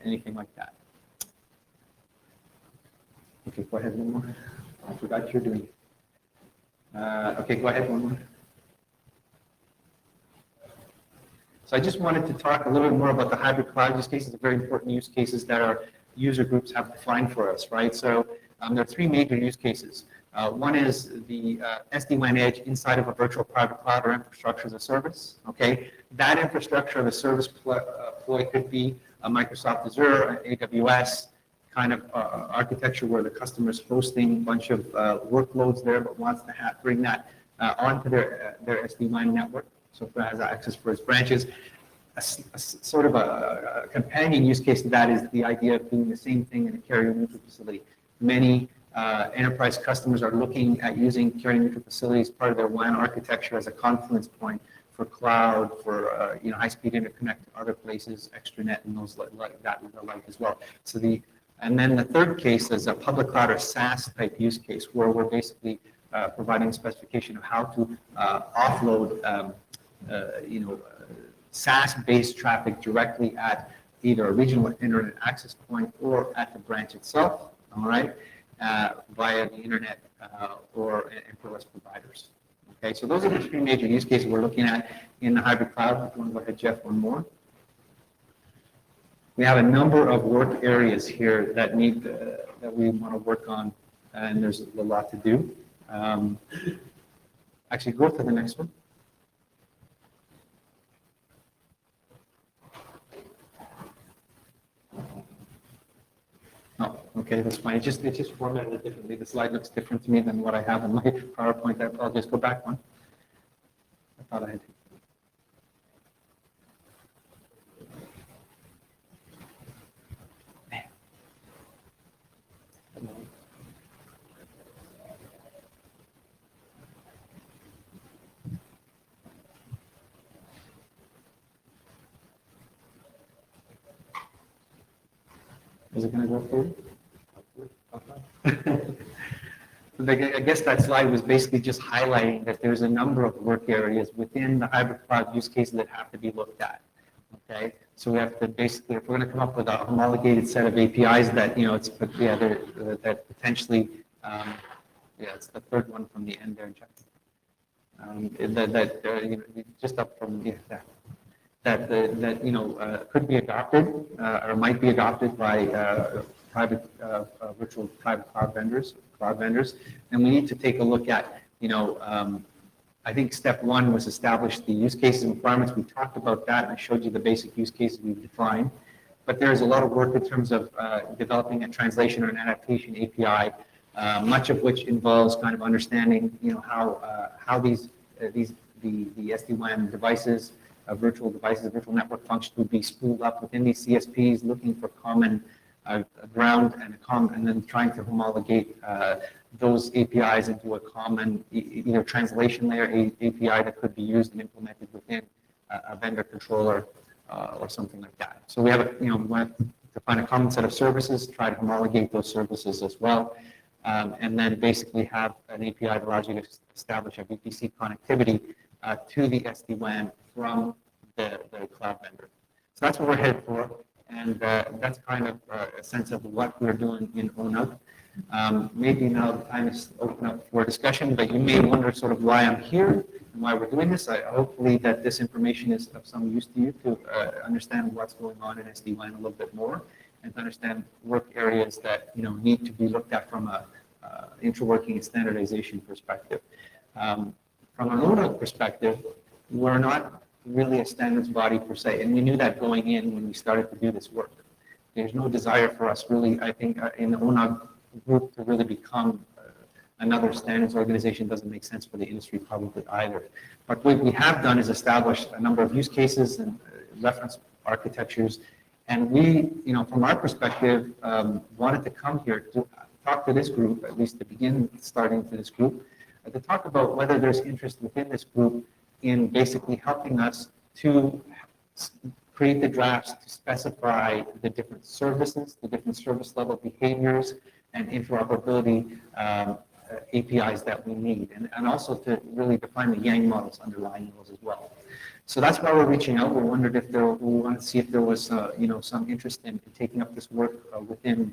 [SPEAKER 18] anything like that. Okay, go ahead one more. I forgot you're doing it. Okay, go ahead one more. So I just wanted to talk a little bit more about the hybrid cloud use cases, the very important use cases that our user groups have defined for us, right? So there are three major use cases. One is the SD-WAN edge inside of a virtual private cloud or infrastructure as a service, okay? That infrastructure as a service deploy could be a Microsoft Azure, an AWS kind of architecture where the customer is hosting a bunch of workloads there, but wants to bring that onto their SD-WAN network. So if it has access for its branches, a sort of a companion use case to that is the idea of doing the same thing in a carrier neutral facility. Many enterprise customers are looking at using carrier neutral facilities part of their WAN architecture as a confluence point for cloud, for high-speed interconnect to other places, extranet, and those like that and the like as well. So and then the third case is a public cloud or SaaS type use case where we're basically providing specification of how to offload SaaS-based traffic directly at either a regional internet access point or at the branch itself, all right, via the internet or MPLS providers. Okay, so those are the three major use cases we're looking at in the hybrid cloud. If you want to go ahead, Jeff, one more. We have a number of work areas here that that we want to work on, and there's a lot to do. Actually, go to the next one. Oh, okay, that's fine. It just formatted differently. The slide looks different to me than what I have in my PowerPoint. I'll just go back one. I thought I had to. Is it going to go through? I guess that slide was basically just highlighting that there's a number of work areas within the hybrid cloud use cases that have to be looked at. Okay, so we have to basically, if we're going to come up with a homologated set of APIs that that potentially, it's the third one from the end there, Jeff. Just up from that could be adopted or might be adopted by virtual private cloud vendors, and we need to take a look at, I think step one was establish the use cases and requirements. We talked about that, and I showed you the basic use cases we've defined, but there's a lot of work in terms of developing a translation or an adaptation API, much of which involves kind of understanding, how the SD-WAN devices, virtual devices, virtual network functions would be spooled up within these CSPs, looking for common ground and then trying to homologate those APIs into a common either translation layer API that could be used and implemented within a vendor controller or something like that. So we have, we want to find a common set of services, try to homologate those services as well, and then basically have an API that allows you to establish a VPC connectivity to the SD-WAN from the cloud vendor. So that's what we're headed for, and that's kind of a sense of what we're doing in ONUG. Maybe now the time is open up for discussion, but you may wonder sort of why I'm here and why we're doing this. Hopefully that this information is of some use to you to understand what's going on in SD-WAN a little bit more and to understand work areas that need to be looked at from a interworking and standardization perspective. From an ONA perspective, we're not really a standards body per se, and we knew that going in when we started to do this work. There's no desire for us really, I think, in the ONA group to really become another standards organization. Doesn't make sense for the industry probably either. But what we have done is establish a number of use cases and reference architectures. And we, from our perspective, wanted to come here to talk to this group, at least to begin starting to this group, to talk about whether there's interest within this group in basically helping us to create the drafts to specify the different services, the different service level behaviors, and interoperability APIs that we need, and also to really define the Yang models underlying those as well. So that's why we're reaching out. We wondered if we wanted to see if there was, some interest in taking up this work within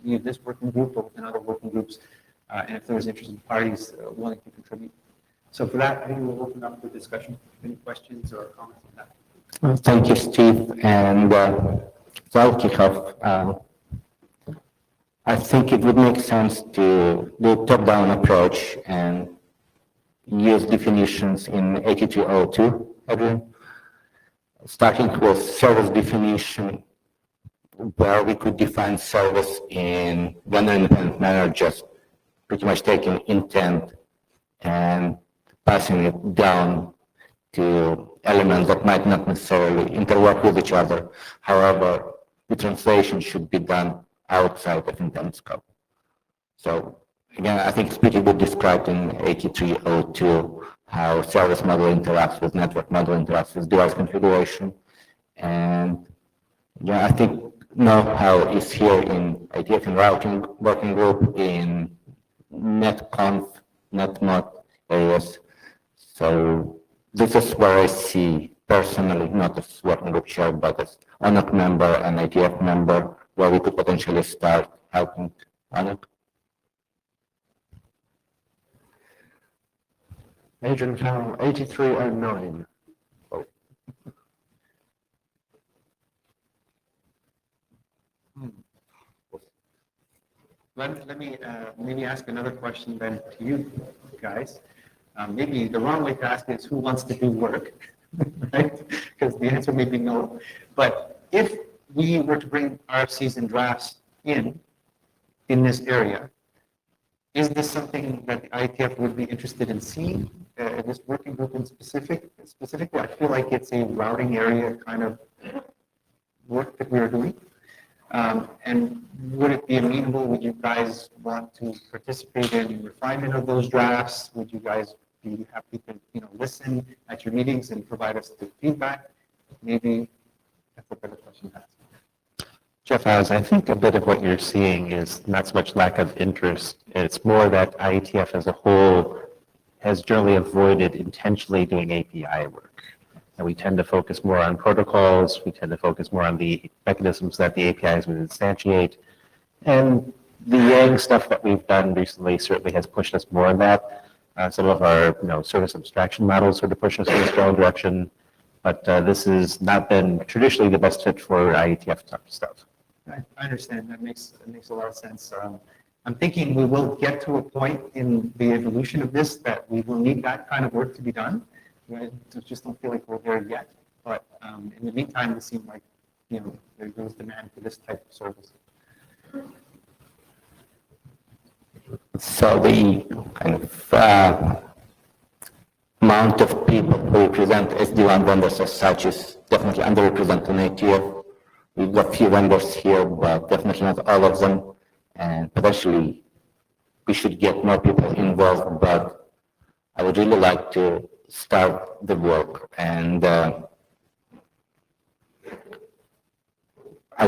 [SPEAKER 18] this working group or within other working groups, and if there was interested parties willing to contribute. So for that, I think we'll open up the discussion. Any questions or comments on that?
[SPEAKER 1] Well, thank you, Steve. And so I'll kick off. I think it would make sense to do a top-down approach and use definitions in 8302, starting with service definition, where we could define service in vendor-independent manner, just pretty much taking intent and passing it down to elements that might not necessarily interwork with each other. However, the translation should be done outside of intent scope. So again, I think it's pretty good described in 8302 how service model interacts with network model, interacts with device configuration. And yeah, I think know-how is here in IETF and routing working group, in netconf, netmod areas. So this is where I see personally, not as working group chair, but as ONOC member and IETF member, where we could potentially start helping ONOC.
[SPEAKER 12] Adrian Farrell, 8309. Oh.
[SPEAKER 18] Let me maybe ask another question then to you guys. Maybe the wrong way to ask it is who wants to do work, right? Because the answer may be no. But if we were to bring RFCs and drafts in this area, is this something that the IETF would be interested in seeing, this working group in specifically? I feel like it's a routing area kind of work that we're doing. And would it be amenable? Would you guys want to participate in refinement of those drafts? Would you guys be happy to listen at your meetings and provide us the feedback? Maybe that's a better question to ask.
[SPEAKER 17] Jeff, I think a bit of what you're seeing is not so much lack of interest. It's more that IETF as a whole has generally avoided intentionally doing API work. And we tend to focus more on protocols. We tend to focus more on the mechanisms that the APIs would instantiate. And the Yang stuff that we've done recently certainly has pushed us more on that. Some of our service abstraction models sort of push us in this direction. But this has not been traditionally the best fit for IETF type stuff.
[SPEAKER 18] I understand. That makes a lot of sense. I'm thinking we will get to a point in the evolution of this that we will need that kind of work to be done. I just don't feel like we're there yet. But in the meantime, it seems like there's demand for this type of service.
[SPEAKER 1] So the kind of amount of people who represent SD-WAN vendors as such is definitely underrepresented in IETF. We've got a few vendors here, but definitely not all of them. And potentially, we should get more people involved, but I would really like to start the work. And I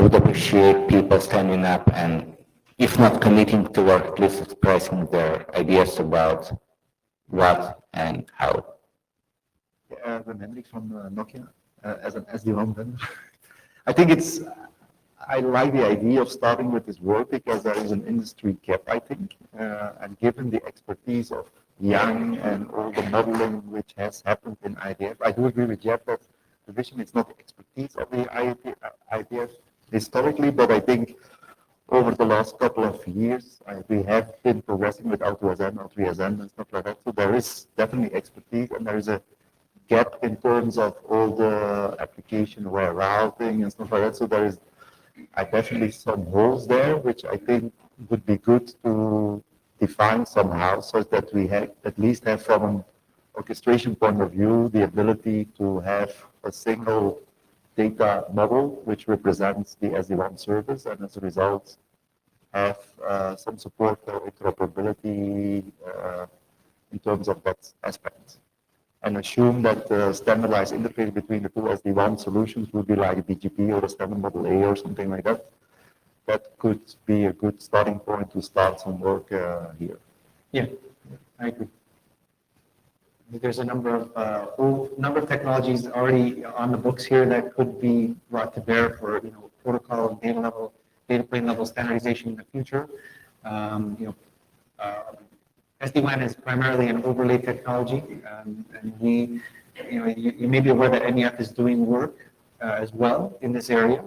[SPEAKER 1] would appreciate people standing up and, if not committing to work, at least expressing their ideas about what and how.
[SPEAKER 10] The Hendrik from Nokia, as an SD-WAN vendor. I think I like the idea of starting with this work because there is an industry gap, I think, and given the expertise of Yang and all the modeling which has happened in IETF, I do agree with Jeff that the vision is not the expertise of the IETF historically, but I think over the last couple of years, we have been progressing with L2SN, L3SN, and stuff like that. So there is definitely expertise, and there is a gap in terms of all the application where routing and stuff like that. So there is definitely some holes there, which I think would be good to define somehow, so that we have at least have from an orchestration point of view the ability to have a single data model which represents the SD-WAN service, and as a result have some support for interoperability in terms of that aspect. And assume that the standardized interface between the two SD-WAN solutions would be like a BGP or a standard model A or something like that. That could be a good starting point to start some work here.
[SPEAKER 18] Yeah, I agree. There's a number of technologies already on the books here that could be brought to bear for protocol and data plane level standardization in the future. SD-WAN is primarily an overlay technology, and you may be aware that MEF is doing work as well in this area.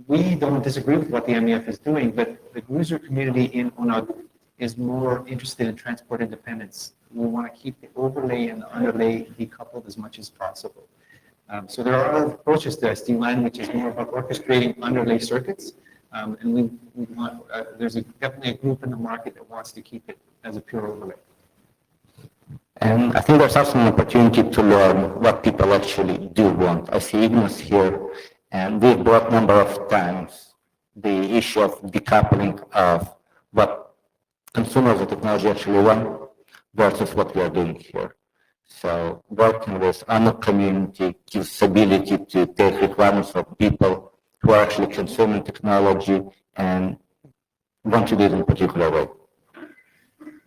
[SPEAKER 18] We don't disagree with what the MEF is doing, but the user community in ONUG is more interested in transport independence. We want to keep the overlay and the underlay decoupled as much as possible. So there are other approaches to SD-WAN, which is more about orchestrating underlay circuits. And we want, there's definitely a group in the market that wants to keep it as a pure overlay.
[SPEAKER 1] And I think there's also an opportunity to learn what people actually do want. I see Ignas here, and we've brought a number of times the issue of decoupling of what consumers of technology actually want versus what we are doing here. So working with our community gives ability to take requirements of people who are actually consuming technology and want to do it in a particular way.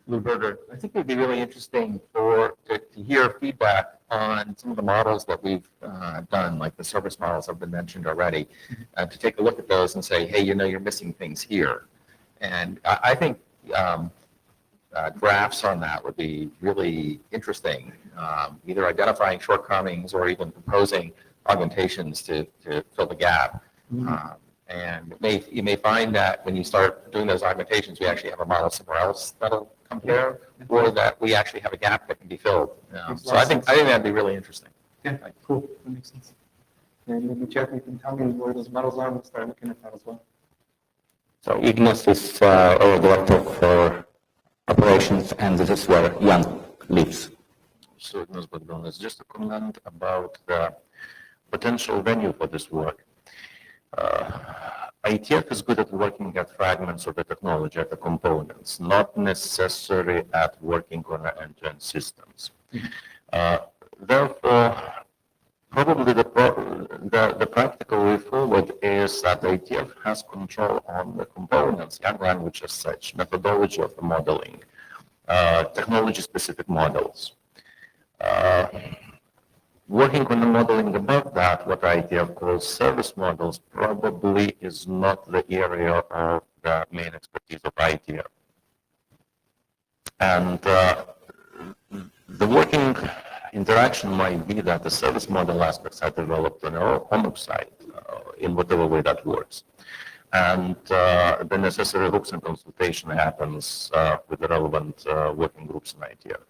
[SPEAKER 16] Lou Berger, I think it would be really interesting to hear feedback on some of the models that we've done, like the service models have been mentioned already, to take a look at those and say, hey, you're missing things here. And I think graphs on that would be really interesting, either identifying shortcomings or even proposing augmentations to fill the gap. And you may find that when you start doing those augmentations, we actually have a model somewhere else that'll compare, or that we actually have a gap that can be filled. So I think that'd be really interesting.
[SPEAKER 18] Yeah, cool. That makes sense. And maybe Jeff, you can tell me where those models are and we'll start looking at that as well.
[SPEAKER 1] So Ignas is our director for operations, and this is where Jan lives.
[SPEAKER 5] So Ignas Bagdonas, just a comment about the potential venue for this work. IETF is good at working at fragments of the technology, at the components, not necessarily at working on the end-to-end systems. Therefore, probably the practical way forward is that IETF has control on the components, young language as such, methodology of the modeling, technology-specific models. Working on the modeling above that, what IETF calls service models, probably is not the area of the main expertise of IETF. And the working interaction might be that the service model aspects are developed on our ONUG side, in whatever way that works. And the necessary hooks and consultation happens with the relevant working groups in IETF.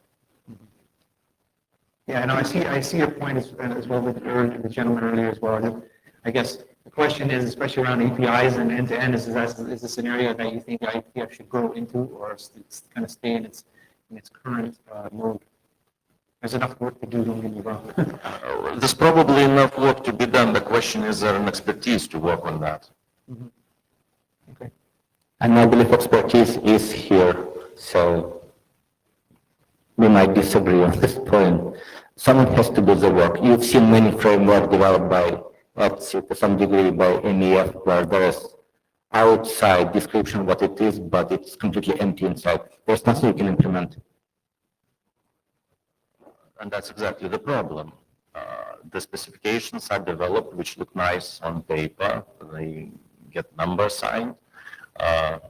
[SPEAKER 18] Yeah, no, I see your point as well with the gentleman earlier as well. I guess the question is, especially around APIs and end-to-end, is the scenario that you think IETF should grow into, or kind of stay in its current mode? There's enough work to do, don't get me wrong.
[SPEAKER 5] There's probably enough work to be done. The question is there an expertise to work on that?
[SPEAKER 18] Okay.
[SPEAKER 1] And I believe expertise is here, so we might disagree on this point. Someone has to do the work. You've seen many frameworks developed by, let's say, to some degree by MEF, where there is outside description what it is, but it's completely empty inside. There's nothing you can implement.
[SPEAKER 5] And that's exactly the problem. The specifications are developed, which look nice on paper. They get numbers signed.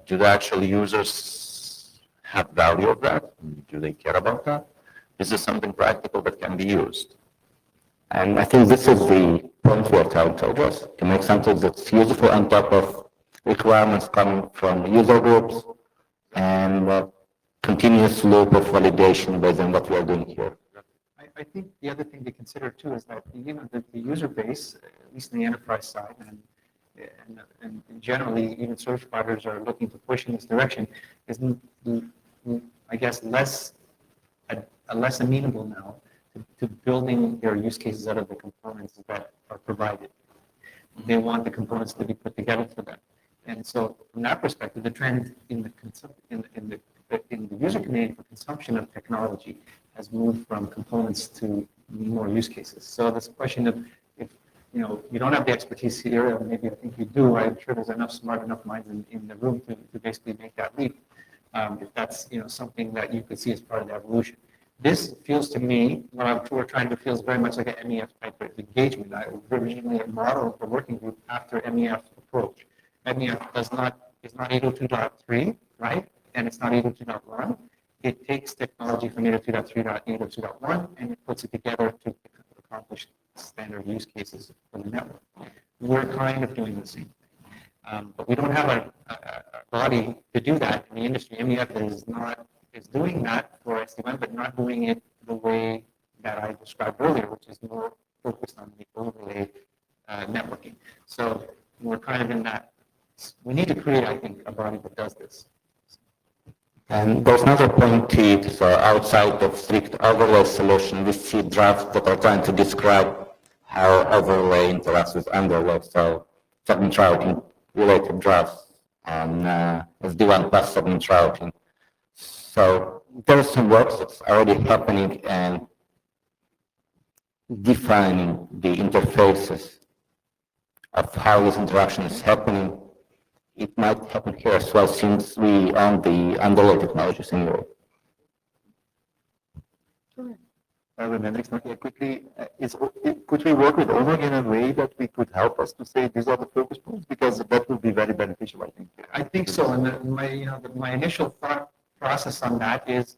[SPEAKER 5] Do the actual users have value of that? Do they care about that? Is this something practical that can be used?
[SPEAKER 1] And I think this is the point we're trying to address, to make something that's useful on top of requirements coming from user groups, and continuous loop of validation based on what we are doing here.
[SPEAKER 18] I think the other thing to consider too is that, the user base, at least in the enterprise side, and generally even service providers are looking to push in this direction, is, I guess, less amenable now to building their use cases out of the components that are provided. They want the components to be put together for them. And so from that perspective, the trend in the user community for consumption of technology has moved from components to more use cases. So this question of, if you don't have the expertise here, or maybe I think you do, I'm sure there's enough smart enough minds in the room to basically make that leap. If that's something that you could see as part of the evolution. This feels to me, what we're trying to feels very much like an MEF type of engagement. I originally modeled the working group after MEF approach. MEF is not 802.3, right? And it's not 802.1. It takes technology from 802.3 to 802.1 and it puts it together to accomplish standard use cases for the network. We're kind of doing the same thing. But we don't have a body to do that in the industry. MEF is doing that for SD-WAN, but not doing it the way that I described earlier, which is more focused on the overlay networking. So we're kind of in that. We need to create, I think, a body that does this.
[SPEAKER 1] And there's another point to it, so outside of strict overlay solution, we see drafts that are trying to describe how overlay interacts with underlay, so segment routing related drafts and SD-WAN plus segment routing. So there's some work that's already happening and defining the interfaces of how this interaction is happening. It might happen here as well, since we own the underlay technologies in Europe.
[SPEAKER 3] Quickly, could we work with ONOG in a way that we could help us to say these are the focus points? Because that would be very beneficial, I think.
[SPEAKER 18] I think so. And my initial thought process on that is,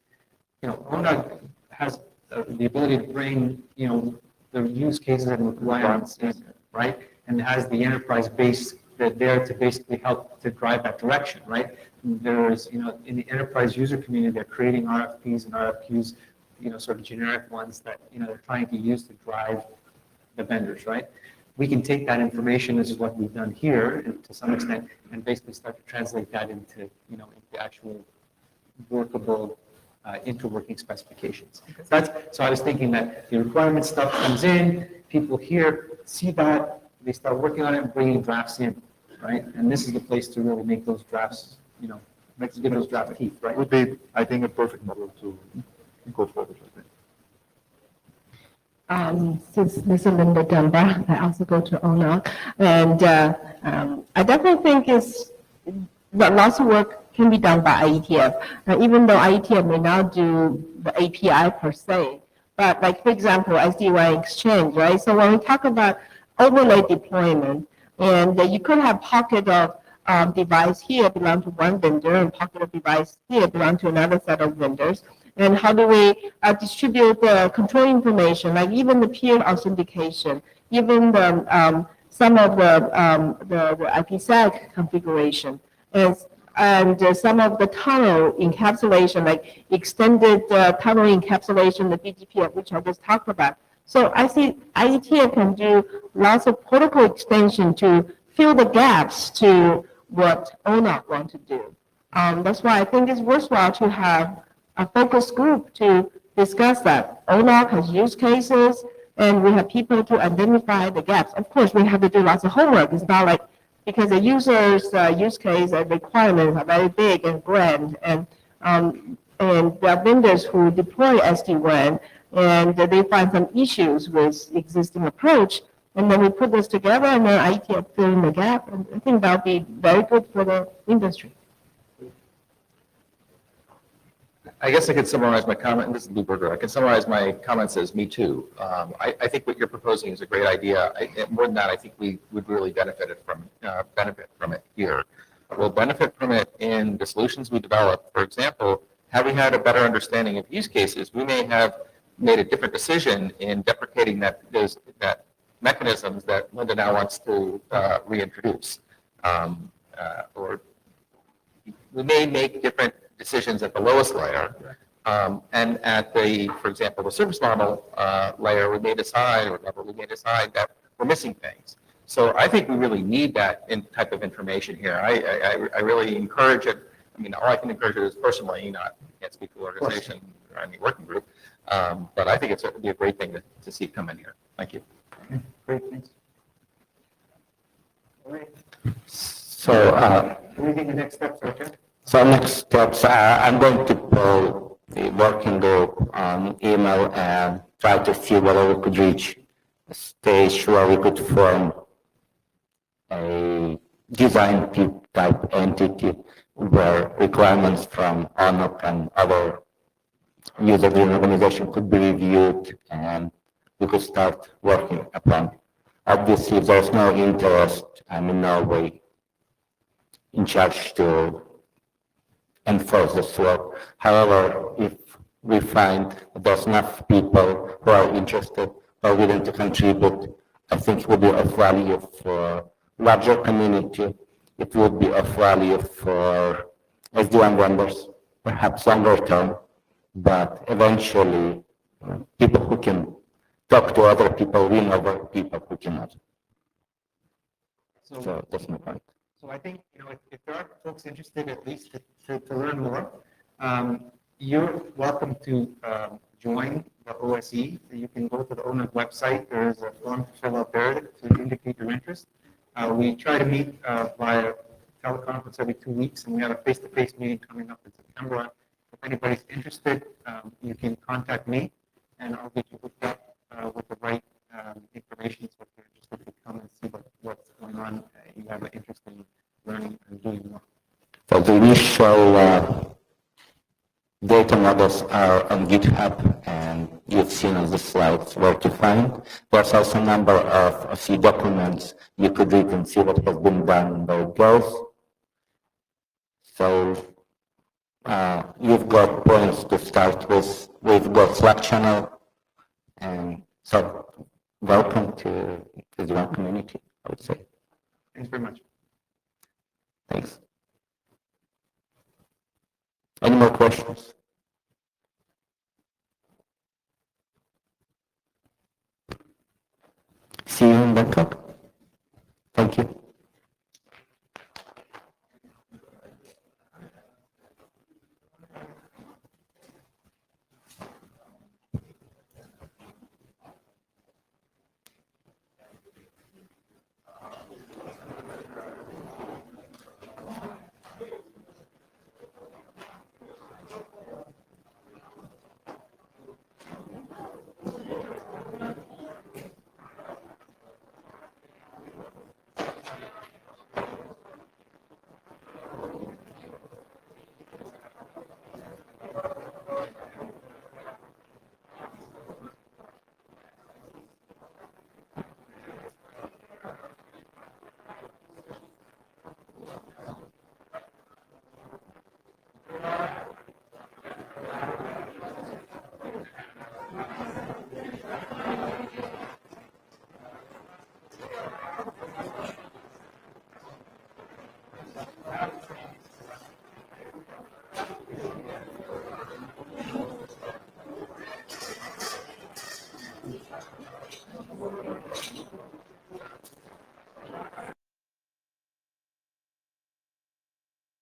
[SPEAKER 18] ONOG has the ability to bring, the use cases and requirements in, right? And has the enterprise base there to basically help to drive that direction, right? There's, in the enterprise user community, they're creating RFPs and RFQs, sort of generic ones that, they're trying to use to drive the vendors, right? We can take that information, this is what we've done here, and to some extent, and basically start to translate that into, into actual workable interworking specifications. So I was thinking that the requirement stuff comes in, people here see that, they start working on it and bringing drafts in, right? And this is the place to really make those drafts, give those draft teeth, right?
[SPEAKER 3] Would be, I think, a perfect model to go forward with it.
[SPEAKER 15] Since this is Linda Dunbar, I also go to ONOG, and I definitely think that lots of work can be done by IETF, even though IETF may not do the API per se, but like, for example, SD-WAN exchange, right? So when we talk about overlay deployment, and you could have pocket of device here belong to one vendor and pocket of device here belong to another set of vendors. And how do we distribute the control information, like even the peer authentication, even the some of the IPsec configuration, and some of the tunnel encapsulation, like extended tunnel encapsulation, the BGP, which I just talked about. So I see IETF can do lots of protocol extension to fill the gaps to what ONOG want to do. That's why I think it's worthwhile to have a focus group to discuss that. ONOG has use cases, and we have people to identify the gaps. Of course, we have to do lots of homework. It's not like, because the user's use case and requirements are very big and grand, and there are vendors who deploy SD-WAN, and they find some issues with existing approach, and then we put this together, and then IETF fill in the gap, and I think that would be very good for the industry.
[SPEAKER 16] I guess I could summarize my comment, this is Lou Berger, I can summarize my comments as me too. I think what you're proposing is a great idea. More than that, I think we would really benefit from it here. We'll benefit from it in the solutions we develop. For example, had we had a better understanding of use cases, we may have made a different decision in deprecating that mechanisms that Linda now wants to reintroduce. or we may make different decisions at the lowest layer. And at the, for example, the service model layer, we may decide, or level, we may decide that we're missing things. So I think we really need that type of information here. I really encourage it. I mean, all I can encourage it is personally, I can't speak for the organization or any working group, but I think it would be a great thing to see come in here. Thank you.
[SPEAKER 18] Okay, great, thanks. All right.
[SPEAKER 1] So,
[SPEAKER 18] Anything the next steps, okay?
[SPEAKER 1] so next steps, I'm going to pull the working group on email and try to see whether we could reach a stage where we could form a design type entity where requirements from ONOP and other user-driven organization could be reviewed and we could start working upon. Obviously, if there's no interest, I'm in no way in charge to enforce this work. However, if we find there's enough people who are interested or willing to contribute, I think it would be of value for larger community. It would be of value for SDN members, perhaps longer term, but eventually people who can talk to other people, win over people who cannot. So that's my point.
[SPEAKER 18] So I think, if there are folks interested at least to learn more, you're welcome to join the OSE. So you can go to the ONOP website. There is a form to fill out there to indicate your interest. We try to meet via teleconference every 2 weeks, and we have a face-to-face meeting coming up in September. If anybody's interested, you can contact me, and I'll get you hooked up with the right information. So if you're interested to come and see what's going on, you have an interest in learning and doing more.
[SPEAKER 1] So the initial data models are on GitHub, and you've seen on the slides where to find. There's also a number of C documents you could read and see what has been done by girls. So you've got points to start with. We've got Slack channel, and so welcome to the one community, I would say.
[SPEAKER 18] Thanks very much.
[SPEAKER 1] Thanks. Any more questions? See you in Bangkok.